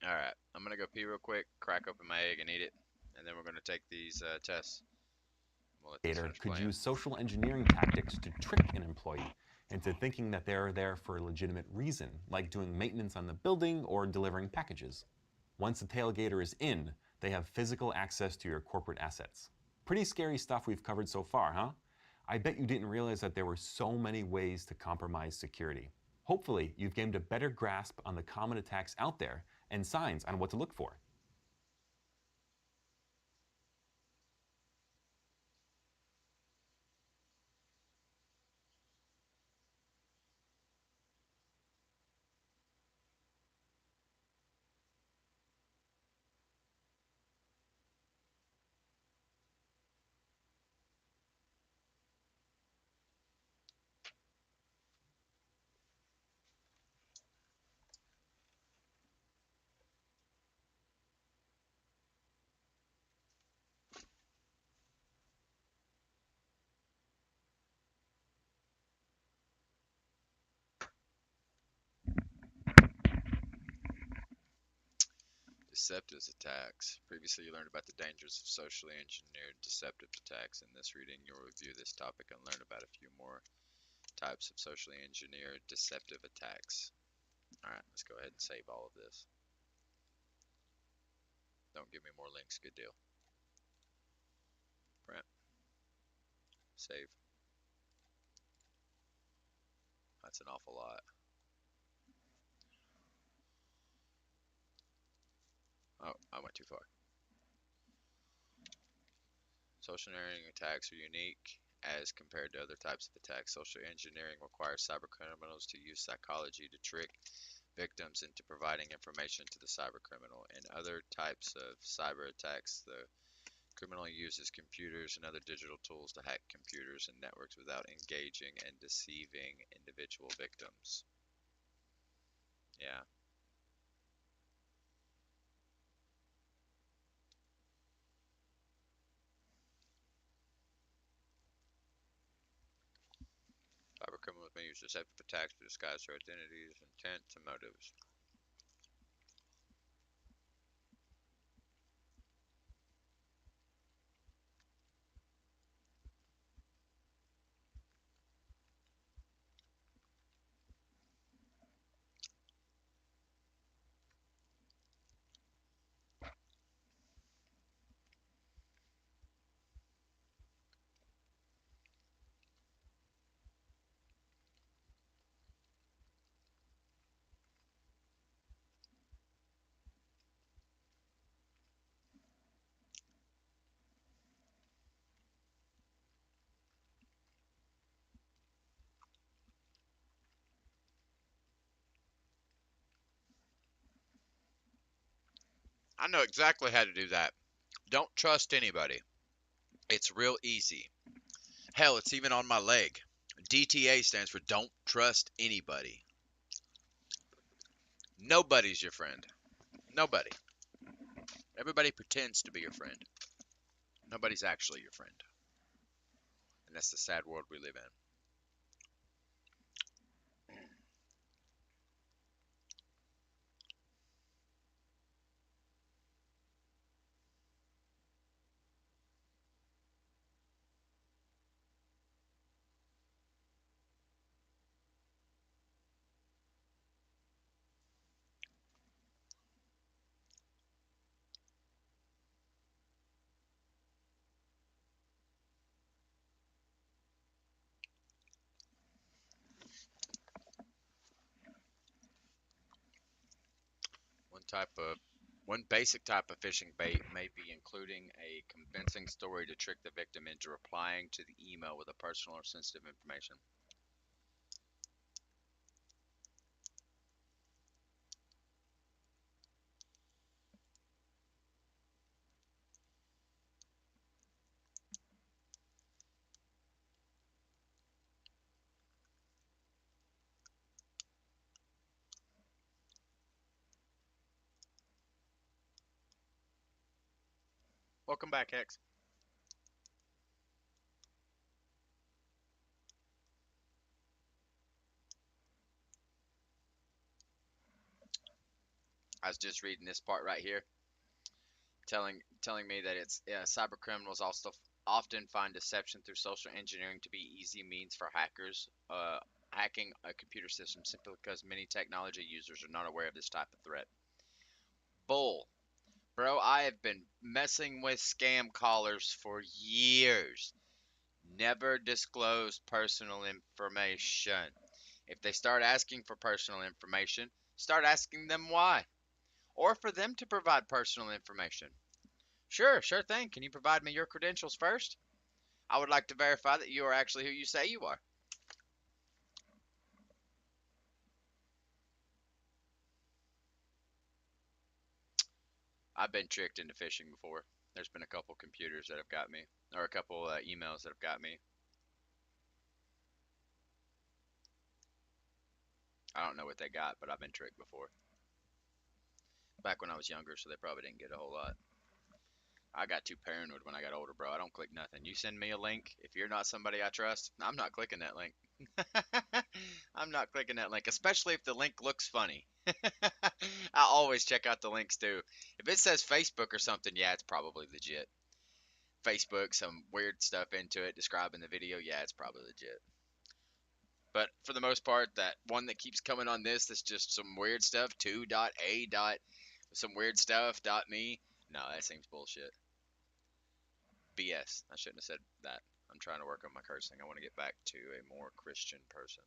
All right, I'm going to go pee real quick, crack open my egg and eat it, and then we're going to take these tests. We'll let these finish Could playing. use social engineering tactics to trick an employee into thinking that they're there for a legitimate reason, like doing maintenance on the building or delivering packages. Once the tailgater is in, they have physical access to your corporate assets. Pretty scary stuff we've covered so far, huh? I bet you didn't realize that there were so many ways to compromise security. Hopefully, you've gained a better grasp on the common attacks out there and signs on what to look for. Deceptive attacks. Previously, you learned about the dangers of socially engineered deceptive attacks. In this reading, you'll review this topic and learn about a few more types of socially engineered deceptive attacks. Alright, let's go ahead and save all of this. Don't give me more links, good deal. Print. Save. That's an awful lot. Oh, I went too far. Social engineering attacks are unique as compared to other types of attacks. Social engineering requires cybercriminals to use psychology to trick victims into providing information to the cybercriminal. In other types of cyber attacks, the criminal uses computers and other digital tools to hack computers and networks without engaging and deceiving individual victims. Yeah. Cybercriminals may use deceptive attacks to disguise their identities, intents, and motives. I know exactly how to do that. Don't trust anybody. It's real easy. Hell, it's even on my leg. DTA stands for don't trust anybody. Nobody's your friend. Nobody. Everybody pretends to be your friend. Nobody's actually your friend. And that's the sad world we live in. One type of One basic type of phishing bait may be including a convincing story to trick the victim into replying to the email with a personal or sensitive information. Welcome back, X. I was just reading this part right here, telling me that it's cyber criminals also often find deception through social engineering to be easy means for hackers hacking a computer system simply because many technology users are not aware of this type of threat. Bull. Bro, I have been messing with scam callers for years. Never disclose personal information. If they start asking for personal information, start asking them why. Or for them to provide personal information. Sure thing. Can you provide me your credentials first? I would like to verify that you are actually who you say you are. I've been tricked into phishing before. There's been a couple computers that have got me, or a couple emails that have got me. I don't know what they got, but I've been tricked before. Back when I was younger, so they probably didn't get a whole lot. I got too paranoid when I got older, bro. I don't click nothing. You send me a link, if you're not somebody I trust, I'm not clicking that link. I'm not clicking that link, especially if the link looks funny. I always check out the links too. If it says Facebook or something, yeah, it's probably legit. Facebook, some weird stuff into it describing the video, yeah, it's probably legit. But for the most part, that one that keeps coming on this, that's just some weird stuff, 2.a. Some weird stuff, .me. No, that seems bullshit. BS. I shouldn't have said that. I'm trying to work on my cursing. I want to get back to a more Christian person.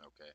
Okay.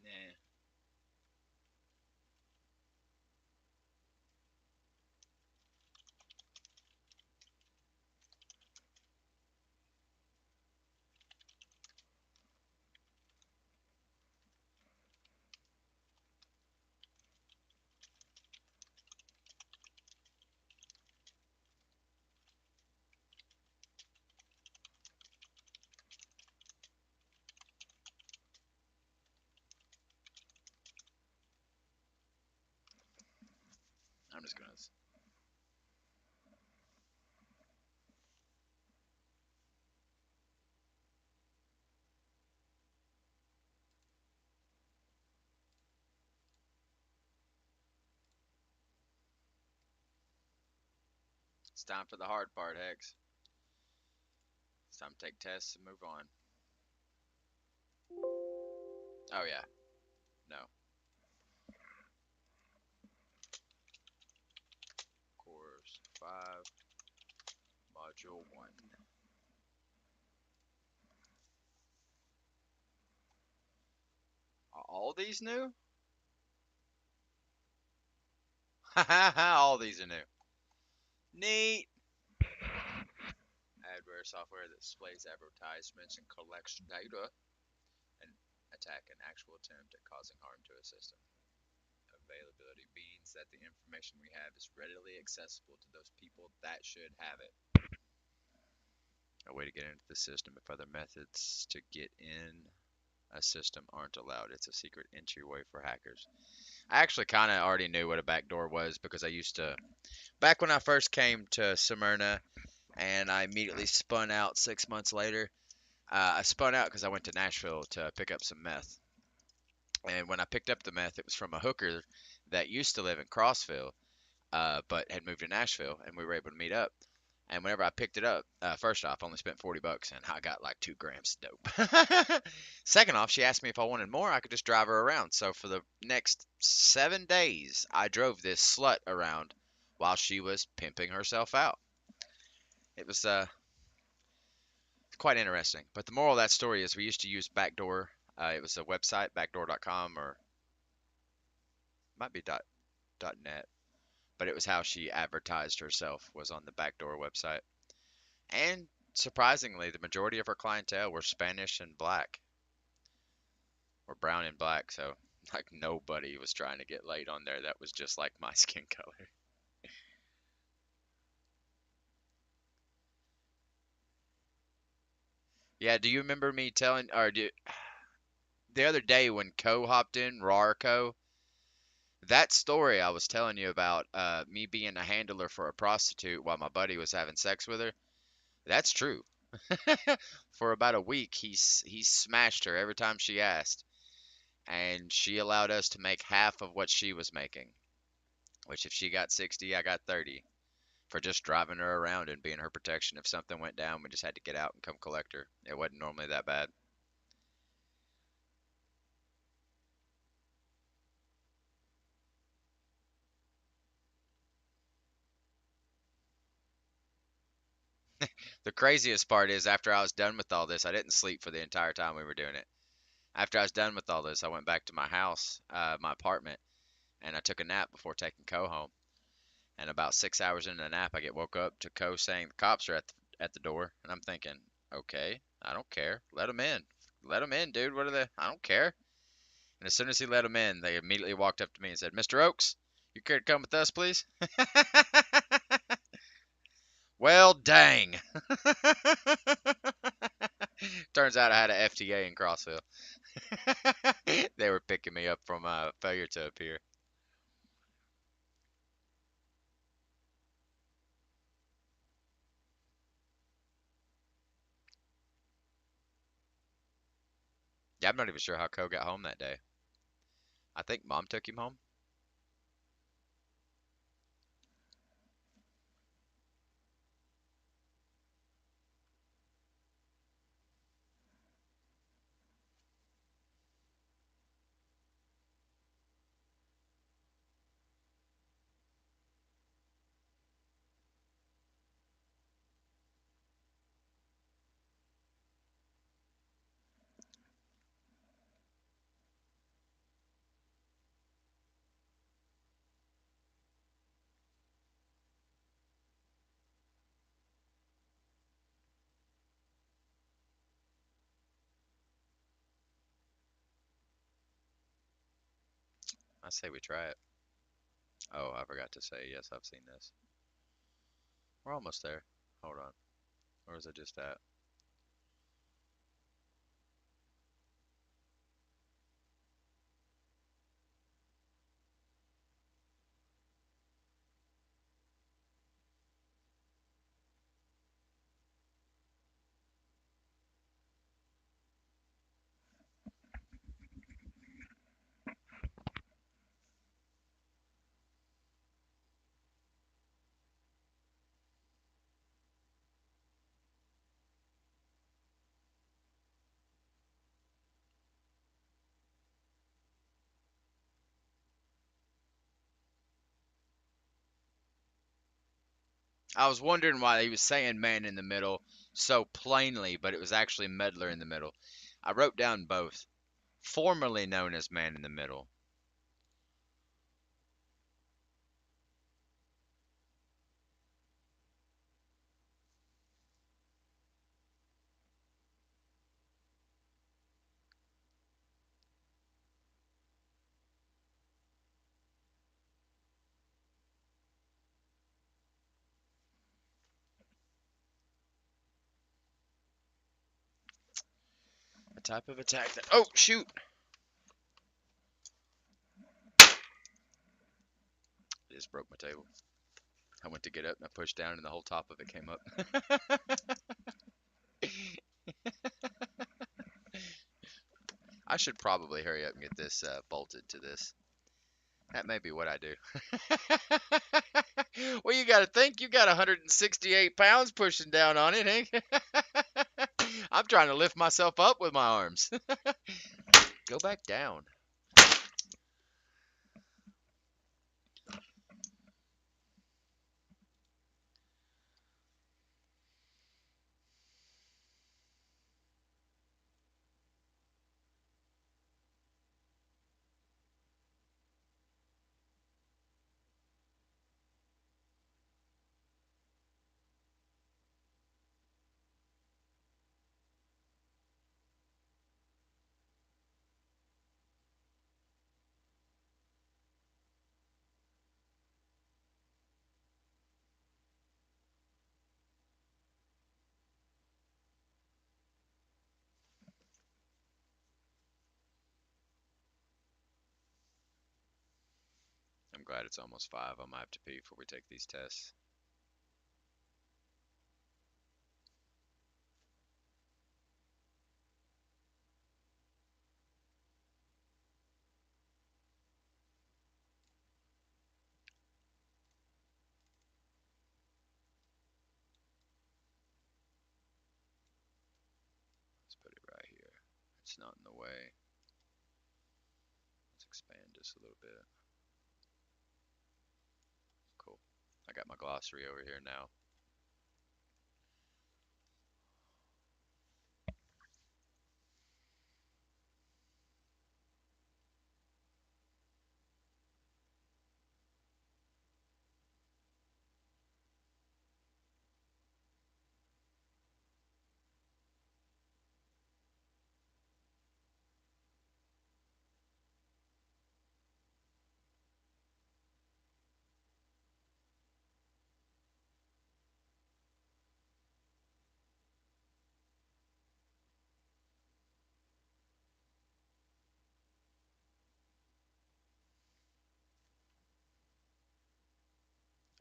Nah. I'm just gonna. It's time for the hard part, Hex. It's time to take tests and move on. Oh yeah. No. Course 5, Module 1. Are all these new? All these are new. Neat. Adware software that displays advertisements and collects data and attack an actual attempt at causing harm to a system. availability means that the information we have is readily accessible to those people that should have it. A way to get into the system if other methods to get in a system aren't allowed. It's a secret entryway for hackers. I actually kind of already knew what a backdoor was because I used to, back when I first came to Smyrna and I immediately spun out 6 months later. I spun out because I went to Nashville to pick up some meth. And when I picked up the meth, it was from a hooker that used to live in Crossville, but had moved to Nashville, and we were able to meet up. And whenever I picked it up, first off, I only spent $40, and I got like 2 grams of dope. Second off, she asked me if I wanted more, I could just drive her around. So for the next 7 days, I drove this slut around while she was pimping herself out. It was quite interesting. But the moral of that story is we used to use Backdoor. It was a website, backdoor.com, or might be .net, but it was how she advertised herself was on the Backdoor website. And surprisingly, the majority of her clientele were Spanish and black, or brown and black. So like nobody was trying to get laid on there that was just like my skin color. Yeah, do you remember me telling, the other day when Co hopped in, Rarco, that story I was telling you about, me being a handler for a prostitute while my buddy was having sex with her, that's true. For about a week, he smashed her every time she asked, and she allowed us to make half of what she was making. Which, if she got 60, I got 30 for just driving her around and being her protection. If something went down, we just had to get out and come collect her. It wasn't normally that bad. The craziest part is after I was done with all this, I didn't sleep for the entire time we were doing it. After I was done with all this, I went back to my house, my apartment, and I took a nap before taking Co home. And about 6 hours into the nap, I get woke up to Co saying the cops are at the door, and I'm thinking, okay, I don't care, let them in, let them in, dude. What are they? I don't care. And as soon as he let them in, they immediately walked up to me and said, "Mr. Oakes, you care to come with us, please?" Well, dang. Turns out I had an FTA in Crossville. They were picking me up from failure to appear. Yeah, I'm not even sure how Co got home that day. I think Mom took him home. I say we try it. Oh, I forgot to say, yes, I've seen this. We're almost there. Hold on. Or is it just that? I was wondering why he was saying man in the middle so plainly, but it was actually meddler in the middle. I wrote down both. Formerly known as man in the middle. type of attack that. Oh, shoot! I just broke my table. I went to get up and I pushed down and the whole top of it came up. I should probably hurry up and get this bolted to this. That may be what I do. Well, you got to think you got 168 pounds pushing down on it, eh? I'm trying to lift myself up with my arms. Go back down. I'm glad it's almost 5. I might have to pee before we take these tests. Let's put it right here. It's not in the way. Let's expand this a little bit. Cool. I got my glossary over here now.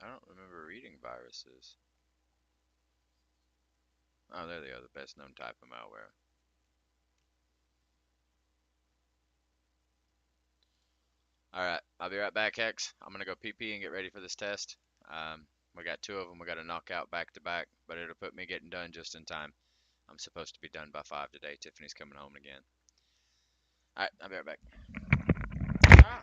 I don't remember reading viruses. Oh, there they are, the best known type of malware. Alright, I'll be right back, Hex. I'm going to go pee and get ready for this test. We got 2 of them we got to knock out back to back, but it'll put me getting done just in time. I'm supposed to be done by 5 today. Tiffany's coming home again. Alright, I'll be right back. Ah.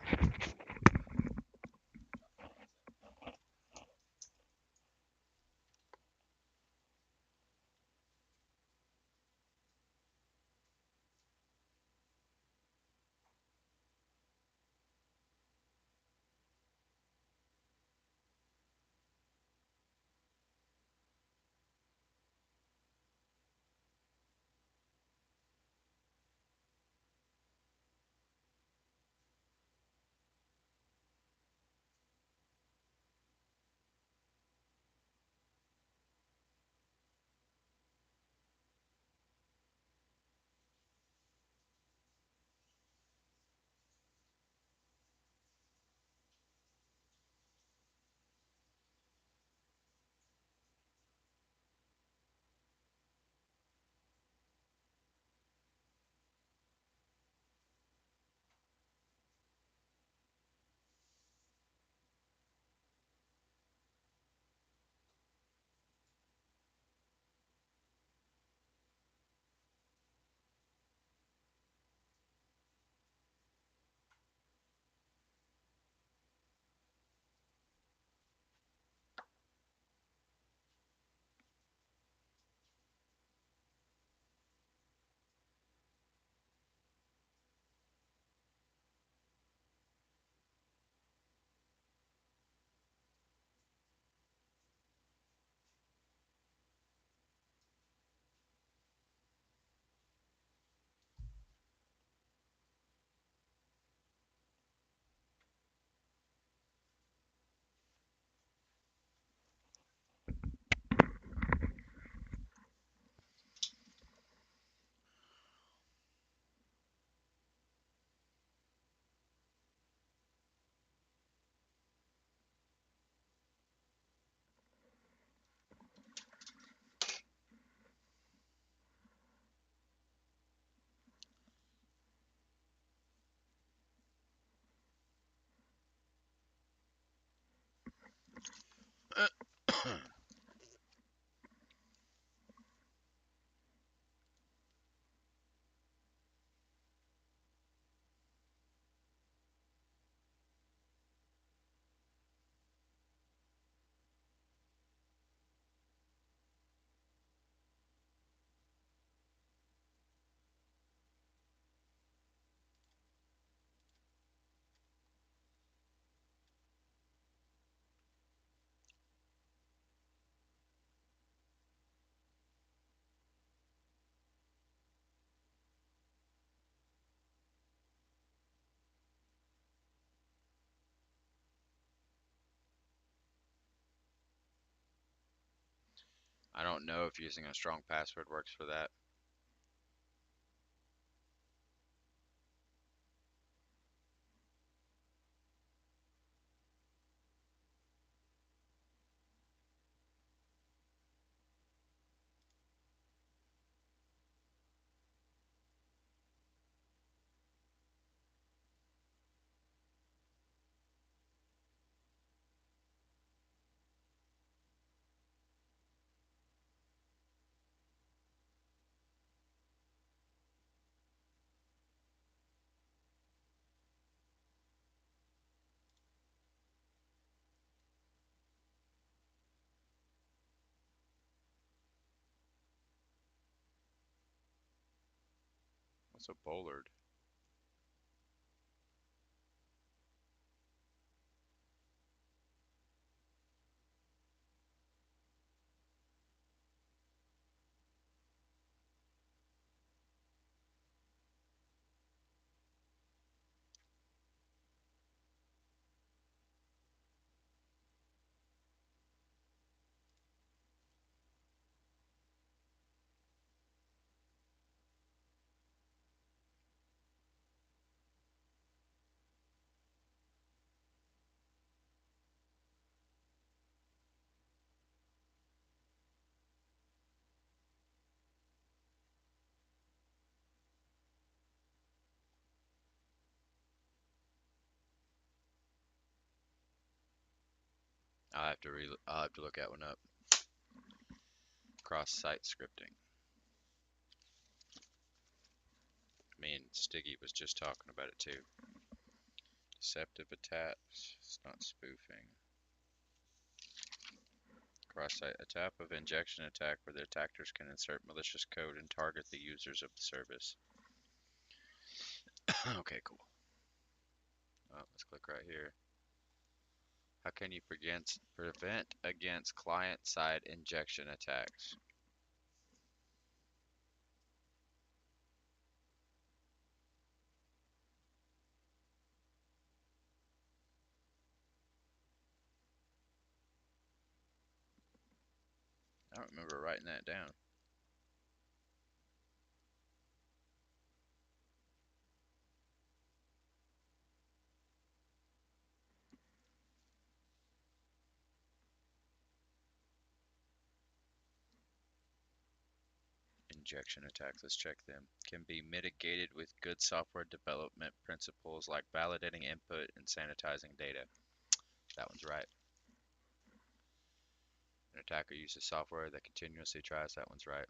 I don't know if using a strong password works for that. What's a bollard? I'll have to look that one up. Cross-site scripting. Me and Stiggy was just talking about it too. Deceptive attacks. It's not spoofing. Cross-site, a type of injection attack where the attackers can insert malicious code and target the users of the service. Okay, cool. Let's click right here. How can you prevent against client-side injection attacks? I don't remember writing that down. Injection attacks, let's check them. Can be mitigated with good software development principles like validating input and sanitizing data. That one's right. An attacker uses software that continuously tries. That one's right.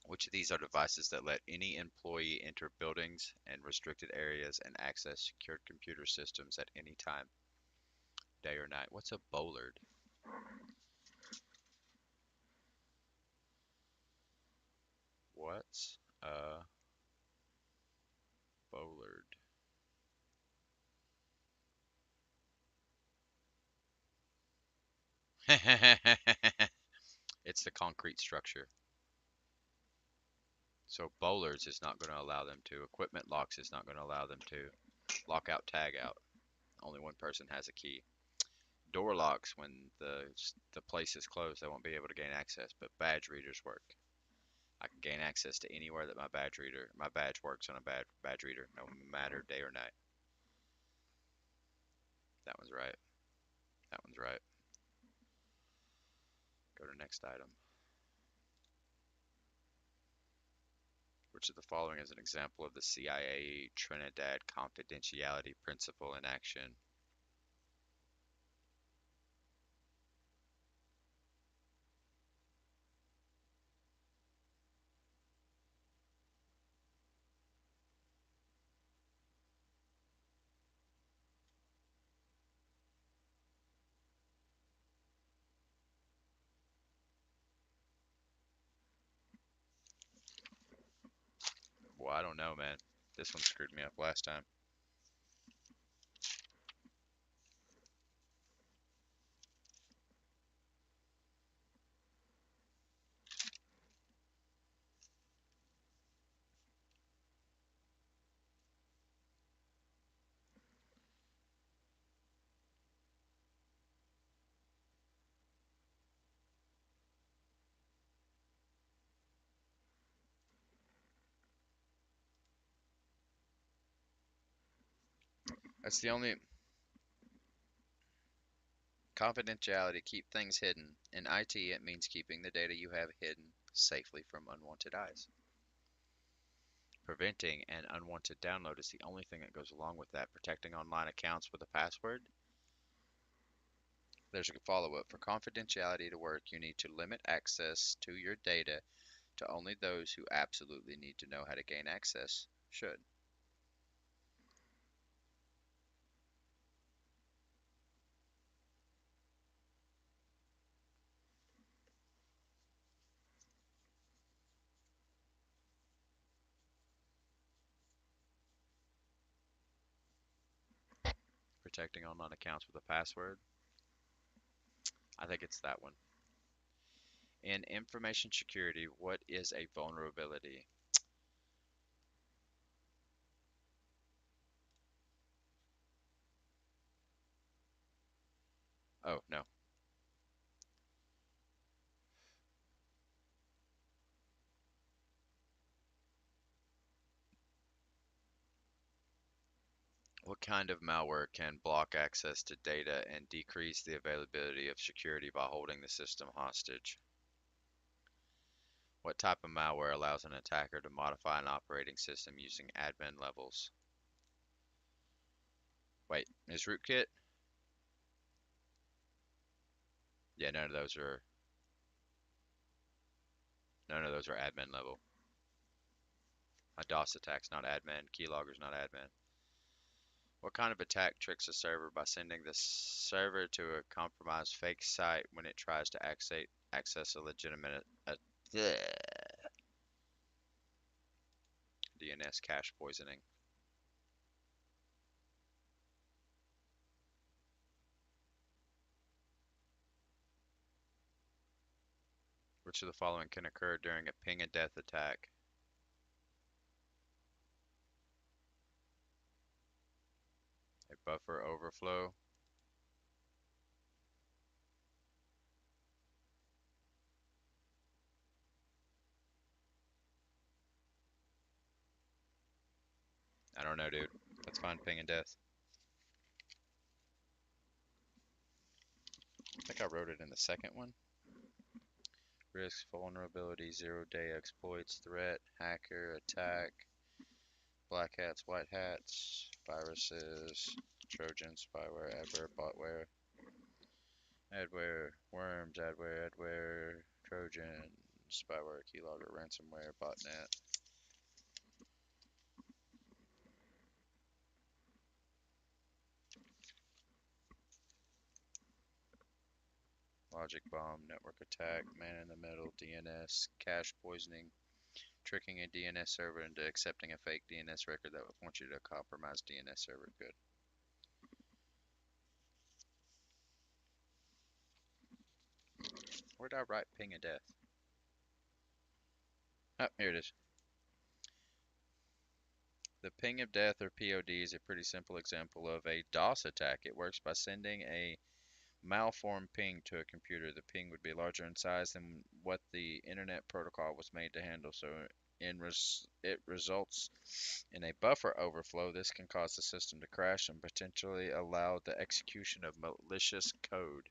Which of these are devices that let any employee enter buildings and restricted areas and access secured computer systems at any time, day or night? What's a bollard? What's a bollard? It's the concrete structure. So bollards is not going to allow them to. Equipment locks is not going to allow them to. Lockout, tag out. Only one person has a key. Door locks, when the place is closed, they won't be able to gain access. But badge readers work. I can gain access to anywhere that my badge works on a badge reader, no matter day or night. That one's right. That one's right. Go to next item. Which of the following is an example of the CIA Trinidad confidentiality principle in action? Well, I don't know, man. This one screwed me up last time. That's the only confidentiality, keep things hidden. In IT, it means keeping the data you have hidden safely from unwanted eyes. Preventing an unwanted download is the only thing that goes along with that. Protecting online accounts with a password. There's a follow-up. For confidentiality to work, you need to limit access to your data to only those who absolutely need to know how to gain access should. Protecting online accounts with a password. I think it's that one. In information security, what is a vulnerability? Oh, no. What kind of malware can block access to data and decrease the availability of security by holding the system hostage? What type of malware allows an attacker to modify an operating system using admin levels? Wait, is rootkit? Yeah, none of those are admin level. A DOS attack's not admin. Keylogger's not admin. What kind of attack tricks a server by sending the server to a compromised fake site when it tries to access a legitimate DNS cache poisoning? Which of the following can occur during a ping and death attack? A buffer overflow, I don't know, dude. Let's find ping and death. I think I wrote it in the second one. Risk, vulnerability, zero-day exploits, threat, hacker, attack, black hats, white hats, viruses, Trojan, spyware, adware, botware, adware, worms, adware, Trojan, spyware, keylogger, ransomware, botnet. Logic bomb, network attack, man in the middle, DNS, cache poisoning, tricking a DNS server into accepting a fake DNS record that wants you to compromise DNS server. Good. Where did I write ping and death? Oh, here it is. The ping of death, or POD, is a pretty simple example of a DOS attack. It works by sending a malformed ping to a computer. The ping would be larger in size than what the Internet Protocol was made to handle, so it results in a buffer overflow. This can cause the system to crash and potentially allow the execution of malicious code.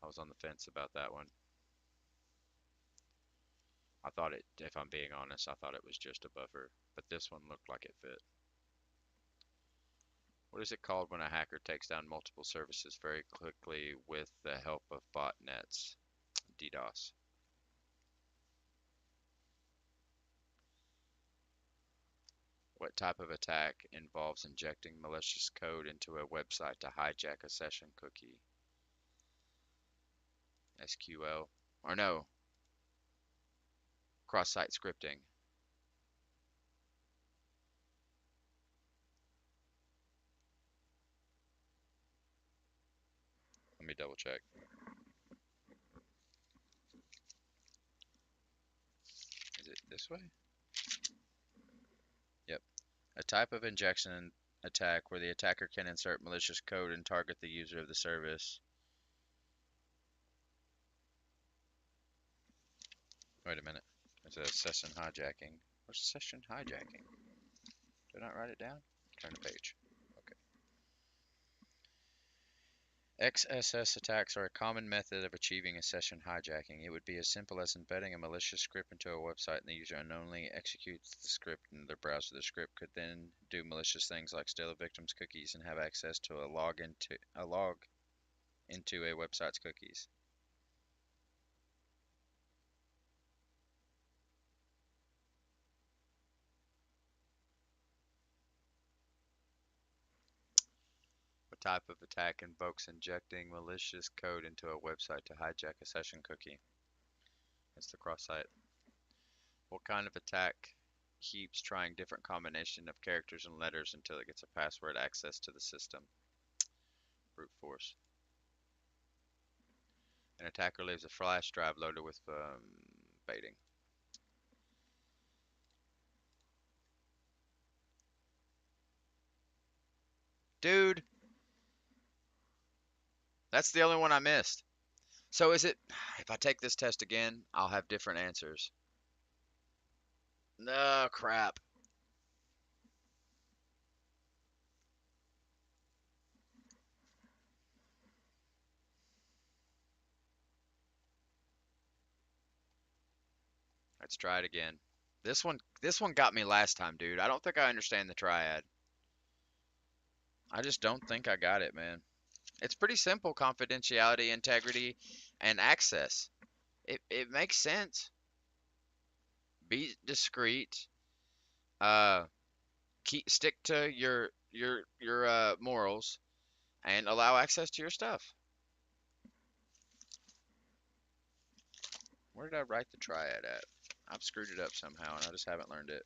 I was on the fence about that one. I thought it, if I'm being honest, I thought it was just a buffer, but this one looked like it fit. What is it called when a hacker takes down multiple services very quickly with the help of botnets? DDoS. What type of attack involves injecting malicious code into a website to hijack a session cookie? SQL. Or no, cross-site scripting. Let me double check. Is it this way? Yep. A type of injection attack where the attacker can insert malicious code and target the user of the service. Wait a minute. It's a session hijacking. What's session hijacking? Did I not write it down? Turn the page. XSS attacks are a common method of achieving a session hijacking. It would be as simple as embedding a malicious script into a website and the user unknowingly executes the script in their browser. The script could then do malicious things like steal a victim's cookies and have access to a log into a website's cookies. What type of attack invokes injecting malicious code into a website to hijack a session cookie? That's the cross site. What kind of attack keeps trying different combination of characters and letters until it gets a password access to the system? Brute force. An attacker leaves a flash drive loaded with baiting. Dude, that's the only one I missed. So is it, if I take this test again, I'll have different answers. No, crap. Let's try it again. This one got me last time, dude. I don't think I understand the triad. I just don't think I got it, man. It's pretty simple: confidentiality, integrity, and access. It makes sense. Be discreet. Uh, stick to your morals, and allow access to your stuff. Where did I write the triad at? I've screwed it up somehow, and I just haven't learned it.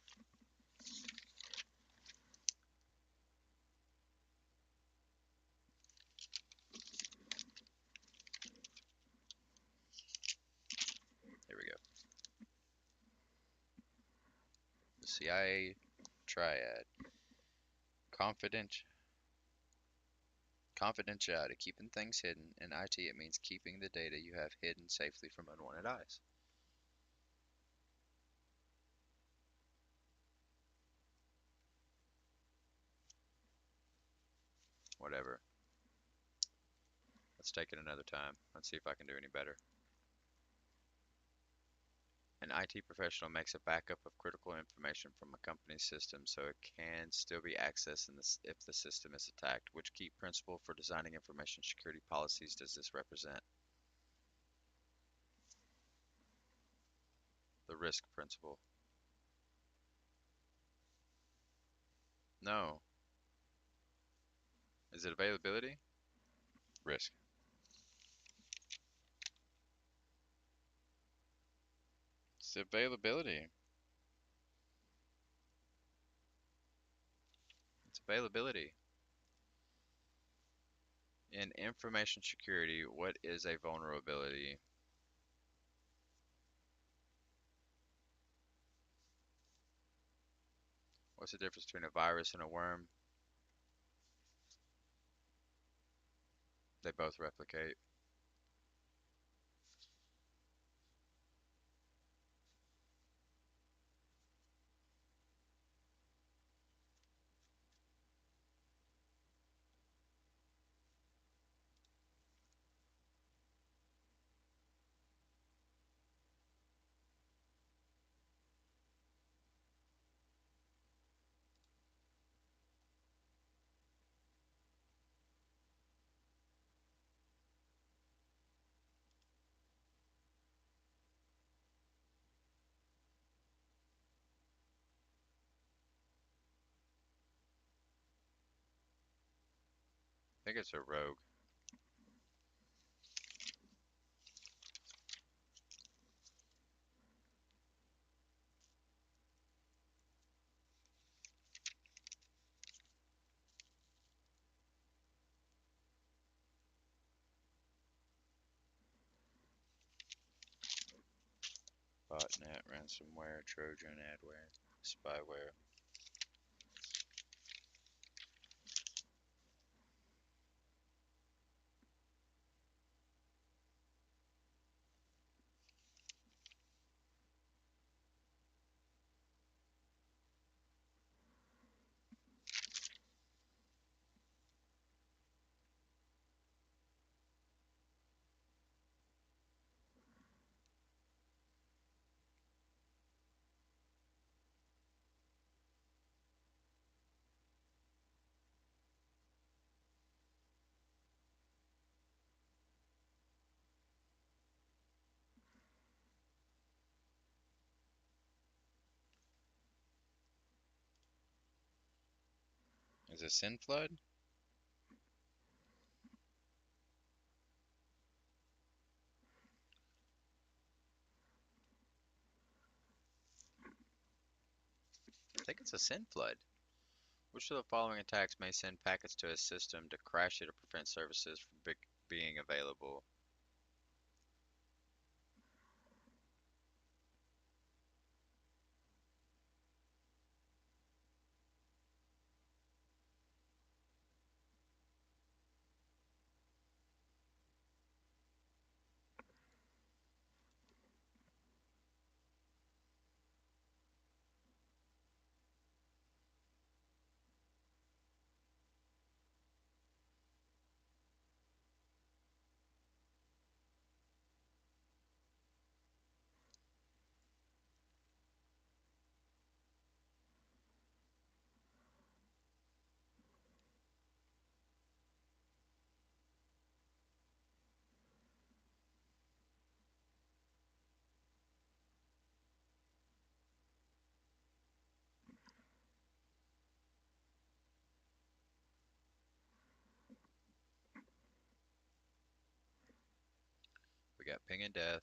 Here we go. The CIA triad. Confidentiality, keeping things hidden. In IT, it means keeping the data you have hidden safely from unwanted eyes. Whatever. Let's take it another time. Let's see if I can do any better. An IT professional makes a backup of critical information from a company's system so it can still be accessed if the system is attacked. Which key principle for designing information security policies does this represent? The risk principle. No. Is it availability? Risk. It's availability. It's availability. In information security, what is a vulnerability? What's the difference between a virus and a worm? They both replicate. I think it's a rogue. Botnet, ransomware, Trojan, adware, spyware. it send flood? I think it's a send flood. Which of the following attacks may send packets to a system to crash it or prevent services from being available? We got ping and death.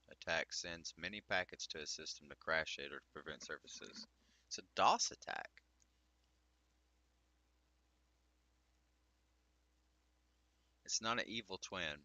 Attack sends many packets to a system to crash it or to prevent services. It's a DOS attack. It's not an evil twin.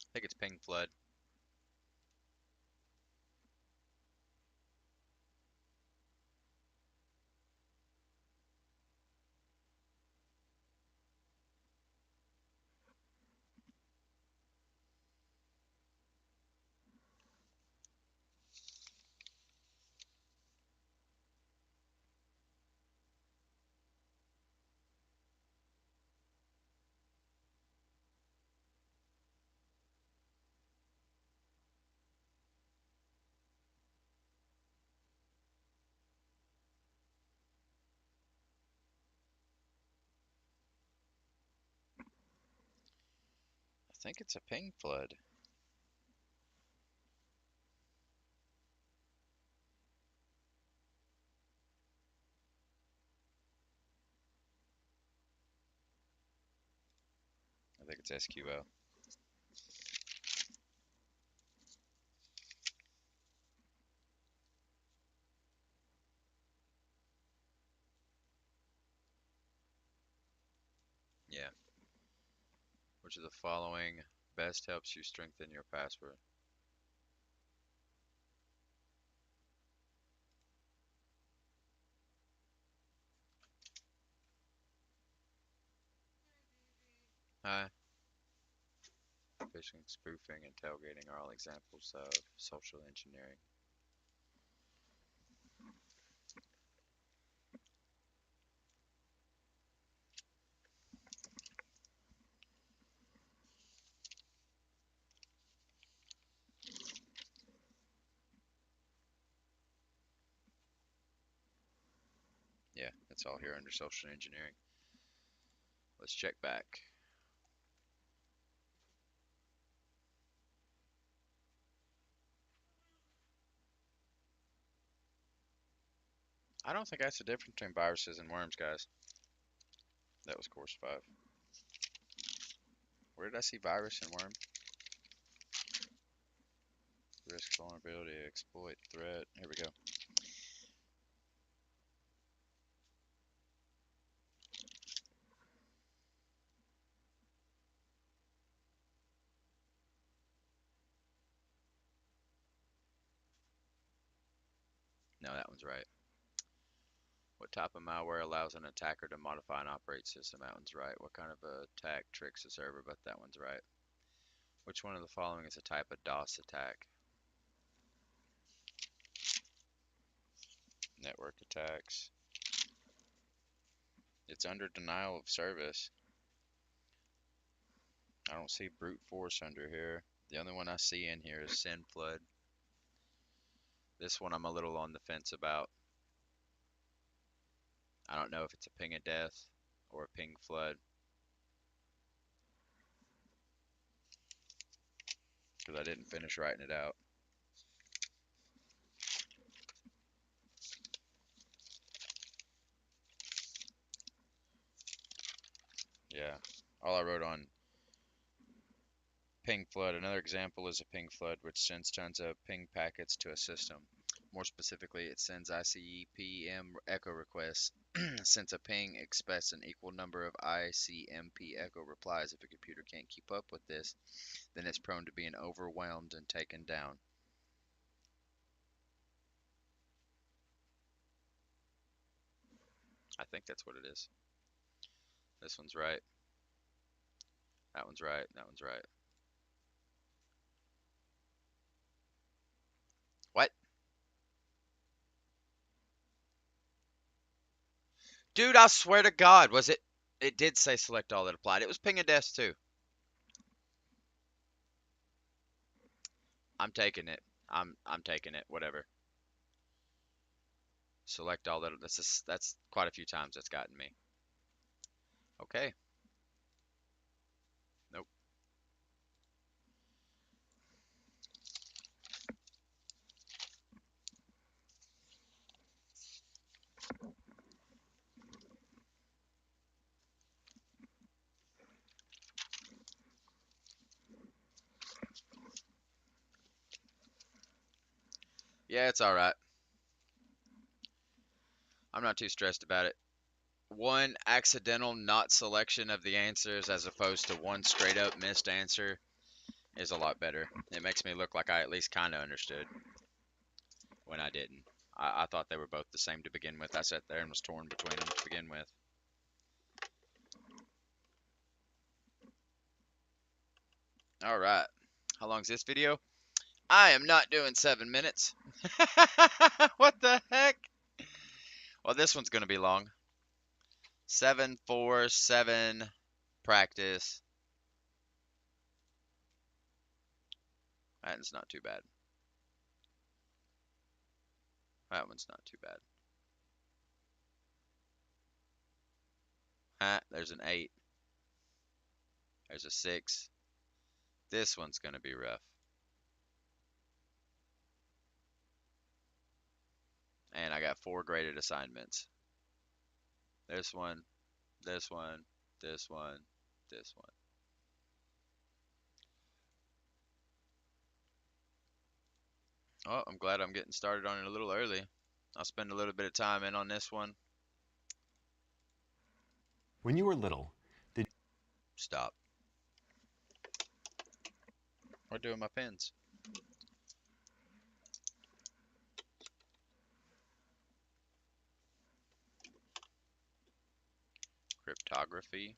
I think it's ping flood. I think it's a ping flood. I think it's SQL. Yeah. Which of the following best helps you strengthen your password? Hi. Phishing, spoofing, and tailgating are all examples of social engineering. Yeah, it's all here under social engineering. Let's check back. I don't think that's the difference between viruses and worms, guys. That was course 5. Where did I see virus and worm? Risk, vulnerability, exploit, threat. Here we go. No, that one's right. What type of malware allows an attacker to modify and operate system? That one's right. What kind of attack tricks a server? But that one's right. Which one of the following is a type of DOS attack? Network attacks. It's under denial of service. I don't see brute force under here. The only one I see in here is SYN flood. This one I'm a little on the fence about. I don't know if it's a ping of death or a ping flood. Because I didn't finish writing it out. Yeah, all I wrote on ping flood. Another example is a ping flood, which sends tons of ping packets to a system. More specifically, it sends ICMP echo requests. Since a ping expects an equal number of ICMP echo replies, if a computer can't keep up with this, then it's prone to being overwhelmed and taken down. I think that's what it is. This one's right. That one's right. That one's right. What? Dude, I swear to God, was it? It did say select all that applied. It was ping of death too. I'm taking it. I'm taking it. Whatever. Select all that. That's quite a few times that's gotten me. Okay. Nope. Yeah, it's all right. I'm not too stressed about it. One accidental not selection of the answers as opposed to one straight up missed answer is a lot better. It makes me look like I at least kind of understood when I didn't. I thought they were both the same to begin with. I sat there and was torn between them to begin with. All right. How long's this video? I am not doing 7 minutes. What the heck? Well, this one's going to be long. 747 practice. That one's not too bad. That one's not too bad. There's an 8. There's a 6. This one's going to be rough. And I got 4 graded assignments. This one, this one, this one, this one. Oh, I'm glad I'm getting started on it a little early. I'll spend a little bit of time in on this one. When you were little, did Stop. What do with my pens? Cryptography.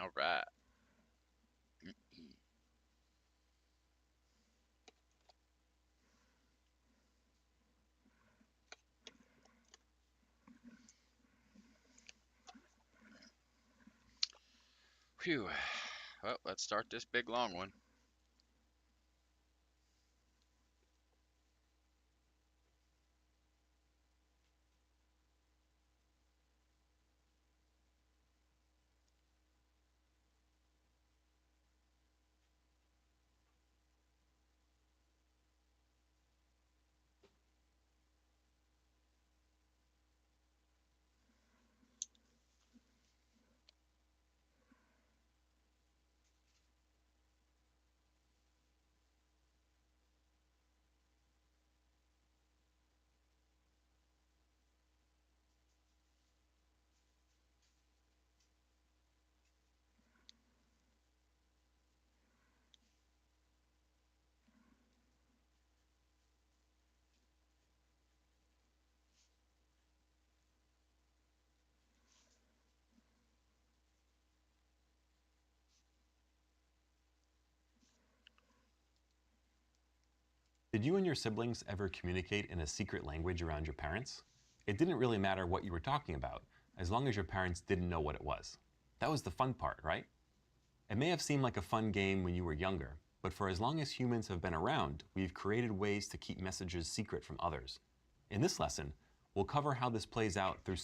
All right. Phew. Well, let's start this big long one. Did you and your siblings ever communicate in a secret language around your parents? It didn't really matter what you were talking about, as long as your parents didn't know what it was. That was the fun part, right? It may have seemed like a fun game when you were younger, but for as long as humans have been around, we've created ways to keep messages secret from others. In this lesson, we'll cover how this plays out through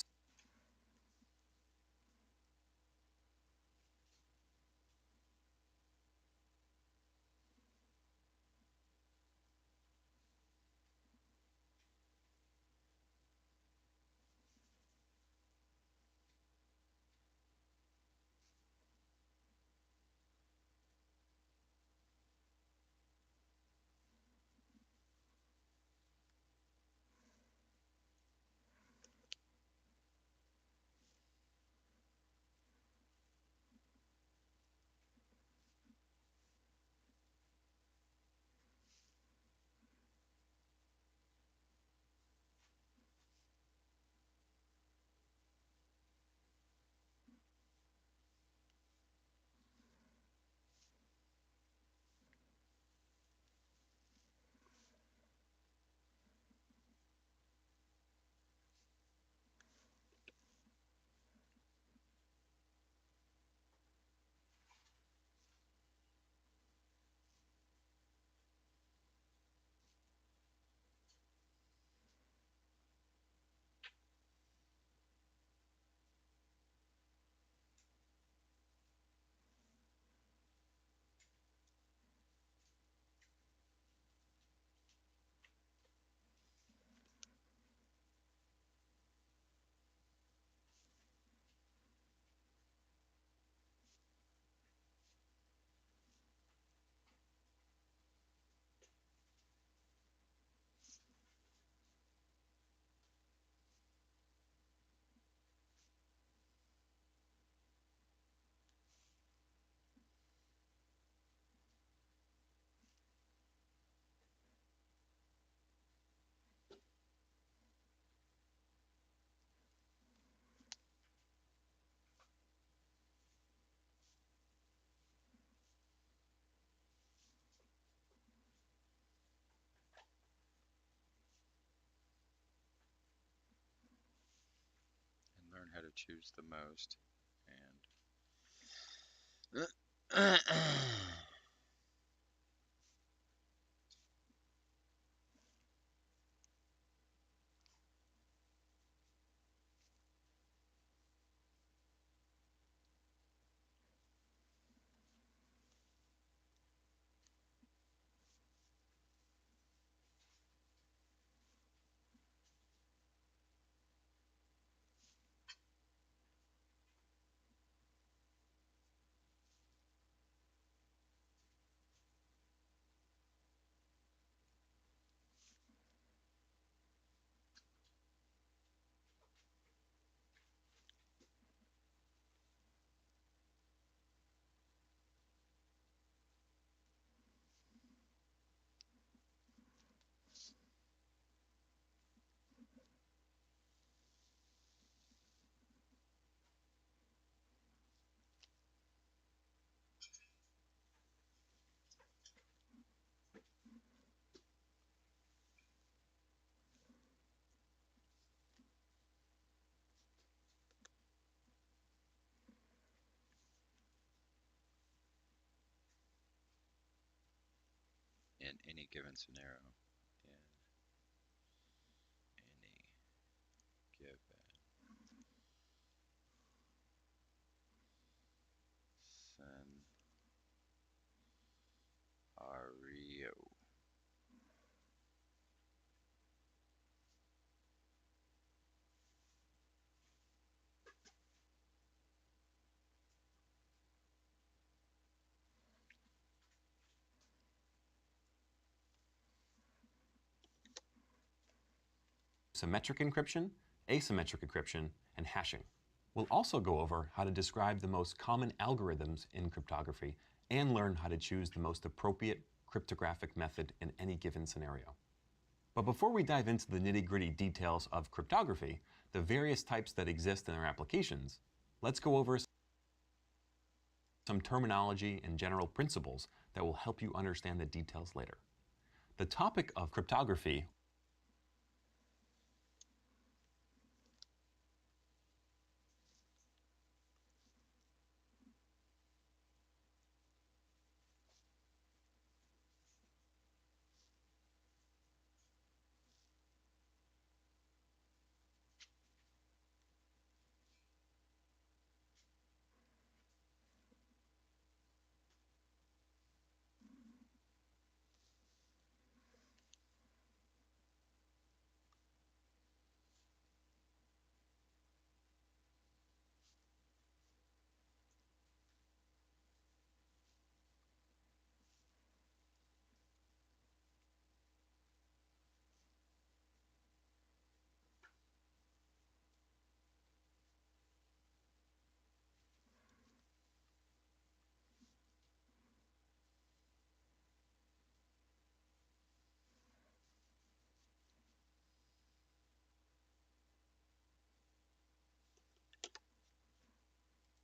And learn how to choose the most. And any given scenario. In any given scenario. Symmetric encryption, asymmetric encryption, and hashing. We'll also go over how to describe the most common algorithms in cryptography and learn how to choose the most appropriate cryptographic method in any given scenario. But before we dive into the nitty-gritty details of cryptography, the various types that exist in their applications, let's go over some terminology and general principles that will help you understand the details later. The topic of cryptography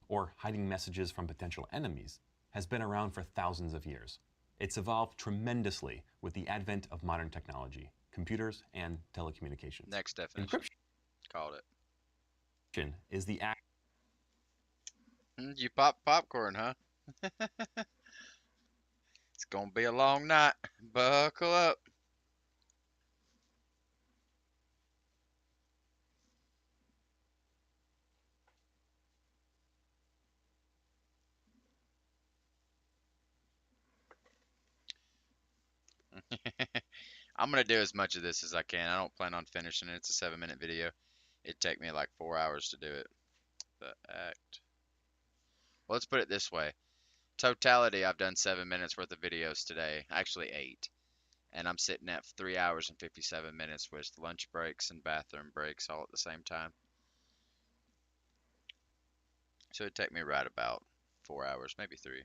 or hiding messages from potential enemies, has been around for thousands of years. It's evolved tremendously with the advent of modern technology, computers, and telecommunications. Next definition. Called it. Encryption is the act. You pop popcorn, huh? It's gonna be a long night. Buckle up. I'm gonna do as much of this as I can. I don't plan on finishing it. It's a 7-minute video. It'd take me like 4 hours to do it. The act. Well, let's put it this way. Totality, I've done 7 minutes worth of videos today. Actually 8. And I'm sitting at 3 hours and 57 minutes with lunch breaks and bathroom breaks all at the same time. So it'd take me right about 4 hours, maybe 3.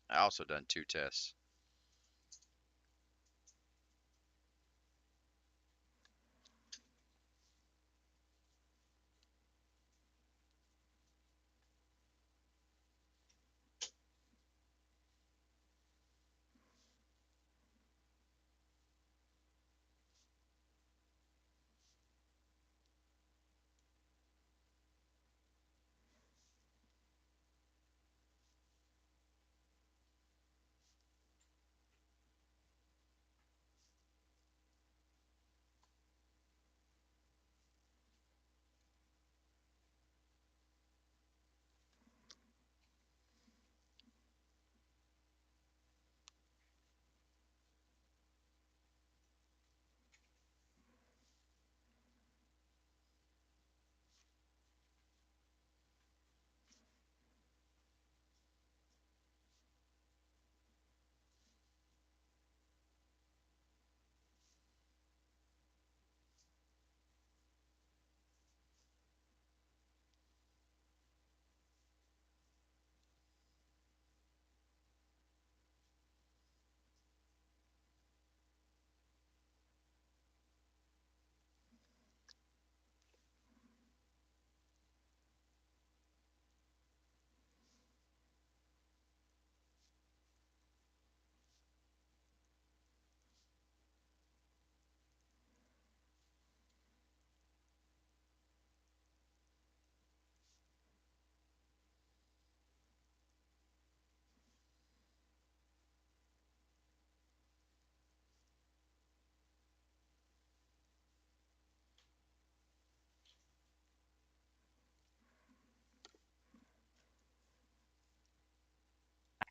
I also done 2 tests.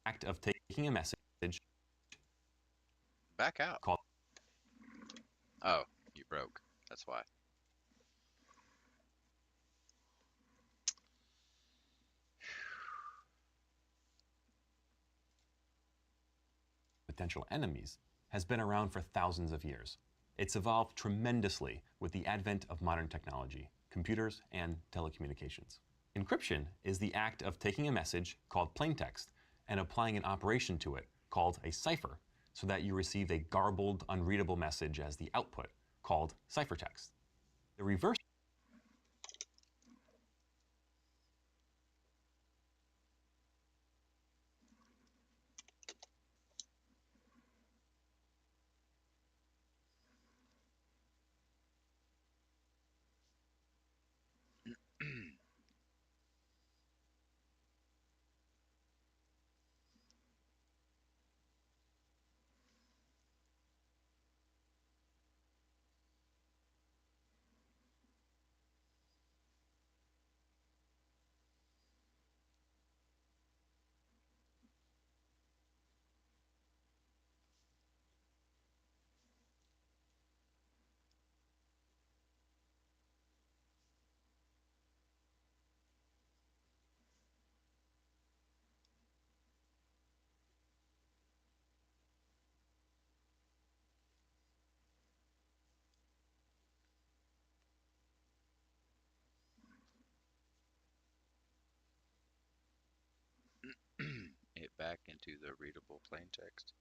act of taking a message Back out. called Oh, you broke. That's why. potential enemies has been around for thousands of years. It's evolved tremendously with the advent of modern technology, computers, and telecommunications. Encryption is the act of taking a message called plaintext and applying an operation to it called a cipher so that you receive a garbled, unreadable message as the output called ciphertext. The reverse It back into the readable plain text.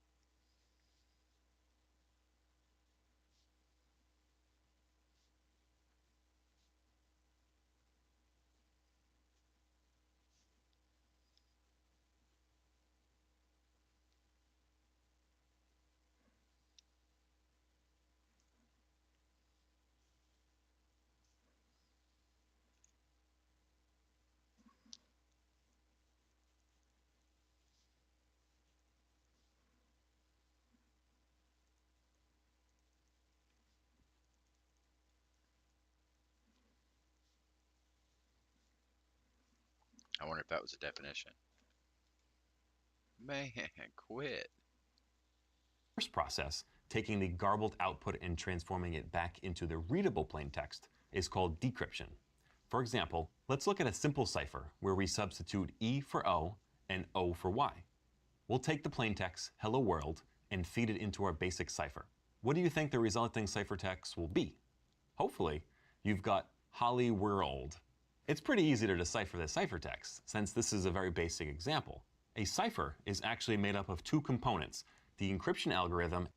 I wonder if that was a definition. Man, quit. first process, taking the garbled output and transforming it back into the readable plain text, is called decryption. For example, let's look at a simple cipher where we substitute E for O and O for Y. We'll take the plain text hello world and feed it into our basic cipher. What do you think the resulting ciphertext will be? Hopefully, you've got Holly World. It's pretty easy to decipher the ciphertext, since this is a very basic example. A cipher is actually made up of two components, the encryption algorithm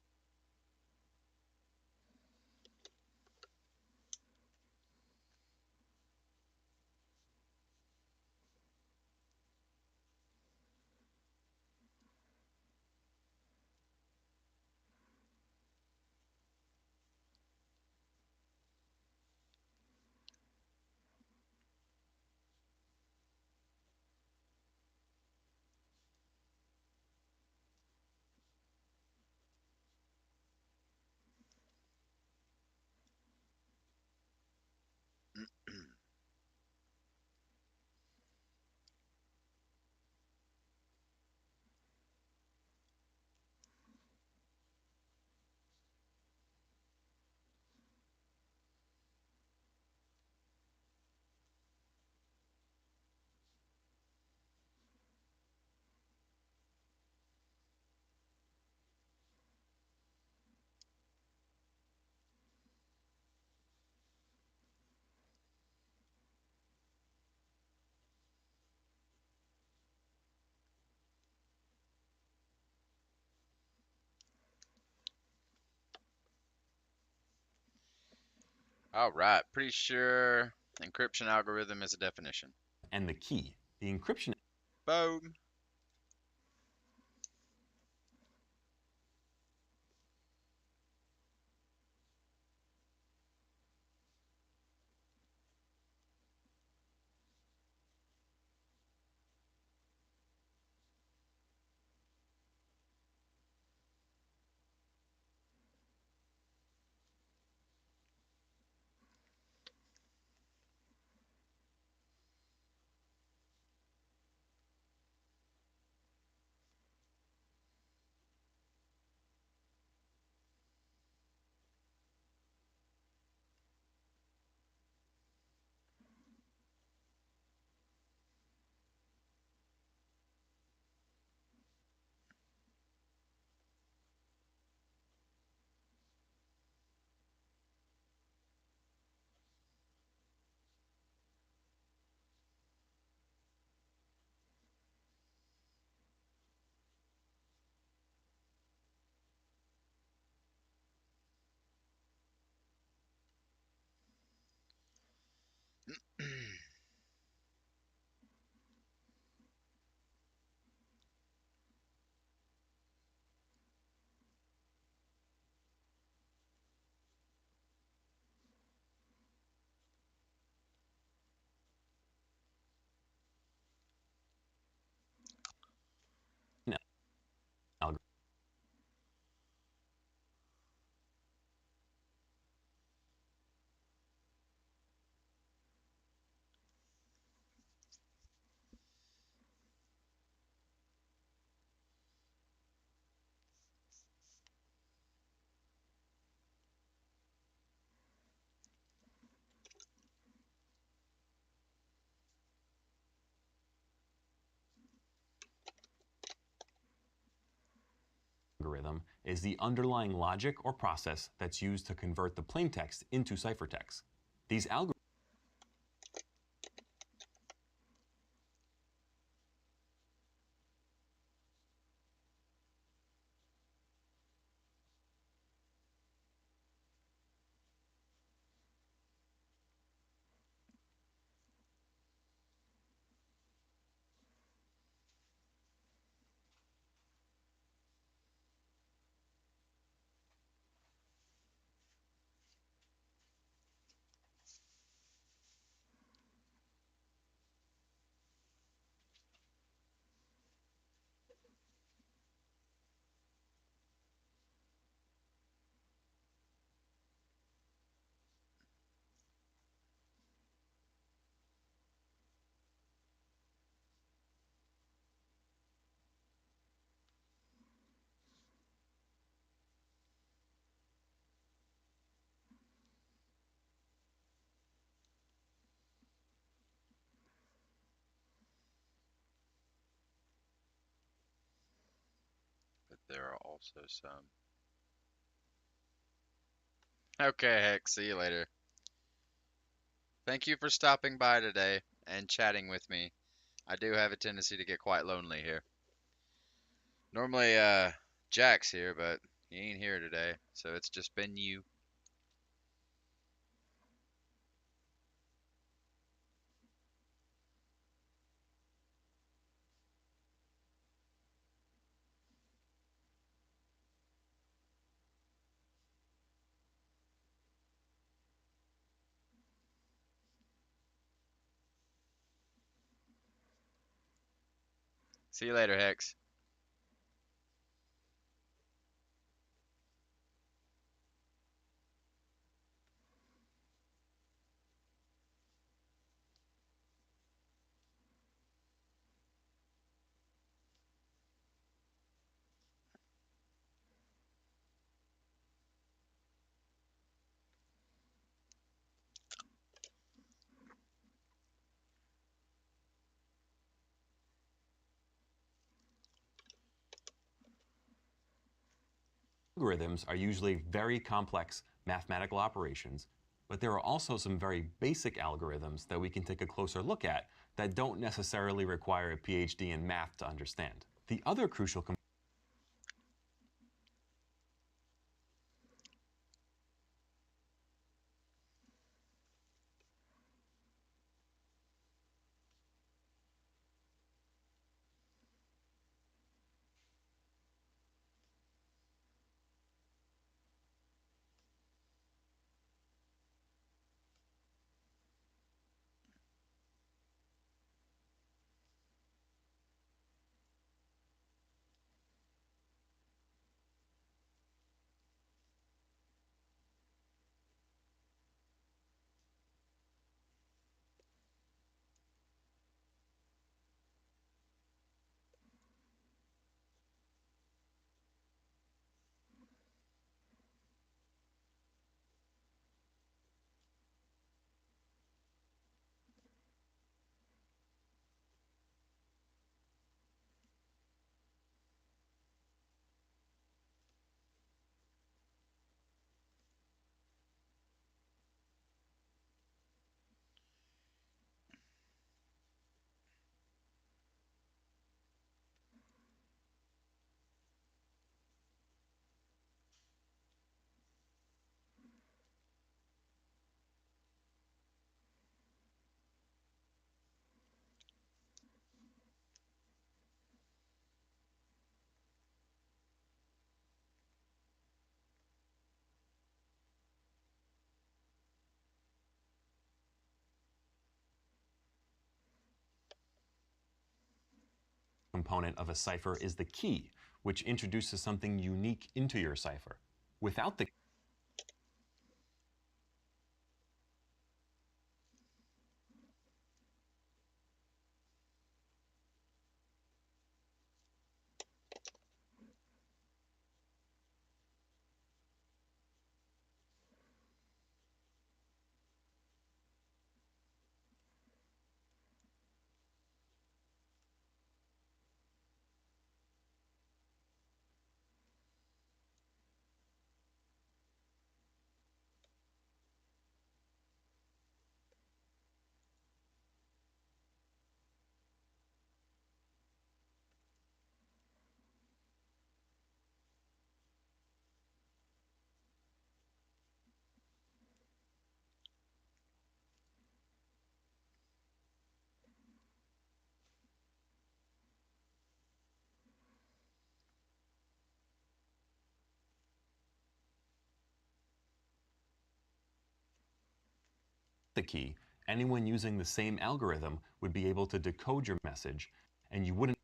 All right, pretty sure encryption algorithm is a definition. and the key. The encryption Boom. is the underlying logic or process that's used to convert the plaintext into ciphertext. These algorithms But there are also some. Okay, heck, see you later. Thank you for stopping by today and chatting with me. I do have a tendency to get quite lonely here. Normally, Jack's here, but he ain't here today, so it's just been you. See you later, Hex. are usually very complex mathematical operations, but there are also some very basic algorithms that we can take a closer look at that don't necessarily require a PhD in math to understand. The other crucial component of a cipher is the key, which introduces something unique into your cipher. Without the the key, anyone using the same algorithm would be able to decode your message, and you wouldn't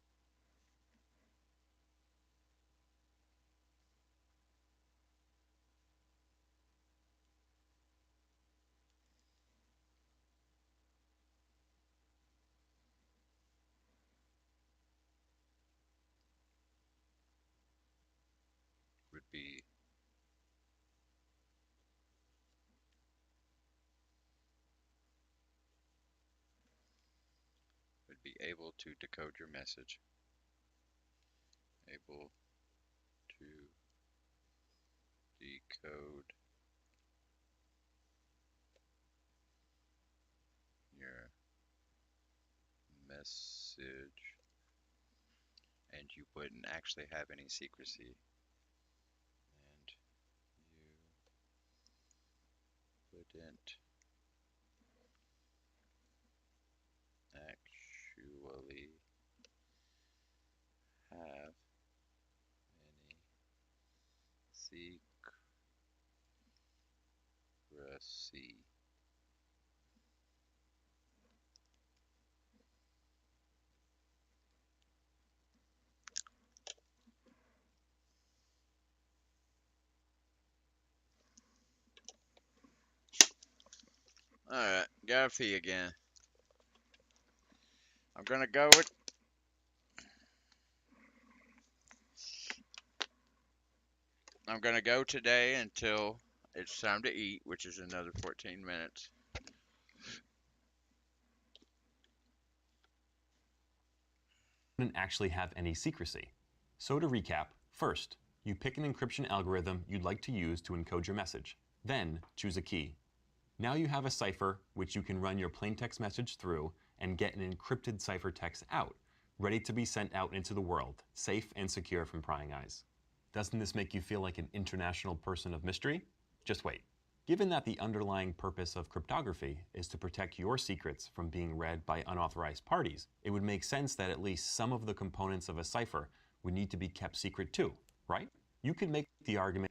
would be able to decode your message. Able to decode your message, and you wouldn't actually have any secrecy. And you wouldn't actually have any secrecy. Alright, gotta pee again. I'm gonna go with I'm gonna go today until it's time to eat, which is another 14 minutes. actually have any secrecy. So to recap, first, you pick an encryption algorithm you'd like to use to encode your message. Then, choose a key. Now you have a cipher which you can run your plaintext message through and get an encrypted ciphertext out, ready to be sent out into the world, safe and secure from prying eyes. Doesn't this make you feel like an international person of mystery? Just wait. Given that the underlying purpose of cryptography is to protect your secrets from being read by unauthorized parties, it would make sense that at least some of the components of a cipher would need to be kept secret too, right? You could make the argument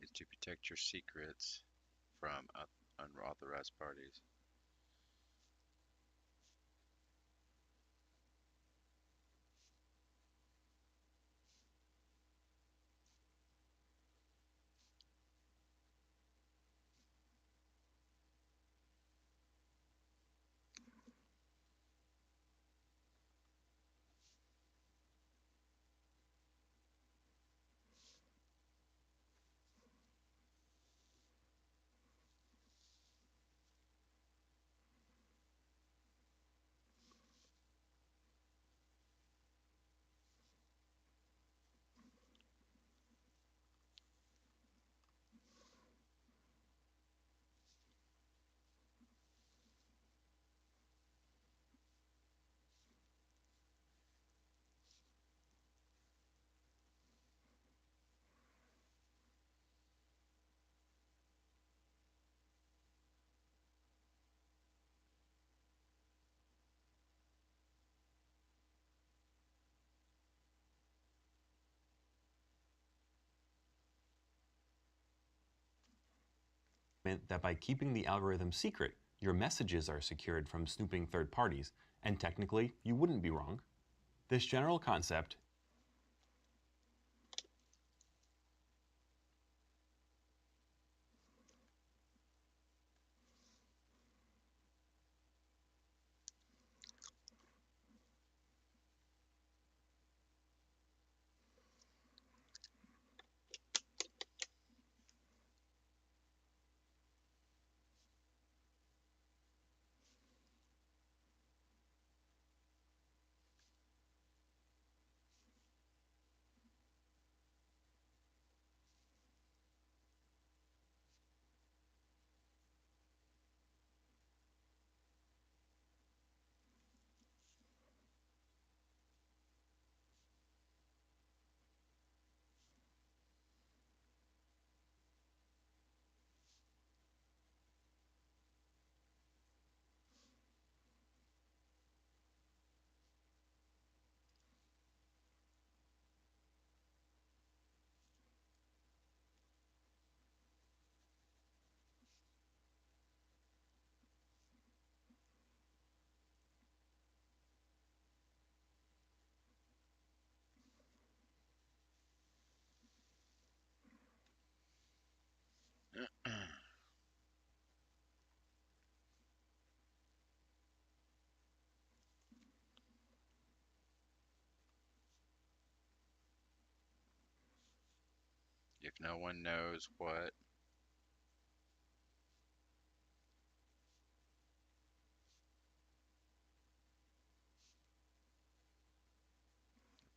Is to protect your secrets from unauthorized parties. meant that by keeping the algorithm secret, your messages are secured from snooping third parties, and technically, you wouldn't be wrong. This general concept If no one knows what,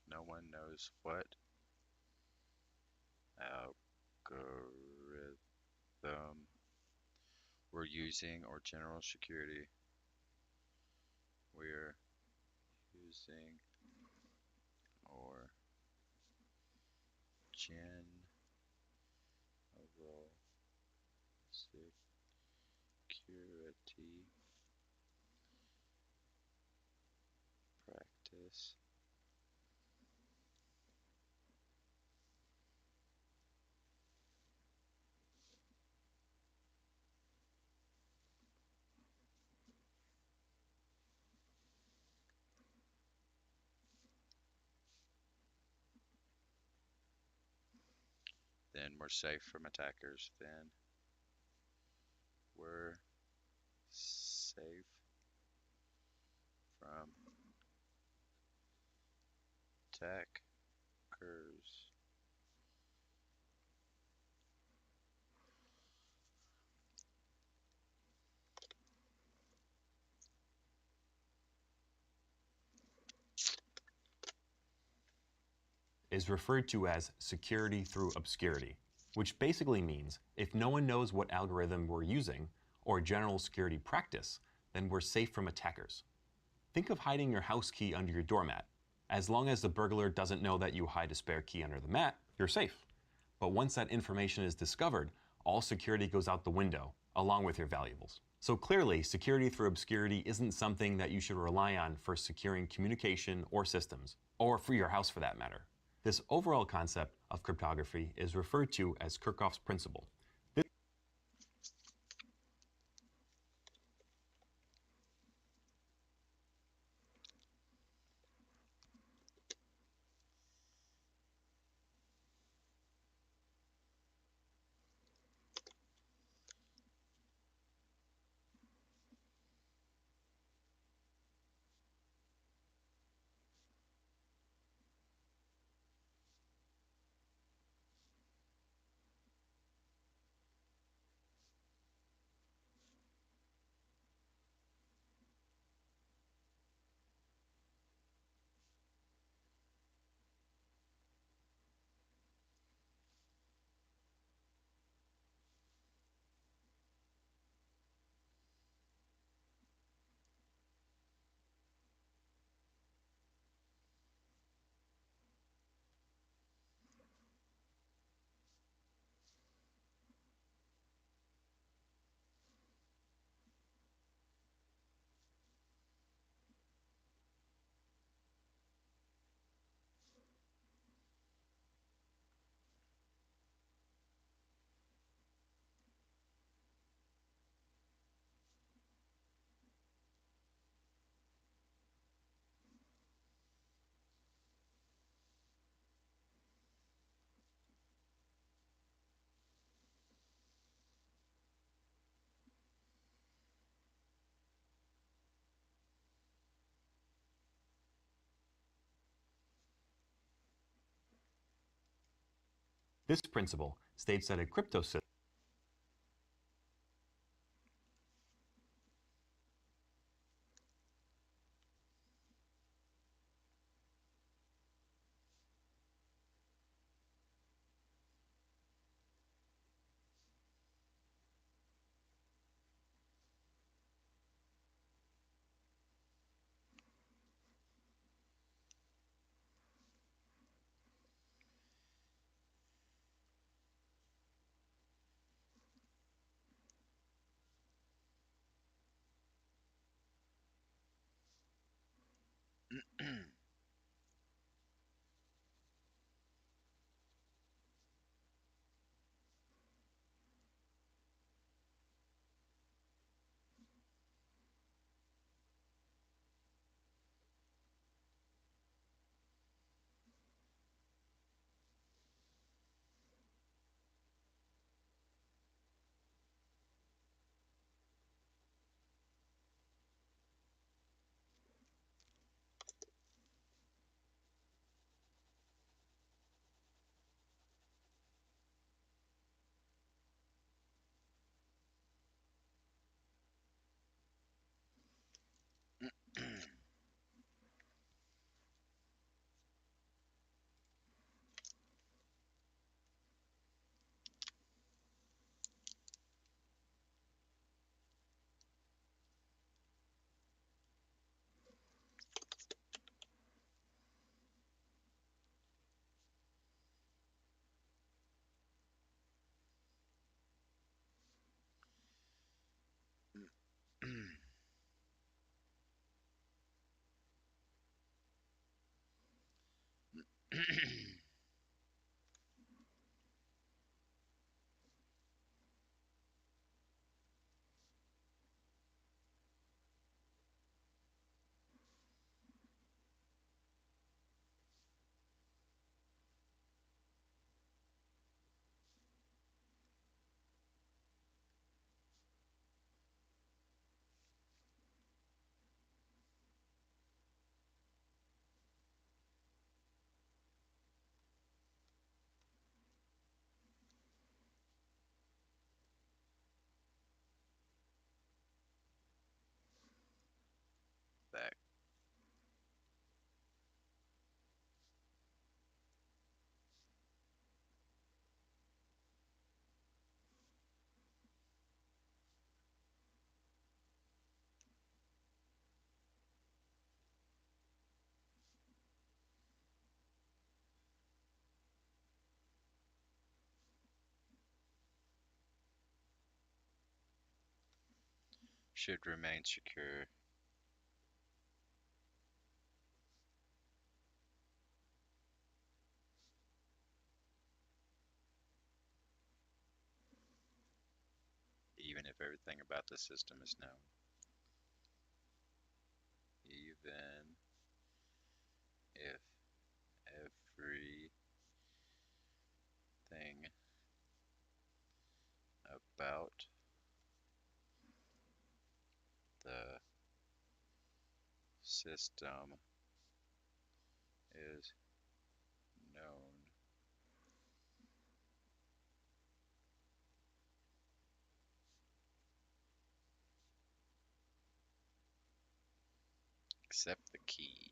no one knows what algorithm we're using or general security we're using or general security practice, then we're safe from attackers. Then we're safe from attackers. is referred to as security through obscurity, which basically means if no one knows what algorithm we're using or general security practice, then we're safe from attackers. Think of hiding your house key under your doormat. As long as the burglar doesn't know that you hide a spare key under the mat, you're safe. But once that information is discovered, all security goes out the window, along with your valuables. So clearly, security through obscurity isn't something that you should rely on for securing communication or systems, or for your house for that matter. This overall concept of cryptography is referred to as Kirchhoff's principle. This principle states that a crypto system Back. Should remain secure. Even if everything about the system is known. Even if everything about the system is known. Except the key.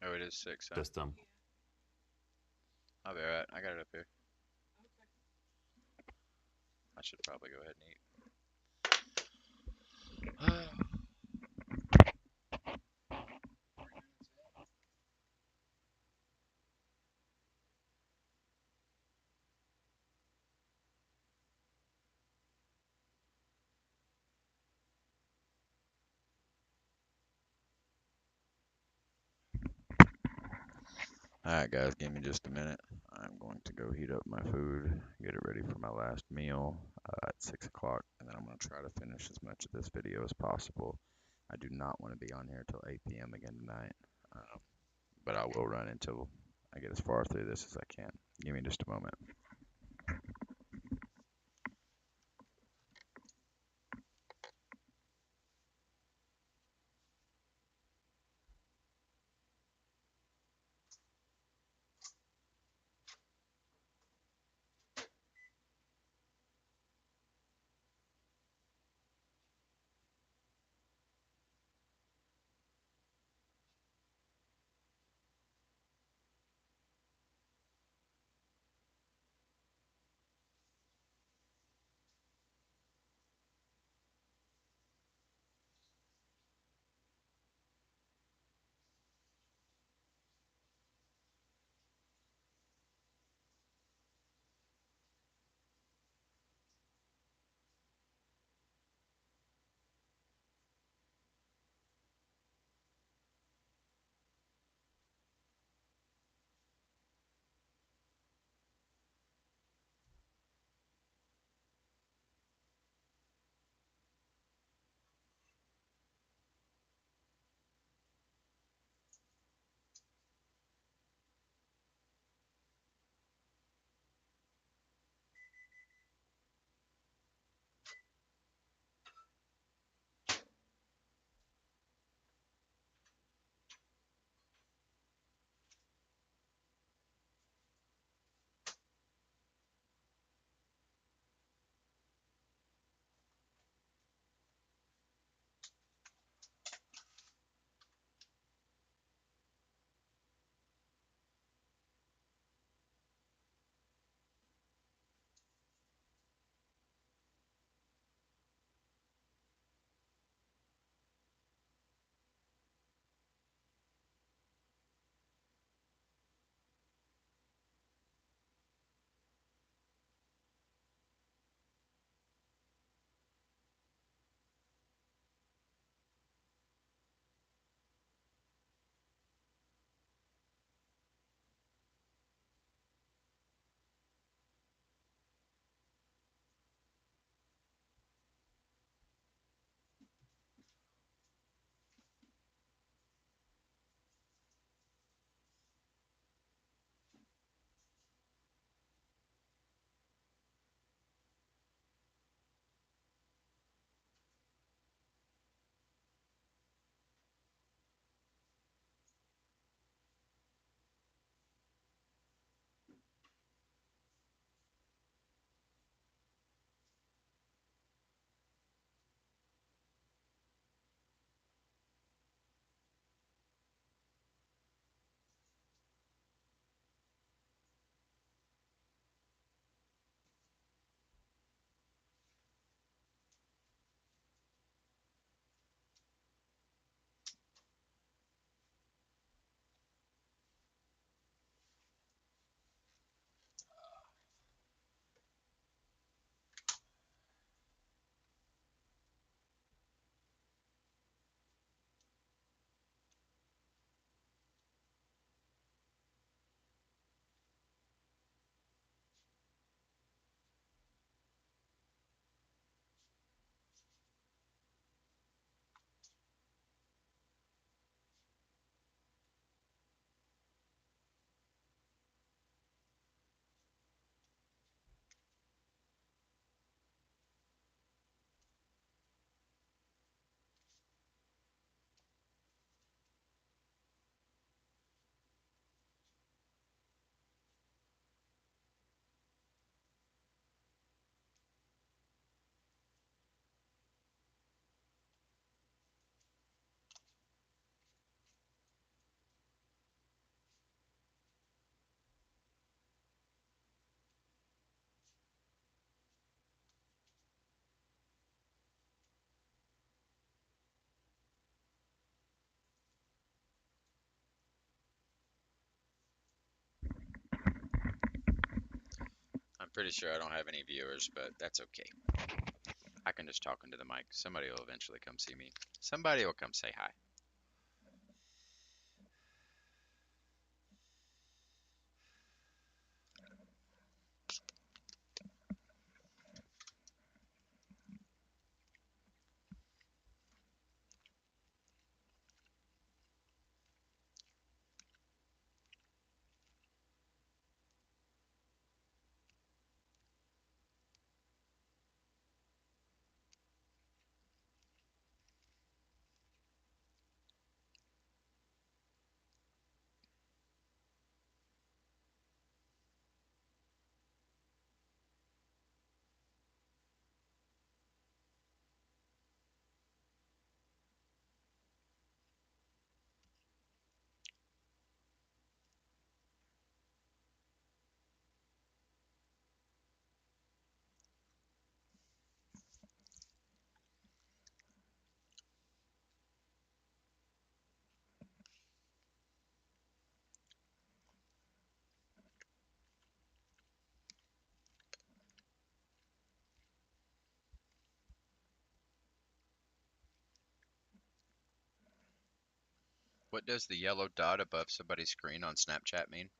Oh, it is 6, huh? system. I'll be alright. I got it up here. I should probably go ahead and eat. Alright, guys, give me just a minute. I'm going to go heat up my food, get it ready for my last meal at 6 o'clock, and then I'm going to try to finish as much of this video as possible. I do not want to be on here until 8 p.m. again tonight, but I will run until I get as far through this as I can. Give me just a moment. pretty sure I don't have any viewers, but that's okay. I can just talk into the mic. Somebody will eventually come see me. Somebody will come say hi. What does the yellow dot above somebody's screen on Snapchat mean?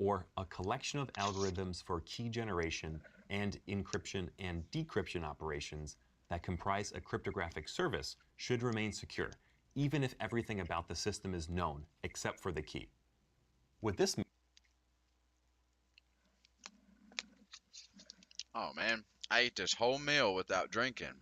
or a collection of algorithms for key generation and encryption and decryption operations that comprise a cryptographic service should remain secure, even if everything about the system is known except for the key. What this Oh man, I ate this whole meal without drinking.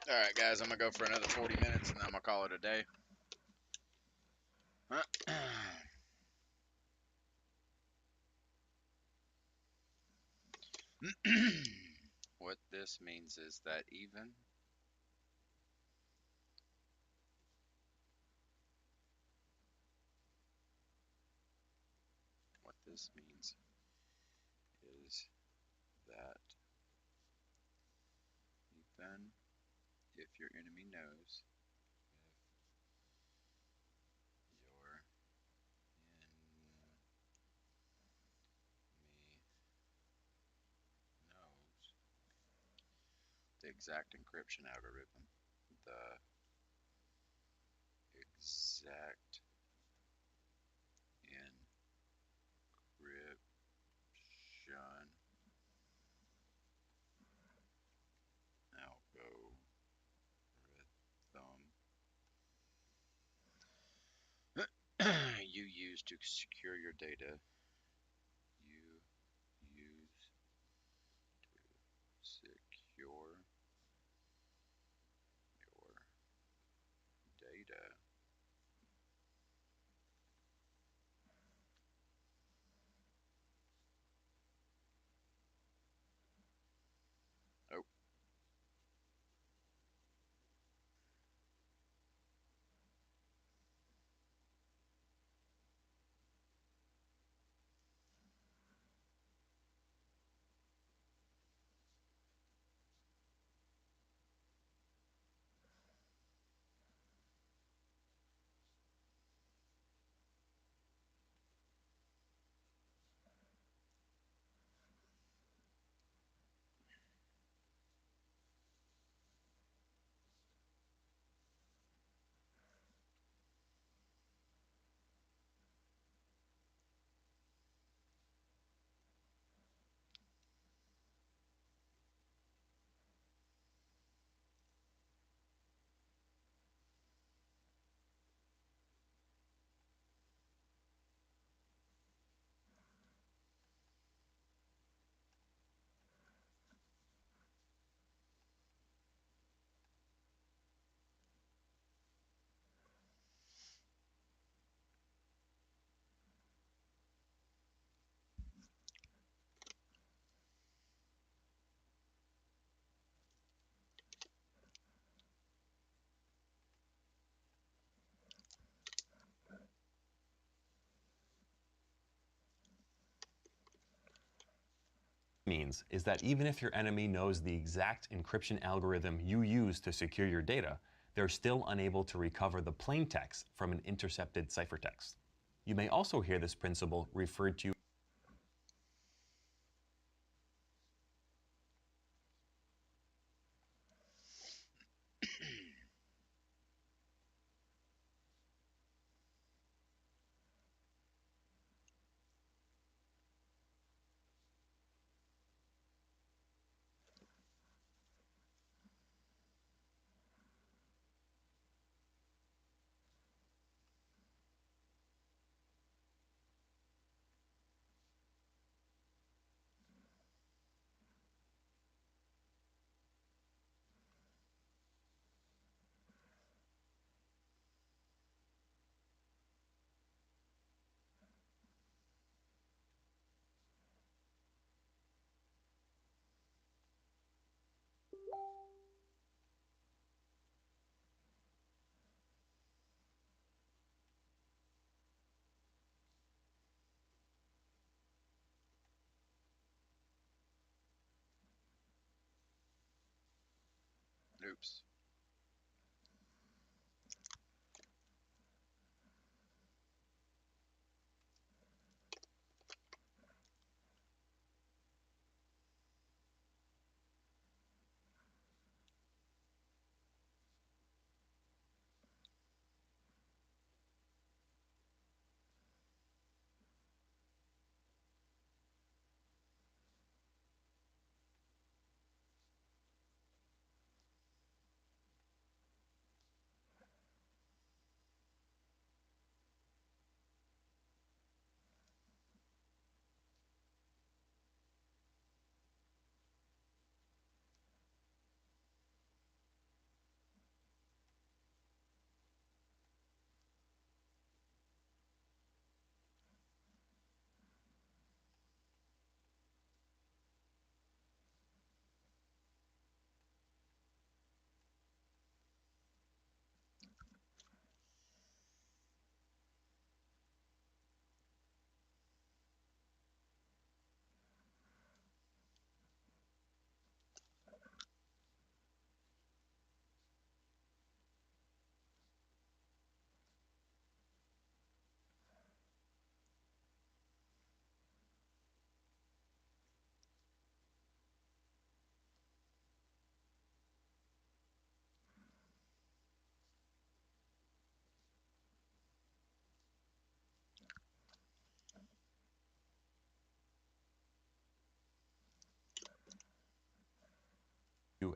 All right, guys, I'm gonna go for another 40 minutes, and then I'm gonna call it a day. What this means is that what this means is that even if your enemy knows, if your enemy knows the exact encryption algorithm, the exact encryption algorithm you use to secure your data, you use to secure your data. Oh, Means is that even if your enemy knows the exact encryption algorithm you use to secure your data, they're still unable to recover the plain text from an intercepted ciphertext. You may also hear this principle referred to oops.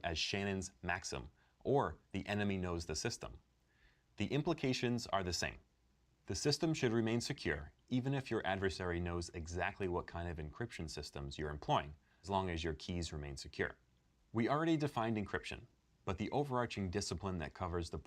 as Shannon's maxim, or the enemy knows the system. The implications are the same. The system should remain secure, even if your adversary knows exactly what kind of encryption systems you're employing, as long as your keys remain secure. We already defined encryption, but the overarching discipline that covers the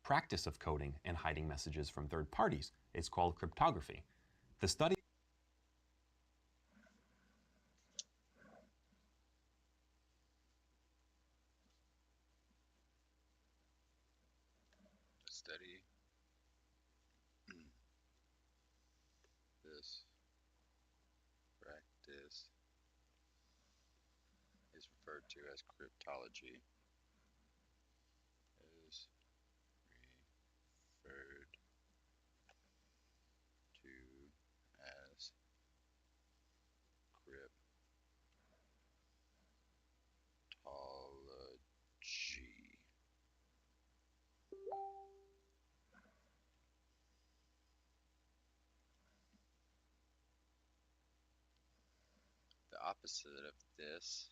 practice of coding and hiding messages from third parties is called cryptography. The study Study this practice is referred to as cryptology. Is referred to as cryptology. The opposite of this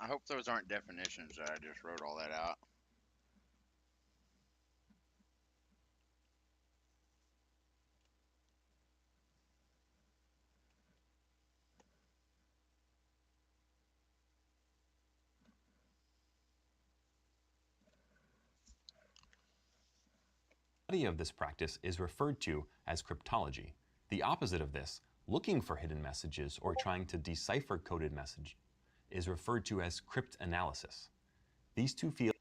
I hope those aren't definitions that I just wrote all that out. Study of this practice is referred to as cryptology. The opposite of this, looking for hidden messages or trying to decipher coded message, is referred to as cryptanalysis. These two fields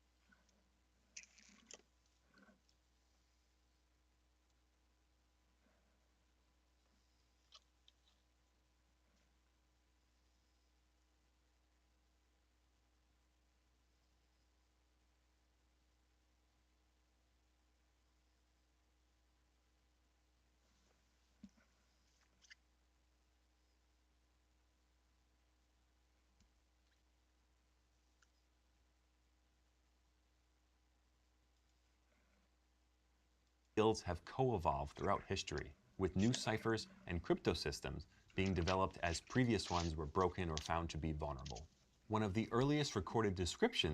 have co-evolved throughout history, with new ciphers and cryptosystems being developed as previous ones were broken or found to be vulnerable. One of the earliest recorded descriptions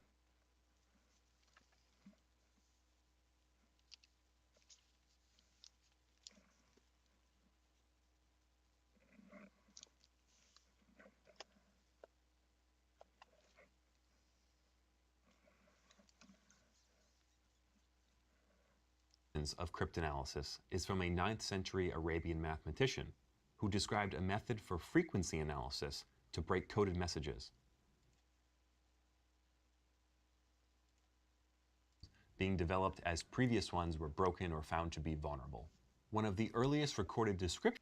of cryptanalysis is from a 9th century Arabian mathematician who described a method for frequency analysis to break coded messages, being developed as previous ones were broken or found to be vulnerable. One of the earliest recorded descriptions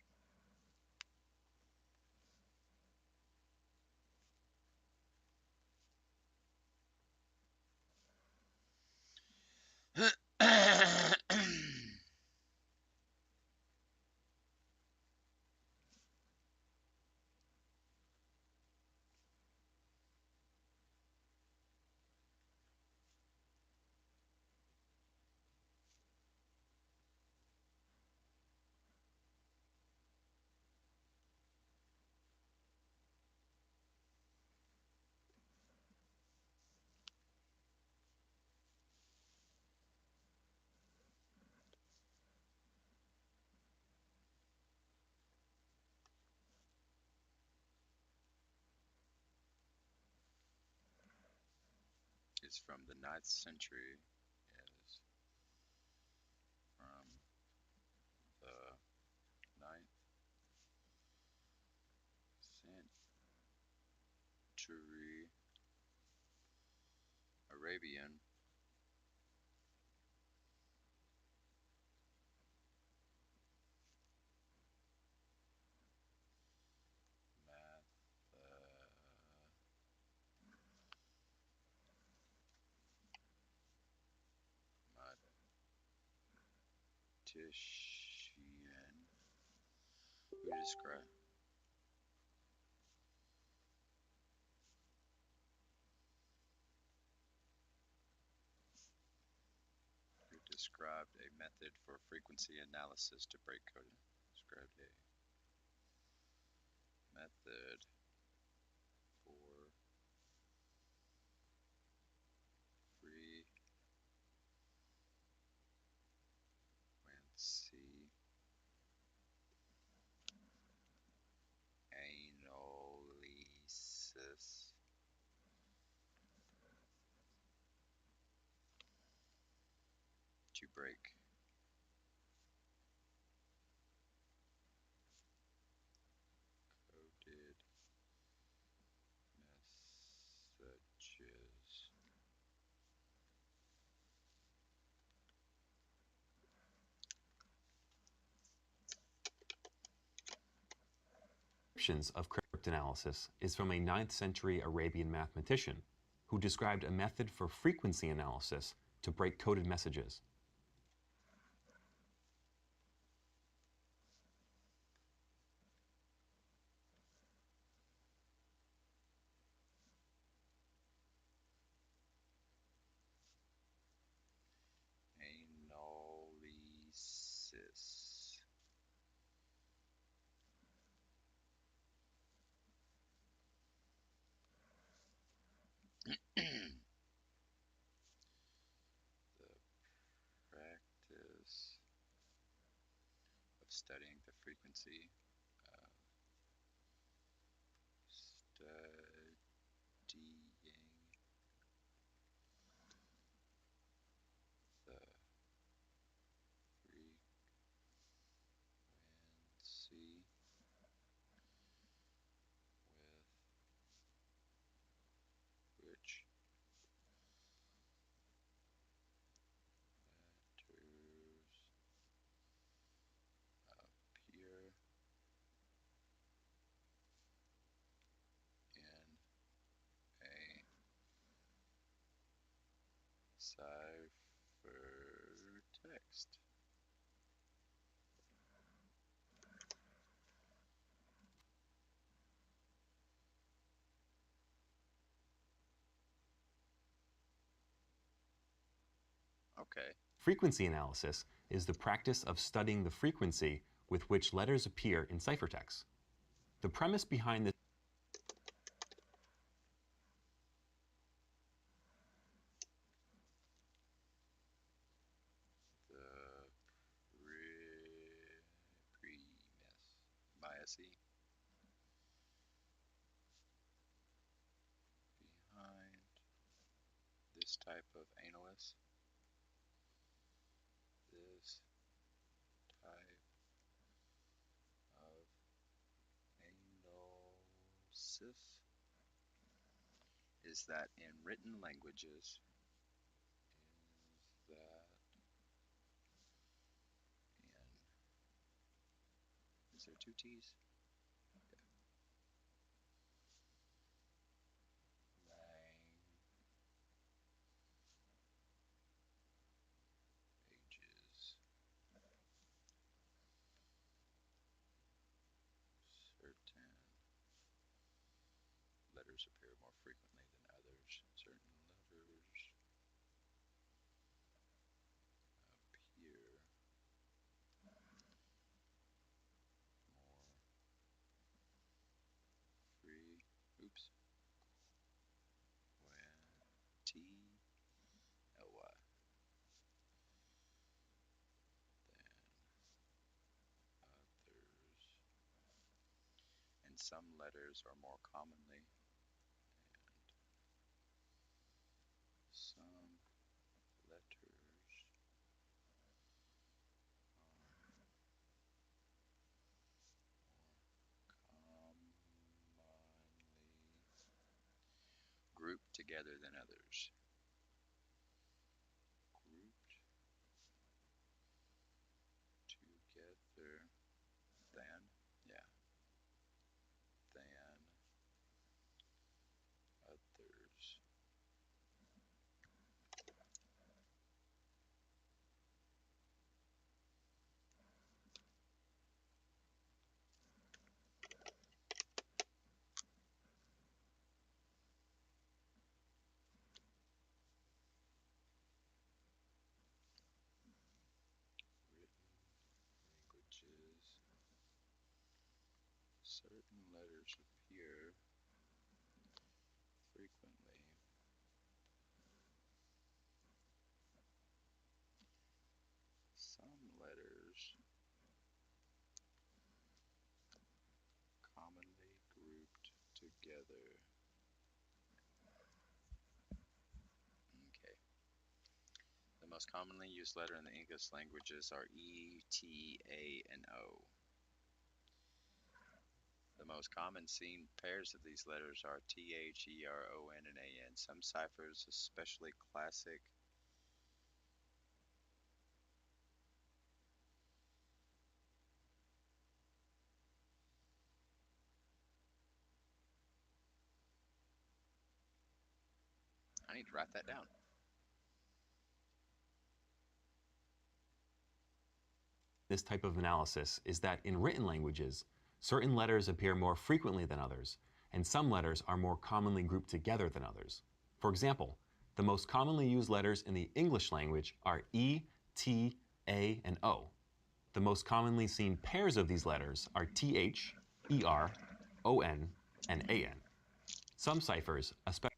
is from the 9th century. Is from the 9th century Arabian mathematician who described a method for frequency analysis to break code. Described a method for frequency analysis to break coded messages. of cryptanalysis is from a 9th century Arabian mathematician who described a method for frequency analysis to break coded messages. Analysis. studying the frequency of studying the frequency with which letters appear in a ciphertext. Okay. Frequency analysis is the practice of studying the frequency with which letters appear in ciphertext. The premise behind this Bias behind this type of analysis, this type of analysis is that in written languages, is there two T's? Languages. Certain letters appear more frequently than others. Certain letters appear more free. Oops. When T-L-Y than others. And some letters are more commonly some letters commonly grouped together than others. Grouped together than, yeah, than others. Written languages. Certain letters appear frequently. Some letters commonly grouped together. Okay. The most commonly used letter in the English languages are E, T, A, and O. The most common seen pairs of these letters are TH, ER, ON, and AN. Some ciphers, especially classic I need to write that down. this type of analysis is that in written languages, certain letters appear more frequently than others, and some letters are more commonly grouped together than others. For example, the most commonly used letters in the English language are E, T, A, and O. The most commonly seen pairs of these letters are TH, ER, ON, and AN. Some ciphers, especially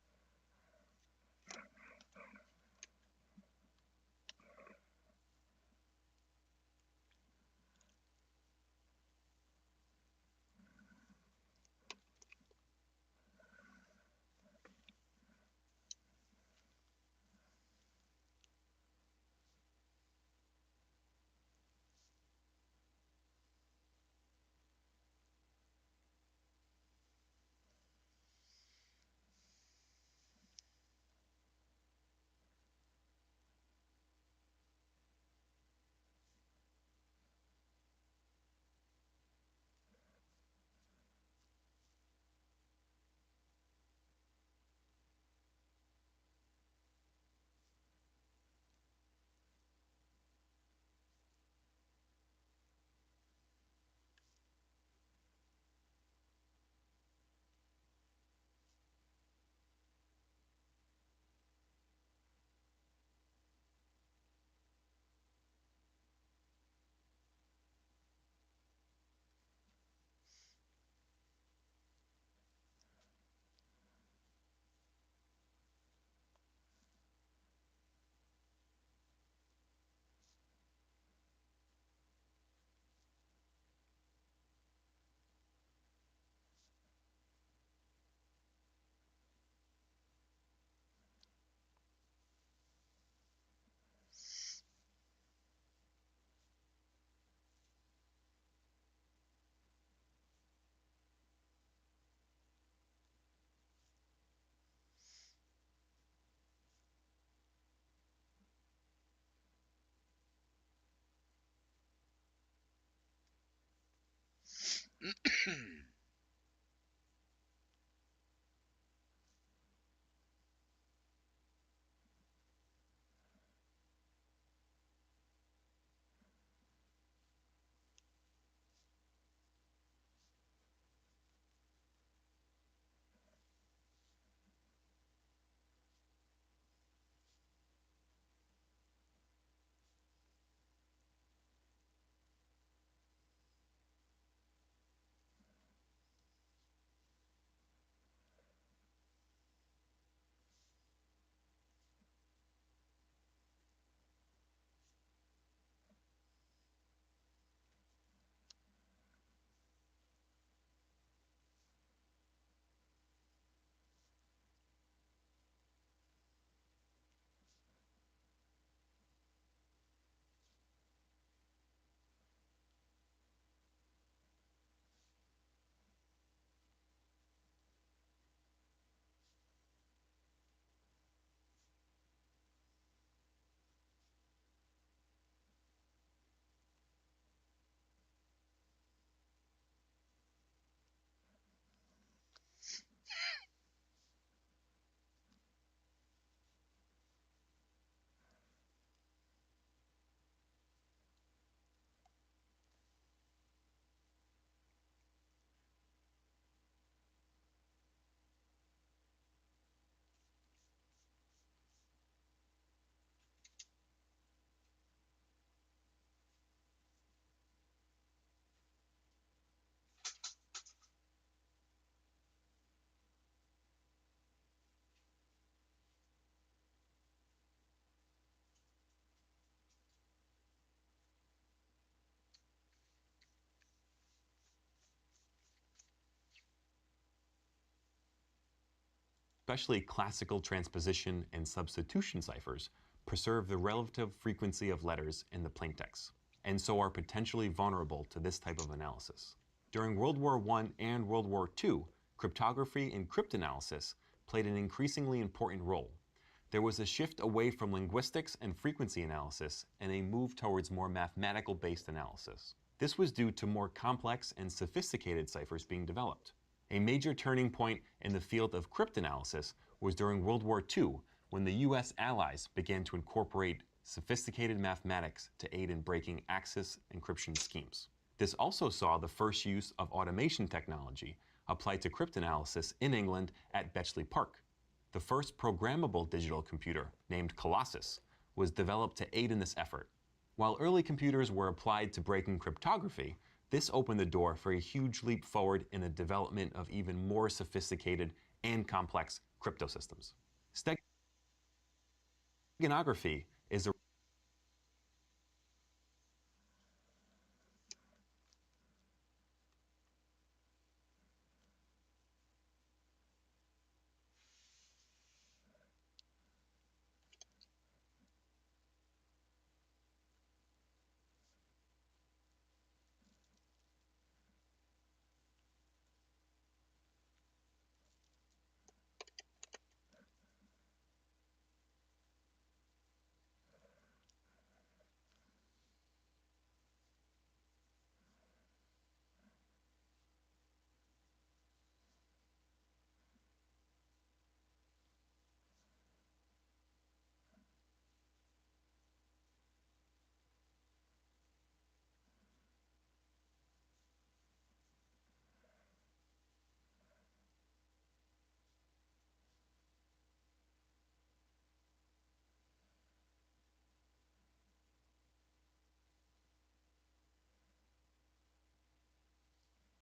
Especially classical transposition and substitution ciphers, preserve the relative frequency of letters in the plaintext, and so are potentially vulnerable to this type of analysis. During World War I and World War II, cryptography and cryptanalysis played an increasingly important role. There was a shift away from linguistics and frequency analysis and a move towards more mathematical-based analysis. This was due to more complex and sophisticated ciphers being developed. A major turning point in the field of cryptanalysis was during World War II, when the US allies began to incorporate sophisticated mathematics to aid in breaking Axis encryption schemes. This also saw the first use of automation technology applied to cryptanalysis in England at Bletchley Park. The first programmable digital computer, named Colossus, was developed to aid in this effort. While early computers were applied to breaking cryptography, this opened the door for a huge leap forward in the development of even more sophisticated and complex cryptosystems. Steganography is a